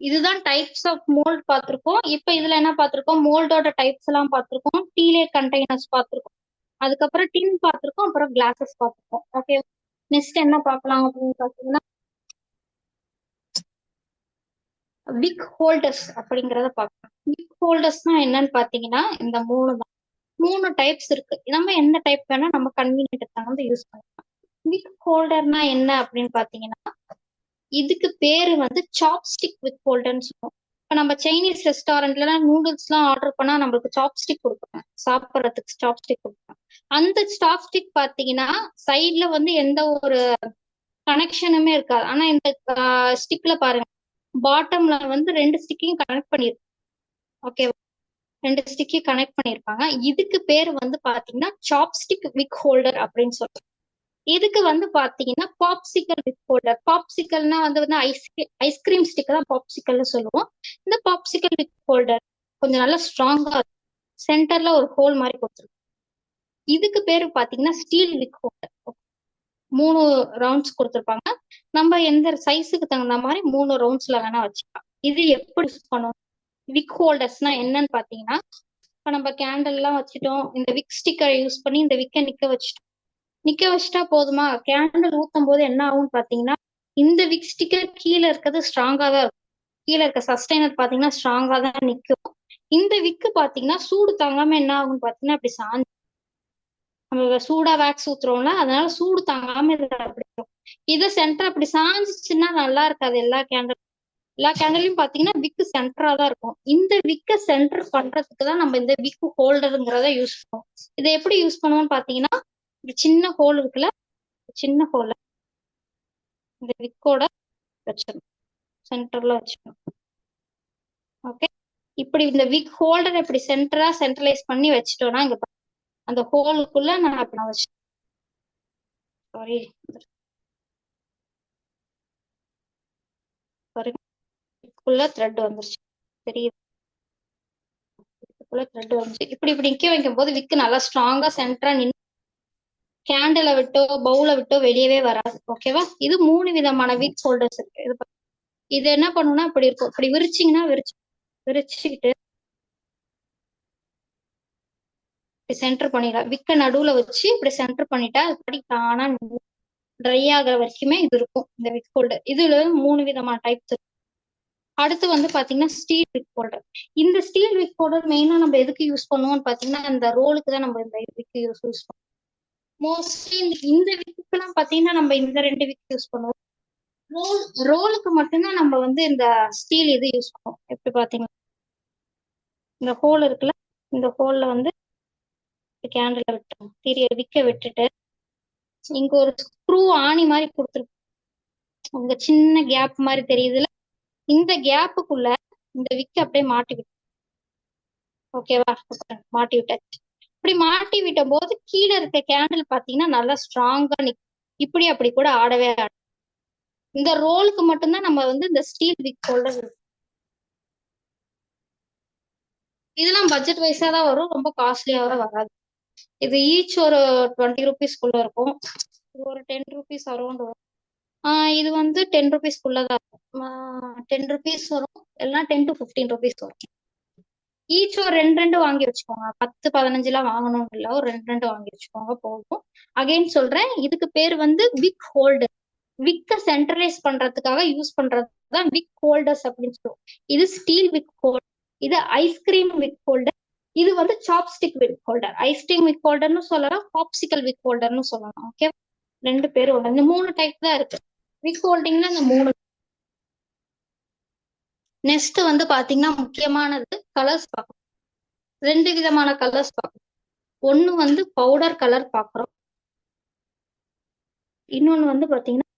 இதுதான் டைப்ஸ் ஆஃப் மோல்ட் பார்த்திருக்கோம். இப்ப இதுல என்ன பார்த்திருக்கோம், மோல்டோட டைப்ஸ் எல்லாம் பார்த்திருக்கோம், டீலே கண்டெய்னர்ஸ் பார்த்திருக்கோம், அதுக்கப்புறம் டின் பார்த்திருக்கோம், அப்புறம் கிளாஸஸ் பார்த்திருக்கோம். ஓகே. நெக்ஸ்ட் என்ன பார்க்கலாம் அப்படின்னு பாத்தீங்கன்னா பிக் ஹோல்டர்ஸ் அப்படிங்கறத பார்க்கலாம். பிக் ஹோல்டர்ஸ்னா என்னன்னு பாத்தீங்கன்னா இந்த 3 தான். 3 டைப்ஸ் இருக்கு. நம்ம எந்த டைப் வேணா நம்ம கன்வீனியன்ட் தகுந்த யூஸ் பண்ணலாம். பிக் ஹோல்டர்னா என்ன அப்படின்னு பாத்தீங்கன்னா இதுக்கு பேரு வந்து சாப்ஸ்டிக் வித் ஹோல்டர்னு சொல்லுவோம். இப்ப நம்ம சைனீஸ் ரெஸ்டாரண்ட்ல நூடுல்ஸ் எல்லாம் ஆர்டர் பண்ணா நம்மளுக்கு சாப்ஸ்டிக் கொடுப்பாங்க, சாப்பிட்றதுக்கு சாப்ஸ்டிக் கொடுப்பாங்க. அந்த சாப்ஸ்டிக் பாத்தீங்கன்னா சைட்ல வந்து எந்த ஒரு கனெக்ஷனுமே இருக்காது. ஆனா இந்த ஸ்டிக்ல பாருங்க, பாட்டம்ல வந்து 2 ஸ்டிக்கையும் கனெக்ட் பண்ணிருப்பாங்க. ஓகே. 2 ஸ்டிக்கையும் கனெக்ட் பண்ணிருப்பாங்க. இதுக்கு பேர் வந்து பாத்தீங்கன்னா சாப்ஸ்டிக் விக் ஹோல்டர் அப்படின்னு சொல்லுவாங்க. இதுக்கு வந்து பாத்தீங்கன்னா பாப்சிக்கல் வித் ஹோல்டர். பாப்சிக்கல்னா வந்து ஐஸ்கிரீம் ஸ்டிக் தான் பாப்சிக்கல்னு சொல்லுவோம். இந்த பாப்சிக்கல் வித் ஹோல்டர் கொஞ்சம் நல்லா ஸ்ட்ராங்கா இருக்கும். சென்டர்ல ஒரு ஹோல் மாதிரி கொடுத்துருக்கும். இதுக்கு பேரு பாத்தீங்கன்னா ஸ்டீல் விக் ஹோல்டர். 3 ரவுண்ட்ஸ் கொடுத்துருப்பாங்க. நம்ம எந்த சைஸுக்கு தகுந்த மாதிரி 3 ரவுண்ட்ஸ்ல வேணா வச்சுக்கலாம். இது எப்படி யூஸ் பண்ணுவோம்? விக் ஹோல்டர்ஸ்னா என்னன்னு பாத்தீங்கன்னா, இப்ப நம்ம கேண்டில் எல்லாம் வச்சுட்டோம், இந்த விக் ஸ்டிக்கரை யூஸ் பண்ணி இந்த விக்கை நிக்க வச்சுட்டா போதுமா? கேண்டில் ஊத்தும் போது என்ன ஆகும்னு பாத்தீங்கன்னா, இந்த விக் ஸ்டிக்கர் கீழே இருக்கிறது ஸ்ட்ராங்கா தான் இருக்கும். கீழே இருக்க சஸ்டைனர் பாத்தீங்கன்னா ஸ்ட்ராங்கா தான் நிக்கும். இந்த விக்கு பாத்தீங்கன்னா சூடு தாங்காம என்ன ஆகும்னு பாத்தீங்கன்னா அப்படி சாஞ்சு, நம்ம சூடா வேக்ஸ் ஊத்துறோம்ல, அதனால சூடு தாங்காம இது அப்படி இருக்கும். இதை சென்டர் அப்படி சாஞ்சிச்சுன்னா நல்லா இருக்காது. எல்லா கேண்டலையும் பாத்தீங்கன்னா விக்கு சென்டரா தான் இருக்கும். இந்த விக்க சென்டர் பண்றதுக்கு தான் நம்ம இந்த விக்கு ஹோல்டருங்கிறத யூஸ் பண்ணுவோம். இதை எப்படி யூஸ் பண்ணுவோம்னு பாத்தீங்கன்னா, ஒரு சின்ன ஹோல் இருக்குல்ல, சின்ன ஹோல்ல இந்த விக்கோட வச்சிடணும், சென்டர்ல வச்சுக்கணும். ஓகே, இப்படி இந்த விக் ஹோல்டர் இப்படி சென்ட்ரலைஸ் பண்ணி வச்சுட்டோம்னா, இங்க அந்த ஹோலுக்குள்ள நான் வச்சு, சாரி இதுக்குள்ள த்ரெட் வந்துருச்சு, தெரியுது? இதுக்குள்ள த்ரெட் வந்துச்சு. இப்படி நிக்க வைக்கும் போது விக்கு நல்லா ஸ்ட்ராங்கா சென்டரா நின்று கேண்டில விட்டோ பவுல விட்டோ வெளியவே வராது. ஓகேவா? இது 3 விதமான விக் ஹோல்டர்ஸ் இருக்கு. இது என்ன பண்ணும்னா இப்படி இருக்கும். இப்படி விரிச்சிங்கன்னா விரிச்சுக்கிட்டு சென்டர் பண்ணிடலாம். விக்க நடுவுல வச்சு இப்படி சென்டர் பண்ணிட்டா அது படி தானா ட்ரை ஆகிற வரைக்குமே இது இருக்கும் இந்த விக் ஹோல்டர். இதுல 3 விதமான டைப்ஸ் இருக்கு. அடுத்து வந்து பாத்தீங்கன்னா ஸ்டீல் விக் ஹோல்டர். இந்த ஸ்டீல் விக் ஹோல்டர் மெயினா நம்ம எதுக்கு யூஸ் பண்ணுவோம்னு பாத்தீங்கன்னா, இந்த ரோலுக்கு தான் நம்ம இந்த விக் யூஸ் பண்ணுவோம். மோஸ்ட்லி இந்த விக்கு எல்லாம் பாத்தீங்கன்னா நம்ம இந்த 2 விக் யூஸ் பண்ணுவோம். ரோலுக்கு மட்டும்தான் நம்ம வந்து இந்த ஸ்டீல் இது யூஸ் பண்ணுவோம். எப்படி பாத்தீங்கன்னா, இந்த ஹோல் இருக்குல்ல, இந்த ஹோல்ல வந்து கேண்டில் விட்டுரும், விக்க விட்டுட்டு இங்க ஒரு ஸ்க்ரூ ஆணி மாதிரி கொடுத்துருக்கு. உங்க சின்ன கேப் மாதிரி தெரியுதுல, இந்த கேப்புக்குள்ள இந்த விக்க அப்படியே மாட்டி விட்டு, ஓகேவா? மாட்டி விட்டாச்சு. இப்படி மாட்டி விட்ட போது கீழே இருக்க கேண்டில் பாத்தீங்கன்னா நல்லா ஸ்ட்ராங்கா நிக்கும். இப்படி அப்படி கூட ஆடவே ஆடும். இந்த ரோலுக்கு மட்டும்தான் நம்ம வந்து இந்த ஸ்டீல் விக் ஹோல்டர். இதெல்லாம் பட்ஜெட் வைஸா தான் வரும், ரொம்ப காஸ்ட்லியாவே வராது. இது ஈச் ஒரு 20 ருபீஸ்க்குள்ள இருக்கும். இது ஒரு 10 ருபீஸ் அரௌண்ட் வரும். இது வந்து 10 ருபீஸ்க்குள்ளதான் இருக்கும். 10 ருபீஸ் வரும், எல்லாம் 10 to 15 ருபீஸ் வரும். ஈச் ஒரு 2 வாங்கி வச்சுக்கோங்க. 10 15 எல்லாம் வாங்கணும் இல்ல, ஒரு 2 வாங்கி வச்சுக்கோங்க போதும். அகைன் சொல்றேன், இதுக்கு பேர் வந்து விக் ஹோல்டர். விக்க சென்டரைஸ் பண்றதுக்காக யூஸ் பண்றதுதான் விக் ஹோல்டர்ஸ் அப்படின்னு சொல்லுவோம். இது ஸ்டீல் விக் ஹோல்டர், இது ஐஸ்கிரீம் விக் ஹோல்டர், இது வந்து சாப்ஸ்டிக் விக் ஹோல்டர். ஐஸ்கிரீம் விக் ஹோல்டர்னு சொல்லலாம், பாப்சிக்கல் விக் ஹோல்டர்னு சொல்லலாம். ஓகே, 2 பேரும் உண்டு. இந்த 3 டைப் தான் இருக்கு விக் ஹோல்டிங்ல, இந்த 3. நெக்ஸ்ட் வந்து பாத்தீங்கன்னா முக்கியமானது கலர்ஸ் பார்க்கணும். 2 விதமான கலர்ஸ் பார்க்கணும். ஒண்ணு வந்து பவுடர் கலர் பாக்குறோம், இன்னொன்னு வந்து பாத்தீங்கன்னா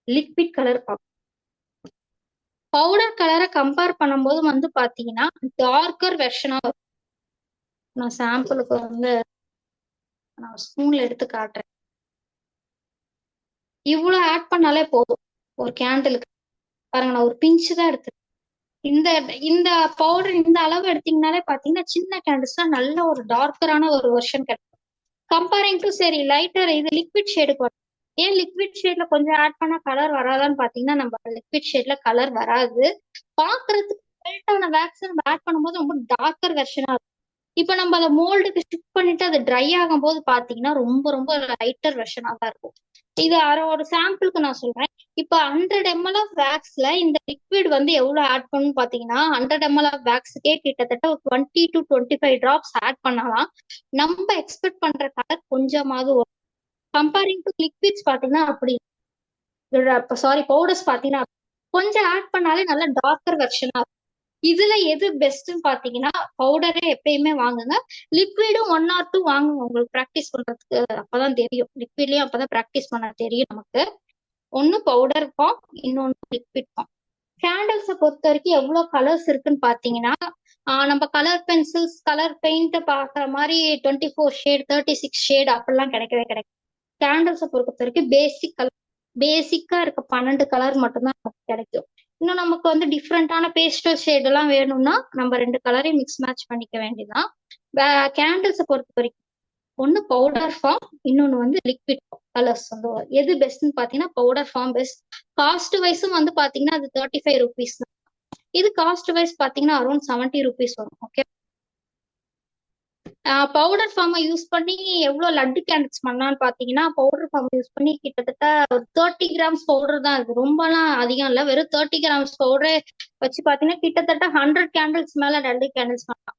லிக்விட் கலர் பார்க்கணும். பவுடர் கலரை கம்பேர் பண்ணும்போது வந்து பாத்தீங்கன்னா டார்க்கர் வெர்ஷனா இருக்கும். நான் சாம்பிளுக்கு வந்து நான் ஸ்பூன்ல எடுத்து காட்டுறேன். இவ்வளவு ஆட் பண்ணாலே போதும் ஒரு கேண்டிலுக்கு. பாருங்க, நான் ஒரு பிஞ்சு தான் எடுத்து, இந்த இந்த பவுடர் இந்த அளவு எடுத்தீங்கனாலே பாத்தீங்கன்னா சின்ன கேண்டில்ஸ் தான் நல்ல ஒரு டார்க்கரான ஒரு வெர்ஷன் கிடைக்கும். கம்பேரிங் டு சரி லைட்டர் இது லிக்விட் ஷேடுக்கு வரும். ஏன் லிக்விட் ஷேட்ல கொஞ்சம் ஆட் பண்ணா கலர் வராதான்னு பாத்தீங்கன்னா, நம்ம லிக்விட் ஷேட்ல கலர் வராது. பாக்குறதுக்கு லைட்டான வேக்ஸ் நம்ம ஆட் பண்ணும்போது ரொம்ப டார்க்கர் வெர்ஷனா இருக்கும். இப்ப நம்ம அதை மோல்டுக்கு ஷிஃப்ட் பண்ணிட்டு அது ட்ரை ஆகும் போது பாத்தீங்கன்னா ரொம்ப ரொம்ப லைட்டர் வெர்ஷனா தான் இருக்கும். இது ஒரு சாம்பிளுக்கு நான் சொல்றேன். இப்ப 100 ml ஆஃப் வேக்ஸ்ல இந்த லிக்விட் வந்து எவ்வளவு ஆட் பண்ணணும் பாத்தீங்கன்னா, 100 ml ஆஃப் வேக்ஸுக்கே கிட்டத்தட்ட ஒரு 20 to 25 டிராப்ஸ் ஆட் பண்ணலாம். நம்ம எக்ஸ்பெக்ட் பண்ற கலர் கொஞ்சமாவது வரும். கம்பேரிங் டு லிக்விட்ஸ் பாத்தீங்கன்னா அப்படி, சாரி பவுடர்ஸ் பாத்தீங்கன்னா கொஞ்சம் ஆட் பண்ணாலே நல்ல டார்க்கர் வெர்ஷனா இருக்கும். இதுல எது பெஸ்ட்னு பாத்தீங்கன்னா, பவுடரே எப்பயுமே வாங்குங்க, லிக்விடும் 1 or 2 வாங்குங்க. உங்களுக்கு ப்ராக்டிஸ் பண்றதுக்கு அப்பதான் தெரியும். லிக்விட்லயும் அப்பதான் ப்ராக்டிஸ் பண்ண தெரியும் நமக்கு. ஒன்னு பவுடர் ஃபார்ம், இன்னொன்னு லிக்விட் ஃபார்ம். கேண்டில்ஸை பொறுத்த வரைக்கும் எவ்வளவு கலர்ஸ் இருக்குன்னு பாத்தீங்கன்னா, நம்ம கலர் பென்சில்ஸ் கலர் பெயிண்ட் பாக்குற மாதிரி 24 ஷேட் 36 ஷேட் அப்படிலாம் கிடைக்கவே கிடைக்கும். கேண்டில்ஸை பொறுத்த வரைக்கும் பேசிக்கா இருக்க 12 கலர் மட்டும்தான் நமக்கு கிடைக்கும். இன்னும் நமக்கு வந்து டிஃப்ரெண்டான பேஸ்டல் ஷேட் எல்லாம் வேணும்னா நம்ம 2 கலரையும் மிக்ஸ் மேட்ச் பண்ணிக்க வேண்டியதான். கேண்டில்ஸை பொறுத்த வரைக்கும் ஒன்னு பவுடர் ஃபார்ம், இன்னொன்னு வந்து லிக்விட் கலர்ஸ் வந்து வரும். எது பெஸ்ட்னு பாத்தீங்கன்னா பவுடர் ஃபார்ம் பெஸ்ட். காஸ்ட் வைஸும் வந்து பாத்தீங்கன்னா அது 35 rupees தான். இது காஸ்ட் வைஸ் பாத்தீங்கன்னா அரௌண்ட் 70 rupees வரும். ஓகே, பவுடர் ஃபார்மை யூஸ் பண்ணி எவ்வளவு லட்டு கேண்டில்ஸ் பண்ணலாம்னு பாத்தீங்கன்னா பவுடர் ஃபார்ம் யூஸ் பண்ணி கிட்டத்தட்ட ஒரு 30 grams பவுடர் தான் இருக்கு, ரொம்பலாம் அதிகம் இல்ல. வெறும் 30 grams பவுடரே வச்சு பாத்தீங்கன்னா கிட்டத்தட்ட 100 கேண்டில்ஸ் மேல லட்டு கேண்டில்ஸ் பண்ணலாம்.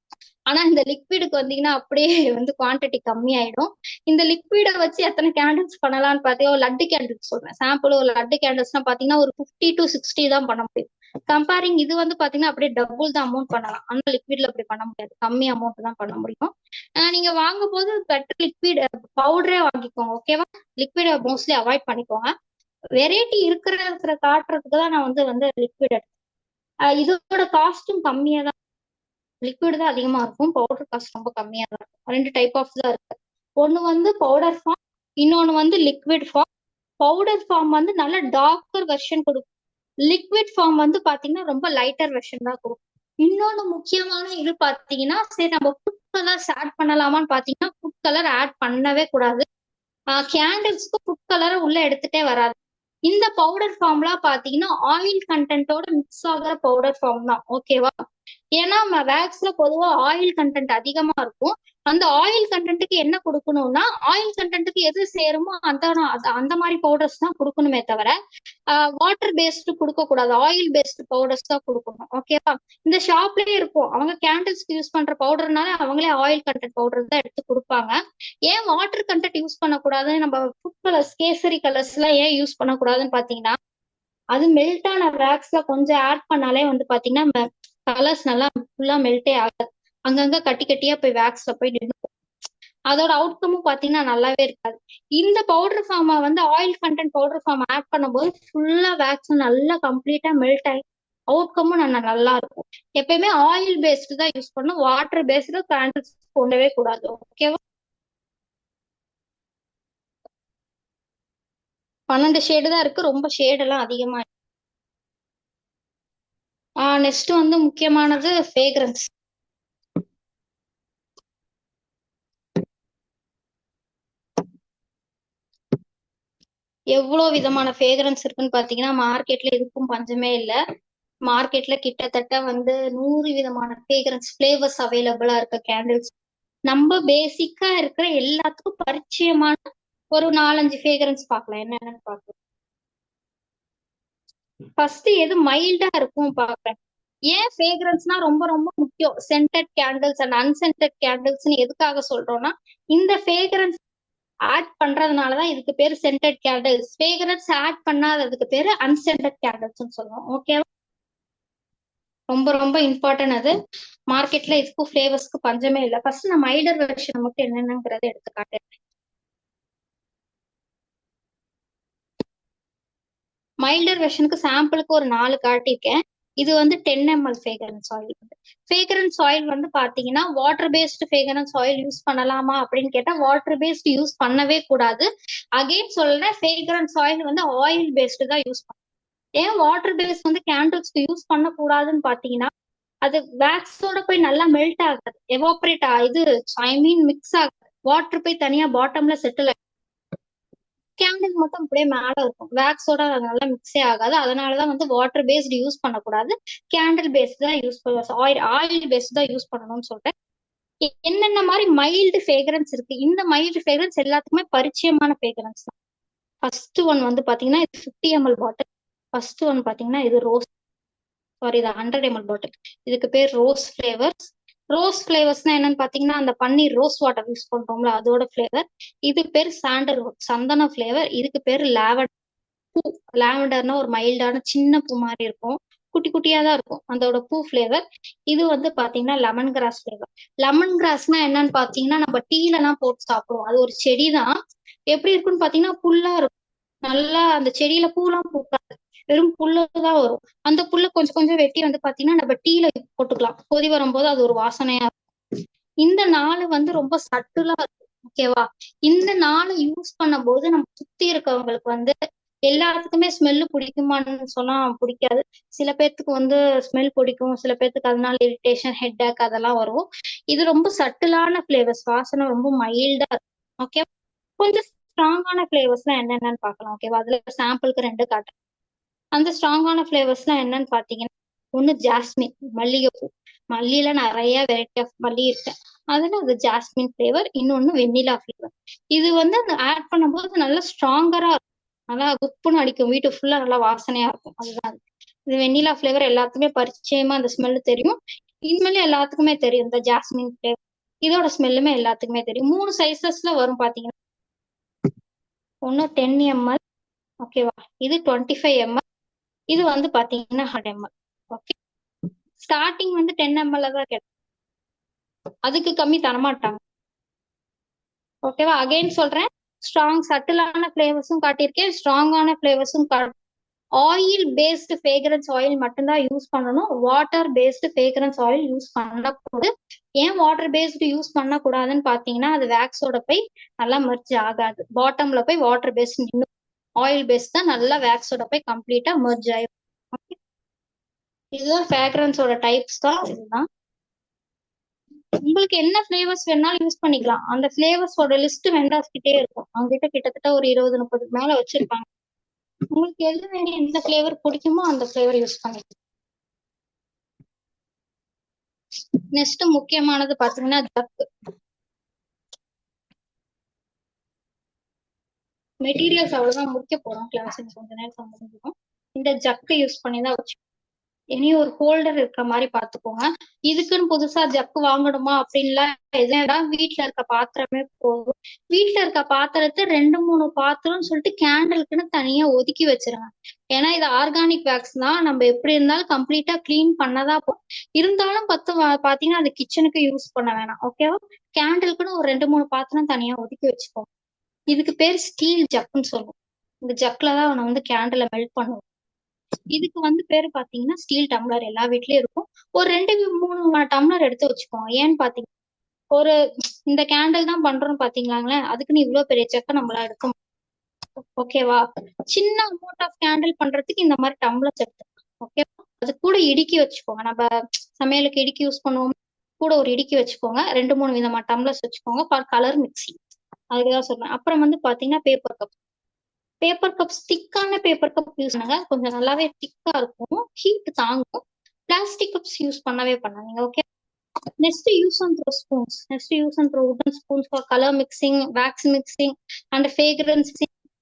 ஆனா இந்த லிக்விடுக்கு வந்தீங்கன்னா அப்படியே வந்து குவான்டிட்டி கம்மியாயிடும். இந்த லிக்விடை வச்சு எத்தனை கேண்டில்ஸ் பண்ணலாம்னு பாத்தீங்கன்னா லட்டு கேண்டில்ஸ் சொல்றேன் சாம்பிள். ஒரு லட்டு கேண்டில்ஸ்னா பாத்தீங்கன்னா ஒரு 50 to 60 தான் பண்ண முடியும். கம்பேரிங் இது வந்து பாத்தீங்கன்னா அப்படியே டபுள் தான் அமௌண்ட் பண்ணலாம். ஆனா லிக்விட்ல அப்படி பண்ண முடியாது, கம்மி அமௌண்ட் தான் பண்ண முடியும். நீங்க வாங்கும் போது பெட்டர் லிக்விட் பவுடரே வாங்கிக்கோங்க. ஓகேவா, லிக்விட மோஸ்ட்லி அவாய்ட் பண்ணிக்கோங்க. வெரைட்டி இருக்கிற காட்டுறதுக்கு தான் நான் வந்து லிக்விட் எடுத்தேன். இதோட காஸ்டும் கம்மியா தான், லிக்விட் தான் அதிகமா இருக்கும், பவுடர் காஸ்ட் ரொம்ப கம்மியா தான் இருக்கும். 2 டைப் ஆஃப் தான் இருக்கு. ஒன்னு வந்து பவுடர் ஃபார்ம், இன்னொன்னு வந்து லிக்விட் ஃபார்ம். பவுடர் ஃபார்ம் வந்து நல்ல டார்க்கர் வெர்ஷன் கொடுக்கும். லிக்விட் ஃபார்ம் வந்து பாத்தீங்கன்னா ரொம்ப லைட்டர் வெர்ஷன் தான் கொடுக்கும். இன்னொன்னு முக்கியமான இது பாத்தீங்கன்னா, சரி நம்ம ஃபுட் கலர்ஸ் ஆட் பண்ணலாமான்னு பாத்தீங்கன்னா ஃபுட் கலர் ஆட் பண்ணவே கூடாது. கேண்டில்ஸ்க்கு ஃபுட் கலரை உள்ள எடுத்துட்டே வராது. இந்த பவுடர் ஃபார்ம்லாம் பாத்தீங்கன்னா ஆயில் கண்டென்ட்டோட மிக்ஸ் ஆகிற பவுடர் ஃபார்ம் தான். ஓகேவா, ஏன்னா வேக்ஸ்ல பொதுவா ஆயில் கண்டென்ட் அதிகமா இருக்கும். அந்த ஆயில் கண்டென்ட்டுக்கு என்ன கொடுக்கணும்னா ஆயில் கண்டென்ட்டுக்கு எது சேருமோ அந்த மாதிரி பவுடர்ஸ் தான் கொடுக்கணுமே தவிர வாட்டர் பேஸ்டு கொடுக்க கூடாது, ஆயில் பேஸ்டு பவுடர்ஸ் தான் கொடுக்கணும். ஓகேவா, இந்த ஷாப்லயே இருக்கும், அவங்க கேண்டில்ஸ்க்கு யூஸ் பண்ற பவுடர்னால அவங்களே ஆயில் கண்டென்ட் பவுடர் தான் எடுத்து கொடுப்பாங்க. ஏன் வாட்டர் கண்டென்ட் யூஸ் பண்ணக்கூடாதுன்னு, நம்ம ஃபுட் கலர்ஸ் கேசரி கலர்ஸ் எல்லாம் ஏன் யூஸ் பண்ணக்கூடாதுன்னு பாத்தீங்கன்னா அது மெல்ட் ஆன வேக்ஸ்ல கொஞ்சம் ஆட் பண்ணாலே வந்து பாத்தீங்கன்னா கலர்ஸ் நல்லா ஃபுல்லா மெல்ட்டே ஆகாது, அங்கங்க கட்டி கட்டியா போய் வேக்ஸ்ல போய் நின்று, அதோட அவுட்கமும் பாத்தீங்கன்னா நல்லாவே இருக்காது. இந்த பவுடர் ஃபார்மா வந்து oil content powder form add பண்ணும்போது ஃபுல்லா வேக்ஸ் நல்லா கம்ப்ளீட்டா மெல்ட் ஆகி அவுட்கமும் நல்லா இருக்கும். எப்பயுமே ஆயில் பேஸ்டு தான் யூஸ் பண்ணணும், வாட்டர் பேஸ்டு கேண்டில்ஸ் போடவே கூடாது. ஓகேவா, 12 ஷேடு தான் இருக்கு, ரொம்ப ஷேடு எல்லாம் அதிகமா இருக்கு. நெக்ஸ்ட் வந்து முக்கியமானது ஃப்ரேக்ரன்ஸ். எவ்வளவு விதமான ஃப்ரேக்ரன்ஸ் இருக்குன்னு பாத்தீங்கன்னா மார்க்கெட்ல இதுக்கும் பஞ்சமே இல்லை. மார்க்கெட்ல கிட்டத்தட்ட வந்து 100 விதமான ஃப்ரேக்ரன்ஸ் ஃபிளேவர்ஸ் அவைலபிளா இருக்க கேண்டில்ஸ். நம்ம பேசிக்கா இருக்கிற எல்லாத்துக்கும் பரிச்சயமான ஒரு 4-5 ஃப்ரேக்ரன்ஸ் பார்க்கலாம், என்னென்னு பார்க்கலாம். ஃபர்ஸ்ட் எது மைல்டா இருக்கும் பாக்குறேன். ஏன் ஃப்ரேக்ரன்ஸ்னா ரொம்ப ரொம்ப முக்கியம். சென்டட் கேண்டில்ஸ் அண்ட் அன்சென்டட் கேண்டில்ஸ்னு எதுக்காக சொல்றோம்னா இந்த ஃப்ரேக்ரன்ஸ் ஆட் பண்றதுனாலதான் இதுக்கு பேரு சென்டட் கேண்டில்ஸ். ஃப்ரேக்ரன்ஸ் ஆட் பண்ணாததுக்கு பேரு அன்சென்டட் கேண்டில்ஸ் சொல்லுவோம். ஓகேவா, ரொம்ப ரொம்ப இம்பார்ட்டன்ட் அது. மார்க்கெட்ல இதுக்கும் ஃபிளேவர்ஸ்க்கு பஞ்சமே இல்லை. ஃபர்ஸ்ட் நான் மைல்டர் வெர்ஷன் மட்டும் என்னென்னங்கிறத எடுத்து காட்டுறேன். மைல்டர் வெர்ஷனுக்கு சாம்பிளுக்கு ஒரு 4 காட்டியிருக்கேன். இது வந்து 10 ml fragrance oil. Fragrance oil வந்து பாத்தீங்கன்னா water based fragrance oil use பண்ணலாமா அப்படின்னு கேட்டா வாட்டர் பேஸ்டு யூஸ் பண்ணவே கூடாது. அகைன் சொல்றேன், ஃப்ரேக்ரன்ஸ் ஆயில் வந்து ஆயில் பேஸ்டு தான் யூஸ் பண்ணணும். ஏன் வாட்டர் பேஸ்ட் வந்து கேண்டில்ஸ்க்கு யூஸ் பண்ணக்கூடாதுன்னு பாத்தீங்கன்னா அது வேக்ஸோட போய் நல்லா மெல்ட் ஆகாது, எவாபரேட் மிக்ஸ் ஆகாது, வாட்டர் போய் தனியா பாட்டம்ல செட்டில். கேண்டில் மட்டும் அப்படியே மேல இருக்கும், வேக்ஸோட நல்லா மிக்ஸே ஆகாது. அதனாலதான் வந்து வாட்டர் பேஸ்டு யூஸ் பண்ணக்கூடாது, கேண்டில் பேஸ்ட் தான் யூஸ் பண்ண, ஆயில் பேஸ்ட் தான் யூஸ் பண்ணணும்னு சொல்றேன். என்னென்ன மாதிரி மைல்டு ஃப்ரேக்ரன்ஸ் இருக்கு, இந்த மைல்டு ஃப்ரேக்ரன்ஸ் எல்லாத்துக்குமே பரிச்சயமான ஃப்ரேக்ரன்ஸ் தான். ஃபர்ஸ்ட் ஒன் வந்து பாத்தீங்கன்னா இது 50 ml பாட்டில். ஃபர்ஸ்ட் ஒன் பாத்தீங்கன்னா இது ரோஸ், சாரி இது 100 ml பாட்டில். இதுக்கு பேர் ரோஸ் ஃபிளேவர்ஸ். ரோஸ் ஃபிளேவர்ஸ்னா என்னன்னு பாத்தீங்கன்னா அந்த பன்னீர் ரோஸ் வாட்டர் யூஸ் பண்றோம்ல அதோட ஃபிளேவர். இது பேர் சாண்டல்வுட் சந்தன ஃபிளேவர். இதுக்கு பேர் லாவெண்டர் பூ. லாவெண்டர்னா ஒரு மைல்டான சின்ன பூ மாதிரி இருக்கும், குட்டி குட்டியா தான் இருக்கும், அதோட பூ ஃபிளேவர். இது வந்து பாத்தீங்கன்னா லெமன் கிராஸ் ஃபிளேவர். லெமன் கிராஸ்னா என்னன்னு பாத்தீங்கன்னா நம்ம டீல எல்லாம் போட்டு சாப்பிடுவோம், அது ஒரு செடி தான். எப்படி இருக்குன்னு பாத்தீங்கன்னா புல்லா இருக்கும், நல்லா அந்த செடியில பூலாம் பூக்காது, வெறும் புல்லுதான் வரும். அந்த புல்ல கொஞ்சம் கொஞ்சம் வெட்டி வந்து பாத்தீங்கன்னா நம்ம டீல போட்டுக்கலாம், கொதி வரும்போது அது ஒரு வாசனையா இருக்கும். இந்த 4 வந்து ரொம்ப சட்டுலா இருக்கும். ஓகேவா, இந்த 4 யூஸ் பண்ணும் போது நம்ம சுத்தி இருக்கவங்களுக்கு வந்து எல்லாத்துக்குமே ஸ்மெல்லு பிடிக்குமான்னு சொன்னா பிடிக்காது. சில பேர்த்துக்கு வந்து ஸ்மெல் பிடிக்கும், சில பேர்த்துக்கு அதனால இரிட்டேஷன், ஹெட்டேக் அதெல்லாம் வரும். இது ரொம்ப சட்டிலான ஃபிளேவர்ஸ், வாசனை ரொம்ப மைல்டா இருக்கும். ஓகே, கொஞ்சம் ஸ்ட்ராங்கான ஃபிளேவர்ஸ்லாம் என்னென்னு பார்க்கலாம். ஓகேவா, அதுல சாம்பிளுக்கு 2 காட்டுறேன். அந்த ஸ்ட்ராங்கான ஃபிளேவர்ஸ்லாம் என்னன்னு பார்த்தீங்கன்னா, ஒன்று ஜாஸ்மின், மல்லிகைப்பூ. மல்லியில நிறைய வெரைட்டி ஆஃப் மல்லி இருக்கு, அதுல அது ஜாஸ்மின் ஃபிளேவர். இன்னொன்னு வெண்ணிலா ஃபிளேவர். இது வந்து அந்த ஆட் பண்ணும்போது நல்லா ஸ்ட்ராங்கரா இருக்கும், நல்லா குப்புன்னு அடிக்கும், வீட்டு ஃபுல்லா நல்லா வாசனையா இருக்கும். அதுதான் இது வெண்ணிலா ஃபிளேவர். எல்லாத்துக்குமே பரிச்சயமா அந்த ஸ்மெல் தெரியும். இனிமேல் எல்லாத்துக்குமே தெரியும் இந்த ஜாஸ்மின் ஃபிளேவர். இதோட ஸ்மெல்லுமே எல்லாத்துக்குமே தெரியும். 3 சைசஸ்ல வரும் பாத்தீங்கன்னா, ஒன்னு 10 ml, ஓகேவா, இது 25 ml, இது வந்து பாத்தீங்கன்னா 100 ml. ஓகே, ஸ்டார்டிங் வந்து 10 ml தான் கிடைக்கும், அதுக்கு கம்மி தரமாட்டாங்க. ஓகேவா, அகைன் சொல்றேன், ஸ்ட்ராங் சட்டிலான ஃபிளேவர்ஸும் காட்டியிருக்கேன், ஸ்ட்ராங்கான ஃபிளேவர்ஸும் ஆயில் பேஸ்டு ஃப்ரேக்ரன்ஸ் ஆயில் மட்டும்தான் யூஸ் பண்ணணும். Water based fragrance oil use பண்ணக்கூடாது. ஏன் வாட்டர் பேஸ்டு யூஸ் பண்ணக்கூடாதுன்னு பாத்தீங்கன்னா, அது வேக்ஸோட போய் நல்லா மெர்ஜ் ஆகாது, பாட்டம்ல போய் வாட்டர் பேஸ்ட் நின்று, ஆயில் பேஸ்ட் தான் நல்லா வேக்ஸோட போய் கம்ப்ளீட்டா மெர்ஜ் ஆயிடும். இதுதான் ஃப்ராக்ரன்ஸோட டைப்ஸ் தான். இதுதான் உங்களுக்கு என்ன ஃபிளேவர்ஸ் வேணாலும் யூஸ் பண்ணிக்கலாம். அந்த ஃபிளேவர்ஸோட லிஸ்ட் வெண்டார்ஸ் கிட்டே இருக்கும், அவங்க கிட்ட கிட்டத்தட்ட ஒரு 20-30 மேல வச்சிருப்பாங்க. உங்களுக்கு எது வேணும், எந்த ஃபிளேவர் பிடிக்குமோ அந்த ஃபிளேவர் யூஸ் பண்ணிக்கலாம். நெக்ஸ்ட் முக்கியமானது பாத்தீங்கன்னா ஜக்கு. மெட்டீரியல்ஸ் அவ்வளவுதான் முடிக்க போறோம், கிளாஸ் கொஞ்ச நேரம் முடிஞ்சிடும். இந்த ஜக்கை யூஸ் பண்ணி தான் வச்சு, இனி ஒரு ஹோல்டர் இருக்கிற மாதிரி பாத்துக்கோங்க. இதுக்குன்னு புதுசா ஜக்கு வாங்கணுமா அப்படின்லாம் எதுவும், வீட்டுல இருக்க பாத்திரமே போதும். வீட்டுல இருக்க பாத்திரத்தை 2-3 பாத்திரம்னு சொல்லிட்டு கேண்டலுக்குன்னு தனியா ஒதுக்கி வச்சிருங்க. ஏன்னா இது ஆர்கானிக் வேக்ஸ் தான், நம்ம எப்படி இருந்தாலும் கம்ப்ளீட்டா கிளீன் பண்ணதான் போகும். இருந்தாலும் பாத்தீங்கன்னா அது கிச்சனுக்கு யூஸ் பண்ண வேணாம். ஓகேவா, கேண்டலுக்குன்னு ஒரு 2-3 பாத்திரம் தனியா ஒதுக்கி வச்சுக்கோங்க. இதுக்கு பேர் ஸ்டீல் ஜக்குன்னு சொல்லுவோம். இந்த ஜக்ல தான் அவனை வந்து கேண்டில மெல்ட் பண்ணுவோம். இதுக்கு வந்து பேரு பாத்தீங்கன்னா ஸ்டீல் டம்ளர். எல்லா வீட்லயும் இருக்கும். ஒரு 2-3 டம்ளர் எடுத்து வச்சுக்கோங்க. ஏன்னு பாத்தீங்கன்னா, ஒரு இந்த கேண்டில் தான் பண்றோம்னு பாத்தீங்களாங்களேன், அதுக்குன்னு இவ்வளவு பெரிய ஜக்க நம்மளா எடுக்கும். ஓகேவா, சின்ன அமௌண்ட் ஆஃப் கேண்டில் பண்றதுக்கு இந்த மாதிரி டம்ளர்ஸ் எடுத்து, ஓகே, அது கூட இடுக்கி வச்சுக்கோங்க. நம்ம சமையலுக்கு இடுக்கி யூஸ் பண்ணுவோம், கூட ஒரு இடுக்கி வச்சுக்கோங்க. 2-3 விதமா டம்ளர்ஸ் வச்சுக்கோங்க ஃபார் கலர் மிக்சிங். அதுக்குதான் சொல்றேன். அப்புறம் வந்து பாத்தீங்கன்னா பேப்பர் கப். பேப்பர் கப், திக்கான பேப்பர் கப் யூஸ் பண்ணுங்க, கொஞ்சம் நல்லாவே திக்கா இருக்கும், ஹீட் தாங்கும். பிளாஸ்டிக் கப்ஸ் யூஸ் பண்ணவே பண்ணாதீங்க. Okay, next use and throw spoons. Next use and throw wooden spoons for colour mixing, wax mixing and fragrance.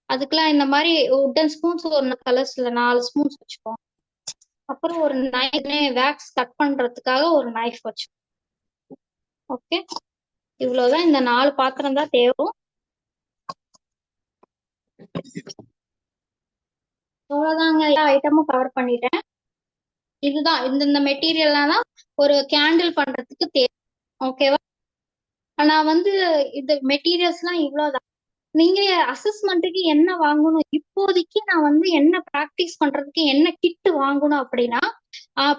அதுக்கெல்லாம் இந்த மாதிரி வுடன் ஸ்பூன்ஸ் ஒரு கலர்ஸ்ல 4 ஸ்பூன்ஸ் வச்சுக்கோங்க. அப்புறம் ஒரு நைஃப், வேக்ஸ் கட் பண்றதுக்காக ஒரு நைஃப் வச்சு. ஓகே, இவ்வளவுதான். இந்த 4 பாத்திரம் தான் தேவை. அவ்வளவுதாங்க, எல்லா ஐட்டமும் கவர் பண்ணிட்டேன். இதுதான் இந்த மெட்டீரியல்லாம் தான் ஒரு கேண்டில் பண்றதுக்கு தேவை. ஓகேவா, நான் வந்து இந்த மெட்டீரியல்ஸ் எல்லாம் இவ்வளவுதான். நீங்க அசஸ்மெண்ட்டுக்கு என்ன வாங்கணும், இப்போதைக்கு நான் வந்து என்ன ப்ராக்டிஸ் பண்றதுக்கு என்ன கிட் வாங்கணும் அப்படின்னா,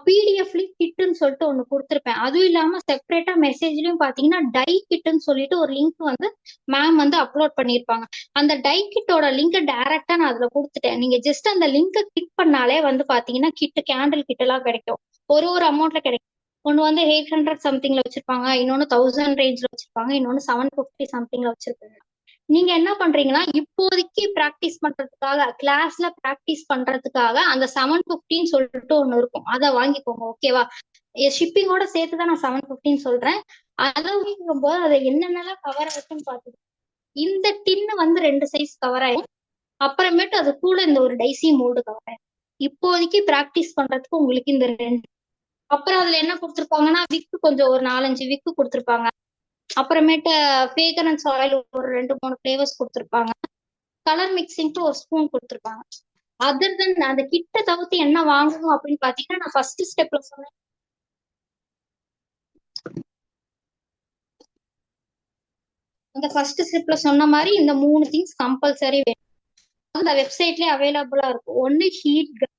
பிடிஎஃப்ல கிட்னு சொல்லிட்டு ஒண்ணு கொடுத்துருப்பேன். அதுவும் இல்லாம செப்பரேட்டா மெசேஜ்லயும் பாத்தீங்கன்னா டை கிட்னு சொல்லிட்டு ஒரு லிங்க் வந்து மேம் வந்து அப்லோட் பண்ணிருப்பாங்க. அந்த டை கிட்டோட லிங்க் டைரக்டா நான் அதுல கொடுத்துட்டேன். நீங்க ஜஸ்ட் அந்த லிங்கை கிளிக் பண்ணாலே வந்து பாத்தீங்கன்னா கிட், கேண்டில் கிட் எல்லாம் கிடைக்கும். ஒரு அமௌண்ட்ல கிடைக்கும். ஒன்னு வந்து 800 சம்திங்ல வச்சிருப்பாங்க, இன்னொன்னு 1000 ரேஞ்ச்ல வச்சிருப்பாங்க, இன்னொன்னு 750 சம்திங்ல வச்சிருப்பாங்க. நீங்க என்ன பண்றீங்கன்னா, இப்போதைக்கு பிராக்டிஸ் பண்றதுக்காக, கிளாஸ்ல பிராக்டிஸ் பண்றதுக்காக அந்த 750 சொல்லிட்டு ஒண்ணு இருக்கும், அதை வாங்கிக்கோங்க. ஓகேவா, ஷிப்பிங்கோட சேர்த்துதான் நான் 750 சொல்றேன். அதை வாங்கிக்கும் போது அதை என்னென்னலாம் கவர் ஆகுன்னு பாத்துக்கோங்க. இந்த டின்னு வந்து 2 சைஸ் கவர் ஆயிடும். அப்புறமேட்டு அது கூட இந்த ஒரு டைசி மோல்டு கவர் ஆயிடும். இப்போதைக்கு பிராக்டிஸ் பண்றதுக்கு உங்களுக்கு இந்த 2. அப்புறம் அதுல என்ன கொடுத்துருப்பாங்கன்னா, விக்கு கொஞ்சம் ஒரு 4-5 விக்கு கொடுத்துருப்பாங்க. அப்புறமேட்டு ஃப்ரேக்ரன்ஸ் ஆயில் ஒரு 2-3 ஃபிளேவர்ஸ் கொடுத்துருப்பாங்க. கலர் மிக்சிங்க்கு ஒரு ஸ்பூன் கொடுத்துருப்பாங்க. அதர் தென் அந்த கிட்ட தவிர்த்து என்ன வாங்கணும் அப்படின்னு பாத்தீங்கன்னா, நான் ஃபர்ஸ்ட் ஸ்டெப்ல சொன்னேன், அந்த ஃபர்ஸ்ட் ஸ்டெப்ல சொன்ன மாதிரி இந்த 3 திங்ஸ் கம்பல்சரி வேணும். அந்த வெப்சைட்லயே அவைலபிளா இருக்கும். ஒன்னு ஹீட் கன்,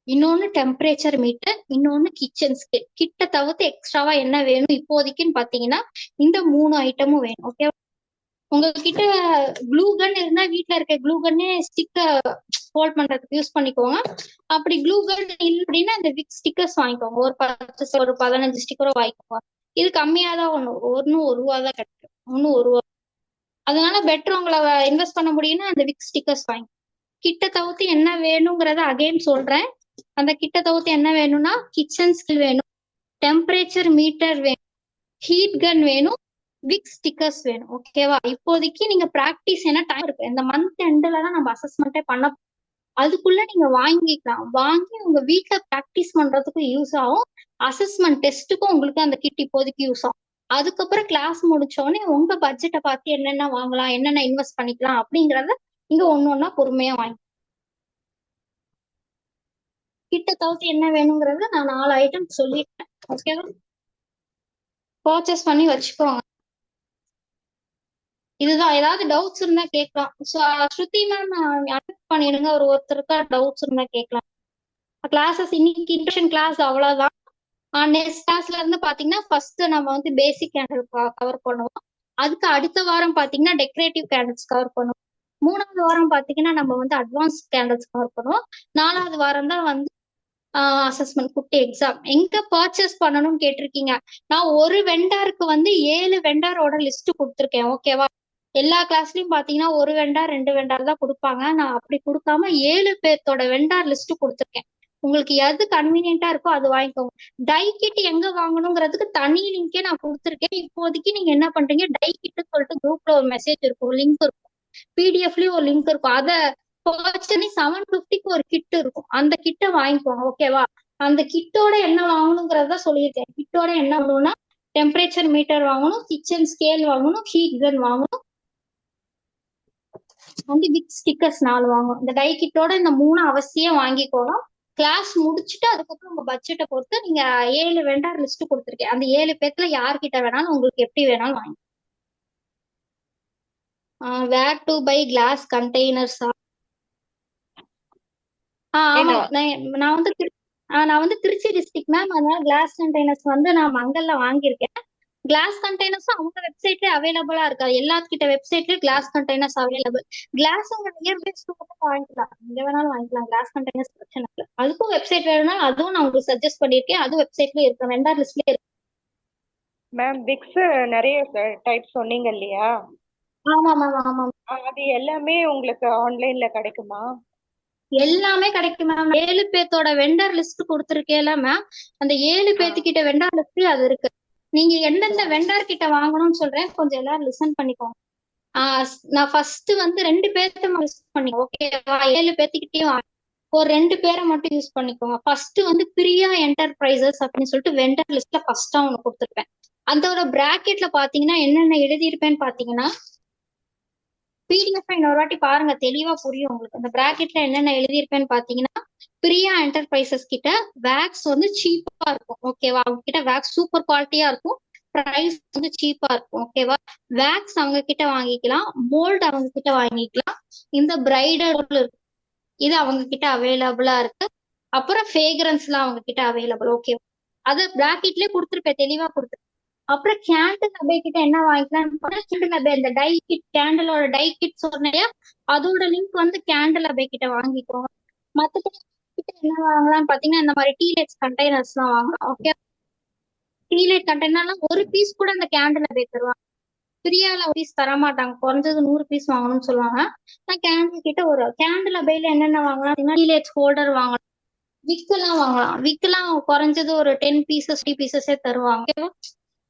இன்னொன்னு டெம்பரேச்சர் மீட்டர், இன்னொன்னு கிச்சன் ஸ்கேல். கிட்ட தவிர்த்து எக்ஸ்ட்ராவா என்ன வேணும் இப்போதைக்குன்னு பாத்தீங்கன்னா இந்த 3 ஐட்டமும் வேணும். ஓகே, உங்ககிட்ட க்ளூ கன் இருந்தா வீட்ல இருக்க க்ளூ கன்னே ஸ்டிக்கர் ஹோல்ட் பண்றதுக்கு யூஸ் பண்ணிக்கோங்க. அப்படி க்ளூ கன் இல்லை அப்படின்னா இந்த விக் ஸ்டிக்கர்ஸ் வாங்கிக்கோங்க. ஒரு 10 ஒரு 15 ஸ்டிக்கரோ வாங்கிக்கோங்க. இது கம்மியா தான் ஒன்னும் ₹1 தான் கிடைக்கும். ஒன்னும் ₹1. அதனால பெட்டர் உங்களை இன்வெஸ்ட் பண்ண முடியும்னா அந்த விக் ஸ்டிக்கர்ஸ் வாங்கி. கிட்ட தவிர்த்து என்ன வேணுங்கிறத அகைன் சொல்றேன். அந்த கிட்ட தவிர்த்து என்ன வேணும்னா கிச்சன் ஸ்கில் வேணும், டெம்பரேச்சர் மீட்டர் வேணும், ஹீட் கன் வேணும், விக் ஸ்டிக்கர்ஸ் வேணும். ஓகேவா? இப்போதைக்கு நீங்க பிராக்டிஸ் என்ன டைம் இருக்கு, இந்த மந்த் எண்ட்ல தான் நம்ம அசஸ்மெண்ட்டே பண்ண, அதுக்குள்ள நீங்க வாங்கிக்கலாம். வாங்கி உங்க வீட்ல பிராக்டிஸ் பண்றதுக்கும் யூஸ் ஆகும், அசஸ்மெண்ட் டெஸ்ட்டுக்கும் உங்களுக்கு அந்த கிட் இப்போதைக்கு யூஸ் ஆகும். அதுக்கப்புறம் கிளாஸ் முடிச்சோடனே உங்க பட்ஜெட்டை பார்த்து என்னென்ன வாங்கலாம், என்னென்ன இன்வெஸ்ட் பண்ணிக்கலாம் அப்படிங்கறத இங்க ஒன்னொன்னா பொறுமையா வாங்கி. கிட்ட தவிர்த்து என்ன வேணுங்கிறத நான் 4 ஐட்டம் சொல்லிட்டேன். ஓகேவா? பர்ச்சேஸ் பண்ணி வச்சுக்கோங்க. இதுதான். ஏதாவது டவுட்ஸ் இருந்தா கேட்கலாம். ஸ்ருதி மேம் அட்மிட் பண்ணிடுங்க. ஒருத்தருக்கா டவுட்ஸ் இருந்தா கேட்கலாம். கிளாஸஸ் இன்னைக்கு இன்ட்ரடக்ஷன் கிளாஸ் அவ்வளவுதான். நெக்ஸ்ட் கிளாஸ்ல இருந்து பாத்தீங்கன்னா ஃபர்ஸ்ட் நம்ம வந்து பேசிக் கேண்டில் கவர் பண்ணுவோம். அதுக்கு அடுத்த வாரம் பாத்தீங்கன்னா டெக்கரேட்டிவ் கேண்டில்ஸ் கவர் பண்ணுவோம். 3வது வாரம் பாத்தீங்கன்னா நம்ம வந்து அட்வான்ஸ் கேண்டில்ஸ் கவர் பண்ணுவோம். 4வது வாரம் தான் வந்து அசஸ்மெண்ட் குட்டி எக்ஸாம். எங்க பர்ச்சேஸ் பண்ணணும்னு கேட்டிருக்கீங்க. நான் ஒரு வெண்டாருக்கு வந்து 7 வெண்டாரோட லிஸ்ட் கொடுத்துருக்கேன். ஓகேவா? எல்லா கிளாஸ்லயும் பாத்தீங்கன்னா ஒரு வெண்டார் 2 வெண்டார் தான் கொடுப்பாங்க. நான் அப்படி கொடுக்காம 7 பேர்த்தோட வெண்டார் லிஸ்ட் கொடுத்துருக்கேன். உங்களுக்கு எது கன்வீனியன்ட்டா இருக்கோ அது வாங்கிக்கோங்க. டை கிட் எங்க வாங்கணுங்கிறதுக்கு தனி லிங்கே நான் கொடுத்துருக்கேன். இப்போதைக்கு நீங்க என்ன பண்றீங்க, டை கிட் சொல்லிட்டு குரூப்ல ஒரு மெசேஜ் இருக்கும், லிங்க் இருக்கும், பிடிஎஃப்லயும் ஒரு லிங்க் இருக்கும். அதை பர்ச்சேஸ் பண்ணி 750க்கு ஒரு கிட் இருக்கும். அந்த கிட்டை வாங்கிக்கோங்க. ஓகேவா? அந்த கிட்டோட என்ன வாங்கணுங்கிறத சொல்லியிருக்கேன். கிட்டோட என்ன வாங்கணும்னா டெம்பரேச்சர் மீட்டர் வாங்கணும், கிச்சன் ஸ்கேல் வாங்கணும், ஹீட் கன் வாங்கணும், வந்து விக் ஸ்டிக்கர்ஸ் 4 வாங்கணும். இந்த டை கிட்டோட இந்த 3 அவசியம் வாங்கிக்கோங்க. கிளாஸ் முடிச்சுட்டு அதுக்கப்புறம் உங்க பட்ஜெட்டை பொறுத்து நீங்க 7 வெண்டார் லிஸ்ட் கொடுத்துருக்கேன். அந்த 7 பேர்த்துல யார்கிட்ட வேணாலும் உங்களுக்கு எப்படி வேணாலும் வாங்கி. வேர் டு பை கிளாஸ் கண்டெய்னர்ஸா? ஆமா. நான் வந்து திருச்சி டிஸ்ட்ரிக்ட் மேம். அதனால கிளாஸ் கண்டெய்னர்ஸ் வந்து நான் மங்கல்ல வாங்கியிருக்கேன். கிளாஸ் கண்டெய்னர்ஸும் அவங்க வெப்சைட்ல அவைலபிளா இருக்காது. எல்லாத்துக்கிட்ட வெப்சைட்லயும் கிளாஸ் கண்டெய்னர்ஸ் அவைலபிள். கிளாஸ் உங்க நியர்பை ஸ்டோர்ல வாங்கிக்கலாம், எங்க வேணாலும் வாங்கிக்கலாம். கிளாஸ் கண்டெய்னர்ஸ் பிரச்சனை இல்லை. அதுக்கும் வெப்சைட் வேணும்னா அதுவும் நான் உங்களுக்கு சஜஸ்ட் பண்ணிருக்கேன். அதுவும் வெப்சைட்லயே இருக்கு, வெண்டார் லிஸ்ட்லயே இருக்கு. மேம் விக்ஸ் நிறைய டைப் சொன்னீங்க இல்லையா? ஆமா மேம். ஆமா, அது எல்லாமே உங்களுக்கு ஆன்லைன்ல கிடைக்குமா? எல்லாமே கிடைக்கும் மேம். 7 பேர்த்தோட வெண்டர் லிஸ்ட் கொடுத்துருக்கேல மேம், அந்த 7 பேர்த்துக்கிட்ட வெண்டர் லிஸ்ட் அது இருக்கு. நீங்க எந்தெந்த வெண்டர் கிட்ட வாங்கணும்னு சொல்றேன், கொஞ்சம் எல்லாரும் லிசன் பண்ணிக்கோங்க. நான் ஃபர்ஸ்ட் வந்து 2 பேர்த்த யூஸ் பண்ணிக்கோங்க. ஓகேவா? 7 பேர்த்துக்கிட்டையும் ஒரு 2 பேரை மட்டும் யூஸ் பண்ணிக்கோங்க. ஃபர்ஸ்ட் வந்து பிரியா என்டர்பிரைசஸ் அப்படின்னு சொல்லிட்டு வெண்டர் லிஸ்ட்ல ஃபர்ஸ்டா ஒண்ணு கொடுத்துருப்பேன். அதோட பிராக்கெட்ல பாத்தீங்கன்னா என்னென்ன எழுதியிருப்பேன்னு பாத்தீங்கன்னா, பிடிஎஃப் இன்னொரு வாட்டி பாருங்க, தெளிவா புரியும் உங்களுக்கு. அந்த பிராக்கெட்ல என்னென்ன எழுதியிருப்பேன்னு பாத்தீங்கன்னா, பிரியா என்டர்பிரைசஸ் கிட்ட வேக்ஸ் வந்து சீப்பா இருக்கும். ஓகேவா? அவங்க கிட்ட வேக்ஸ் சூப்பர் குவாலிட்டியா இருக்கும், பிரைஸ் வந்து சீப்பா இருக்கும். ஓகேவா? வேக்ஸ் அவங்க கிட்ட வாங்கிக்கலாம், மோல்டு அவங்க கிட்ட வாங்கிக்கலாம். இந்த பிரைடல் இருக்கு, இது அவங்க கிட்ட அவைலபிளா இருக்கு. அப்புறம் ஃபிரேக்ரன்ஸ்லாம் அவங்க கிட்ட அவைலபிள். ஓகேவா? அது பிராக்கெட்லயே கொடுத்துருப்பேன், தெளிவா கொடுத்துருப்பேன். அப்புறம் கேண்டில் அபே கிட்ட என்ன வாங்கிக்கலாம், கேண்டில் அபே இந்த டை கிட், கேண்டிலோட டை கிட் சொன்னையா, அதோட லிங்க் வந்து கேண்டில் அபே கிட்ட வாங்கிக்கோங்க. மத்தபடி கிட்ட என்ன வாங்கலாம்னு பாத்தீங்கன்னா, இந்த மாதிரி டீலைட்ஸ் கண்டெய்னர்ஸ் எல்லாம் வாங்கலாம். ஓகே? டீலைட் கண்டெய்னர்லாம் ஒரு பீஸ் கூட அந்த கேண்டில் அபே தருவாங்க. ஃப்ரீயால பீஸ் தர மாட்டாங்க, குறைஞ்சது 100 பீஸ் வாங்கணும்னு சொல்லுவாங்க. நான் கேண்டில் கிட்ட ஒரு கேண்டில் அபேல என்னென்ன வாங்கலாம், டீலைட்ஸ் ஹோல்டர் வாங்கலாம், விக் எல்லாம் வாங்கலாம். விக் எல்லாம் குறைஞ்சது ஒரு 10 பீசஸ் 3 பீசஸே தருவாங்க. ஓகேவா?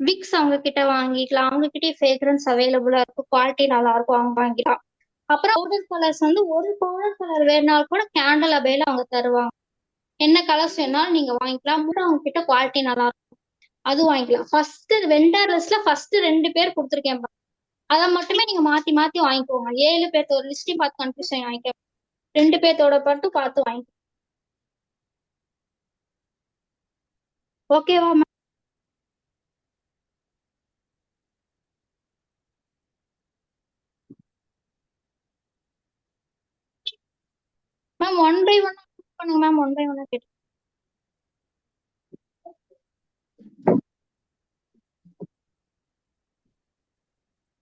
விக்ஸ் அவங்க கிட்ட வாங்கிக்கலாம். அவங்க கிட்டே ஃபிரேக்ரன்ஸ் அவைலபிளா இருக்கும், குவாலிட்டி நல்லா இருக்கும், அவங்க வாங்கிக்கலாம். அப்புறம் பவுடர் கலர்ஸ் வந்து ஒரு பவுடர் கலர் வேணாலும் கூட கேண்டில் அபேல அவங்க தருவாங்க. என்ன கலர்ஸ் வேணாலும் நீங்க வாங்கிக்கலாம். மூணு அவங்க கிட்ட குவாலிட்டி நல்லா இருக்கும், அது வாங்கிக்கலாம். ஃபர்ஸ்ட் வெண்டர் லிஸ்ட்ல ஃபர்ஸ்ட் 2 பேர் கொடுத்துருக்கேன், அதை மட்டுமே நீங்க மாத்தி மாத்தி வாங்கிக்கோங்க. 7 பேர்த்தோட லிஸ்டையும் பார்த்து கன்ஃபியூஷன் வாங்கிக்க, 2 பேர்த்தோட மட்டும் பார்த்து வாங்கி. ஓகேவா மேம்? மேம் 1 by 1 பண்ணுங்க மேம். 1 by 1 கேட்டு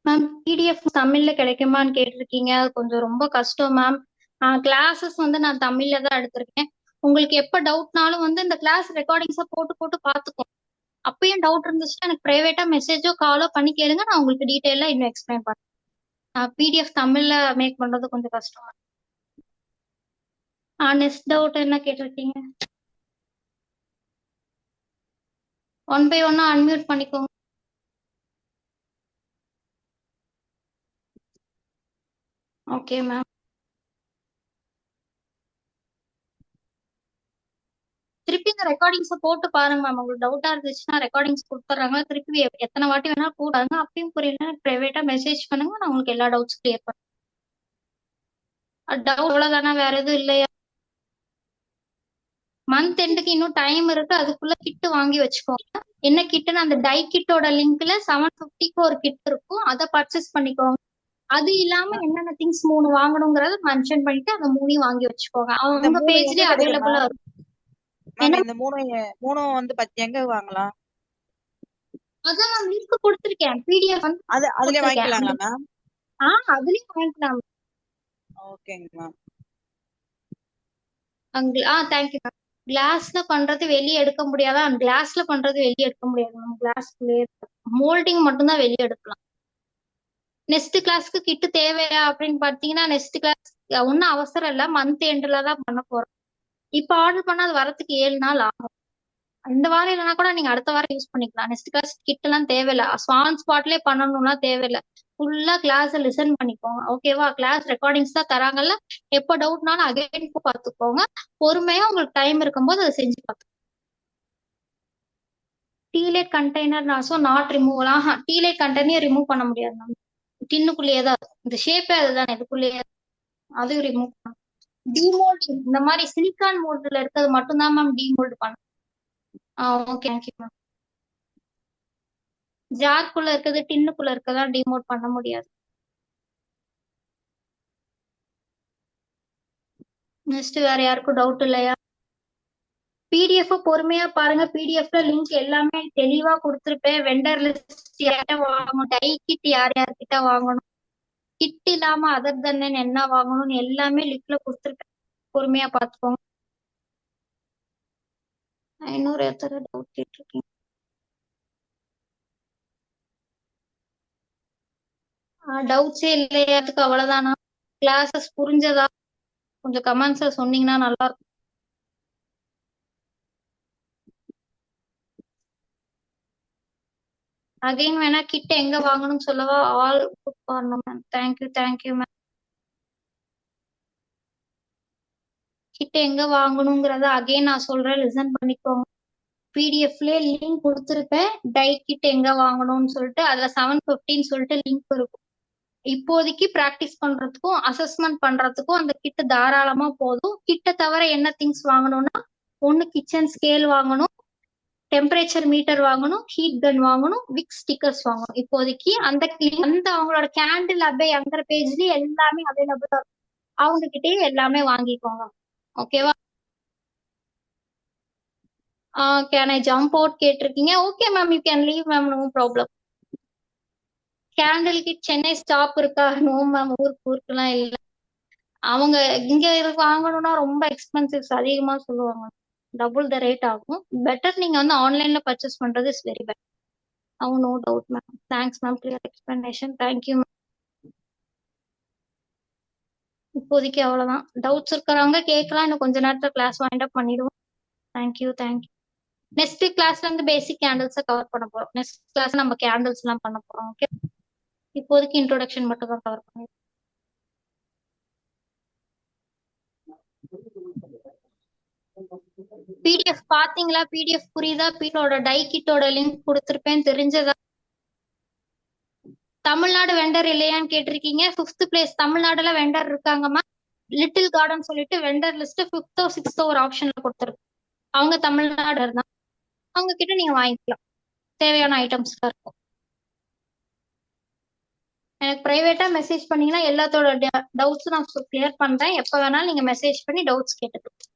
மேம் பிடிஎஃப் தமிழ்ல கிடைக்குமான்னு கேட்டிருக்கீங்க. அது கொஞ்சம் ரொம்ப கஷ்டம் மேம். கிளாஸஸ் வந்து நான் தமிழ்ல தான் எடுத்திருக்கேன். உங்களுக்கு எப்ப டவுட்னாலும் வந்து இந்த கிளாஸ் ரெக்கார்டிங்ஸா போட்டு போட்டு பார்த்துக்கோ. அப்பயும் டவுட் இருந்துச்சுன்னா எனக்கு பிரைவேட்டா மெசேஜோ காலோ பண்ணி கேளுங்க. நான் உங்களுக்கு டீட்டெயிலா இன்னும் எக்ஸ்பிளைன் பண்றேன். பிடிஎஃப் தமிழ்ல மேக் பண்றது கொஞ்சம் கஷ்டம். நெக்ஸ்ட் டவுட் என்ன கேட்டிருக்கீங்க? ஒன் பை ஒன்னா அன்மியூட் பண்ணிக்கோங்க. Okay ma'am. திருப்பி இந்த ரெக்கார்டிங்ஸை போட்டு பாருங்க மேம். உங்களுக்கு டவுட்டா இருந்துச்சுன்னா ரெக்கார்டிங்ஸ் கொடுத்துட்றாங்க. திருப்பி எத்தனை வாட்டி வேணா போடாங்க. அப்பயும் புரியல பிரைவேட்டா மெசேஜ் பண்ணுங்க. நான் உங்களுக்கு எல்லா டவுட்ஸ் கிளியர் பண்ணுறேன். டவுட் அவ்வளோதானே, வேற எதுவும் இல்லையா? மந்த் எண்டுக்கு இன்னும் டைம் இருக்கு. அதுக்குள்ள கிட் வாங்கி வச்சுக்கோங்க. என்ன கிட்னு அந்த டை கிட்டோட லிங்க்ல 750க்கு ஒரு கிட் இருக்கும். அதை பர்ச்சேஸ் பண்ணிக்கோங்க. அது இல்லாம என்னென்ன திங்ஸ் 3 வாங்கணுங்கிறத மென்ஷன் பண்ணிட்டு அந்த 3 வாங்கி வச்சுக்கோங்க. இந்த அவங்க 3 எங்க பேஜ்லயே கிடைக்கும் அவைலபிளா மேம்? இருக்கும். மேம் என்ன இந்த 3 வந்து எங்க வாங்கலாம்? அதான் நான் லிங்க் கொடுத்துருக்கேன். பிடிஎஃப் வந்து அதுலயே கொடுத்துருக்கேன். வாங்கிக்கலாங்களா மேம்? அதுலயும் வாங்கிக்கலாம். ஓகேங்க மேம். Thank you ma'am. கிளாஸ்ல பண்றது வெளியே எடுக்க முடியாதா? கிளாஸ்ல பண்றது வெளியே எடுக்க முடியாது மேம். கிளாஸ்லயே மோல்டிங் மட்டும்தான் வெளியே எடுக்கலாம். நெக்ஸ்ட் கிளாஸ்க்கு கிட்டு தேவையா அப்படின்னு பாத்தீங்கன்னா, நெக்ஸ்ட் கிளாஸ் ஒன்னும் அவசரம் இல்ல. மந்த் எண்ட்ல தான் பண்ண போறோம். இப்ப ஆர்டர் பண்ணா அது வரதுக்கு 7 நாள் ஆகும். இந்த வாரம் இல்லைன்னா கூட நீங்க அடுத்த வாரம் யூஸ் பண்ணிக்கலாம். நெக்ஸ்ட் கிளாஸ் கிட் எல்லாம் தேவையில்ல. ஸ்பான் ஸ்பாட்லயே பண்ணணும்னா தேவையில்ல. ஃபுல்லா கிளாஸ் லிசன் பண்ணிக்கோங்க. ஓகேவா? கிளாஸ் ரெக்கார்டிங்ஸ் தான் தராங்கல்ல. எப்போ டவுட்னாலும் அகைன் பார்த்துக்கோங்க. பொறுமையா உங்களுக்கு டைம் இருக்கும்போது அதை செஞ்சு பார்த்து. Tealight container not remove. Tealight container remove பண்ண முடியாது மேம். டின்னுக்குள்ளேயே தான் இந்த ஷேப்பே அதுதான். இதுக்குள்ளேயே அதையும் ரிமூவ் பண்ணணும். டிமோல்டிங் இந்த மாதிரி சிலிக்கான் மோல்டுல இருக்கிறது மட்டும்தான் மேம் டிமோல்டு பண்ணும். Okay thank you ma'am. ஜார்க்குள்ள இருக்கிறது டின்னுக்குள்ள இருக்கதா டிமோட் பண்ண முடியாது. நெக்ஸ்ட் வேற யாருக்கும் டவுட் இல்லையா? பிடிஎஃப் பொறுமையா பாருங்க. பிடிஎஃப்ல லிங்க் எல்லாமே தெளிவா கொடுத்துருப்பேன். வெண்டர் லிஸ்ட் யார்கிட்ட வாங்கணும், டை கிட் யார் யார்கிட்ட வாங்கணும், கிட் இல்லாம அதர் தன் என்ன வாங்கணும்னு எல்லாமே லிங்க்ல கொடுத்துருப்பேன். பொறுமையா பாத்துக்கோங்க. இன்னொரு எத்தனை டவுட் கேட்டிருக்கீங்க? டவுட்ஸே இல்லையா? அதுக்கு அவ்வளவுதானா? கிளாஸஸ் புரிஞ்சதா? கொஞ்சம் கமெண்ட்ஸ்ல சொன்னீங்கன்னா நல்லா இருக்கும். அகைன் வேணா கிட்ட எங்க வாங்கணும்னு சொல்லவா? ஆல் பண்ணணும் மேம். Thank you ma'am. கிட்ட எங்க வாங்கணுங்கிறத அகைன் நான் சொல்றேன், லிசன் பண்ணிக்கோங்க. பிடிஎஃப்ல லிங்க் கொடுத்துருப்பேன். டை கிட் எங்க வாங்கணும்னு சொல்லிட்டு அதுல 750 சொல்லிட்டு லிங்க் இருக்கும். இப்போதைக்கு பிராக்டிஸ் பண்றதுக்கும் அசஸ்மெண்ட் பண்றதுக்கும் அந்த கிட் தாராளமா போதும். கிட்ட தவிர என்ன திங்ஸ் வாங்கணும்னா, ஒன்னு கிச்சன் ஸ்கேல் வாங்கணும், டெம்பரேச்சர் மீட்டர் வாங்கணும், ஹீட் கன் வாங்கணும், விக்ஸ் ஸ்டிக்கர்ஸ் வாங்கணும். இப்போதைக்கு அந்த அவங்களோட கேண்டில் அபே அங்கிற பேஜ்லயே எல்லாமே அவைலபிளா இருக்கும். அவங்க கிட்டயே எல்லாமே வாங்கிக்கோங்க. ஓகேவா? கேன் ஐ ஜம்ப் அவுட் கேட்டிருக்கீங்க. Okay ma'am, you can leave ma'am, no problem. Candle kit Chennai stop இருக்கா? நோ மேம், ஊருக்குலாம் இல்ல. அவங்க இங்க வாங்கணும்னா ரொம்ப எக்ஸ்பென்சிவ்ஸ் அதிகமா சொல்லுவாங்க. டபுள் த ரேட் ஆகும். பெட்டர் நீங்க வந்து ஆன்லைன்ல பர்ச்சேஸ் பண்றது is very better. No doubt ma'am. Thanks ma'am, clear explanation. Thank you ma'am. இப்போதைக்கு அவ்வளவுதான். டவுட்ஸ் இருக்கிறவங்க கேட்கலாம். இன்னும் கொஞ்ச நேரத்துல கிளாஸ் வைண்ட் அப் பண்ணிடுவோம். தேங்க்யூ. நெக்ஸ்ட் கிளாஸ்ல இருந்து பேசிக் கேண்டில்ஸ் கவர் பண்ண போறோம். நெக்ஸ்ட் கிளாஸ் நம்ம கேண்டில்ஸ் எல்லாம் பண்ண போறோம். ஓகே, இப்போதைக்கு இன்ட்ரோடக்ஷன் மட்டும் தான் கவர் பண்ணிடுவோம். பிடிஎஃப் பாத்தீங்களா? பிடிஎஃப் புரியுதா? பிடிஓட டை கிட்டோட லிங்க் கொடுத்திருப்பேன், தெரிஞ்சதா? தமிழ்நாடு வெண்டர் இல்லையான்னு கேட்டிருக்கீங்க. 5th பிளேஸ் தமிழ்நாடுல வெண்டர் இருக்காங்கம்மா. லிட்டில் கார்டன் சொல்லிட்டு vendor list 5th or 6th ஒரு ஆப்ஷன்ல கொடுத்துருக்கு. அவங்க தமிழ்நாடு தான். அவங்க கிட்ட நீங்க வாங்கிக்கலாம். தேவையான ஐட்டம்ஸ் இருக்கும். எனக்கு பிரைவேட்டா மெசேஜ் பண்ணீங்கன்னா எல்லாத்தோட டவுட்ஸும் நான் கிளியர் பண்றேன். எப்ப வேணாலும் நீங்க மெசேஜ் பண்ணி டவுட்ஸ் கேட்டுக்கலாம்.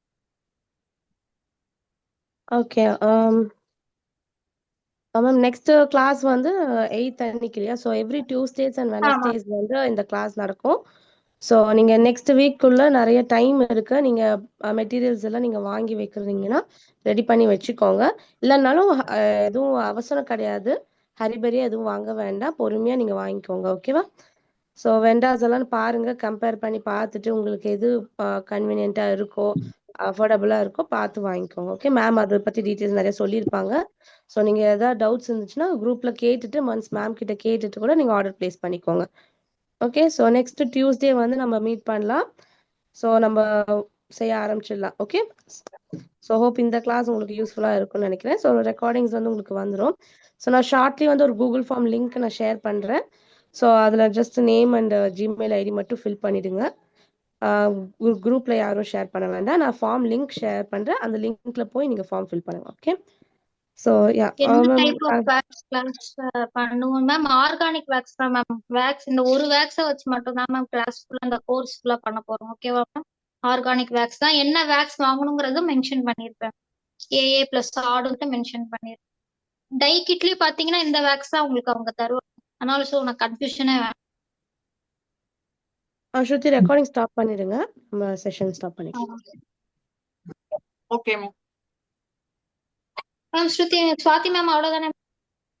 ஓகே. மேம் நெக்ஸ்ட் கிளாஸ் வந்து 8th அன்னைக்கு இல்லையா? ஸோ எவ்ரி டியூஸ்டேஸ் அண்ட் ஆமா வெனஸ்டேஸ் வந்து இந்த கிளாஸ் நடக்கும். ஸோ நீங்க நெக்ஸ்ட் வீக்குள்ள நிறைய டைம் இருக்கு. நீங்க மெட்டீரியல்ஸ் எல்லாம் நீங்க வாங்கி வைக்கிறீங்கன்னா ரெடி பண்ணி வச்சுக்கோங்க. இல்லைன்னாலும் எதுவும் அவசரம் கிடையாது. ஹரிபரியா எதுவும் வாங்க வேண்டாம். பொறுமையா நீங்க வாங்கிக்கோங்க. ஓகேவா? ஸோ வெண்டாஸ் எல்லாம் பாருங்க, கம்பேர் பண்ணி பார்த்துட்டு உங்களுக்கு எது கன்வீனியன்ட்டா இருக்கோ, அஃபோர்டபுளா இருக்கோ பார்த்து வாங்கிக்கோங்க. ஓகே மேம், அதை பத்தி டீட்டெயில்ஸ் நிறைய சொல்லியிருப்பாங்க. ஸோ நீங்க ஏதாவது டவுட்ஸ் இருந்துச்சுன்னா குரூப்ல கேட்டுட்டு ஒன்ஸ் மேம் கிட்ட கேட்டுட்டு கூட நீங்க ஆர்டர் பிளேஸ் பண்ணிக்கோங்க. ஓகே, ஸோ நெக்ஸ்ட் டியூஸ்டே வந்து நம்ம மீட் பண்ணலாம். ஸோ நம்ம செய்ய ஆரம்பிச்சிடலாம். ஓகே, ஸோ ஹோப் இந்த கிளாஸ் உங்களுக்கு யூஸ்ஃபுல்லாக இருக்கும்னு நினைக்கிறேன். ஸோ ரெக்கார்டிங்ஸ் வந்து உங்களுக்கு வந்துடும். ஸோ நான் ஷார்ட்லி வந்து ஒரு கூகுள் ஃபார்ம் லிங்க் நான் ஷேர் பண்ணுறேன். ஸோ அதில் just name and Gmail ID மட்டும் ஃபில் பண்ணிடுங்க. குரூப்ல யாரும் ஷேர் பண்ண வேண்டாம். நான் ஃபார்ம் லிங்க் ஷேர் பண்ணுறேன். அந்த லிங்க்ல போய் நீங்கள் ஃபார்ம் ஃபில் பண்ணுங்க. ஓகே, ஸோ யா என்ன டைப் ஆஃப் வேக்ஸ் கிளாஸ் பண்ணுவோம் மேம்? ஆர்கானிக் வேக்ஸ் தான் மேம். வேக்ஸ் இந்த ஒரு வேக்ஸை வச்சு மட்டும் தான் மேம் கிளாஸ் ஃபுல்லா இந்த கோர்ஸ் ஃபுல்லா பண்ண போறோம். ஓகேவா மேம்? ஆர்கானிக் வேக்ஸ் தான். என்ன வேக்ஸ் வாங்கணுங்கிறது மென்ஷன் பண்ணிருப்பேன். ஏஏ பிளஸ் ஆடுன்ட்டு மென்ஷன் பண்ணிருப்பேன். டை கிட்லயும் பாத்தீங்கன்னா இந்த வேக்ஸ் தான் உங்களுக்கு அவங்க தருவாங்க. அதனால ஸோ உனக்கு கன்ஃபியூஷனே வேணும். ஸ்ருதி ரெக்கார்டிங் ஸ்டாப் பண்ணிடுங்க. நம்ம செஷன் ஸ்டாப் பண்ணிக்கலாம். Okay ma'am. மேம் ஸ்ருதி சுவாதி மேம் அவ்வளவுதானே?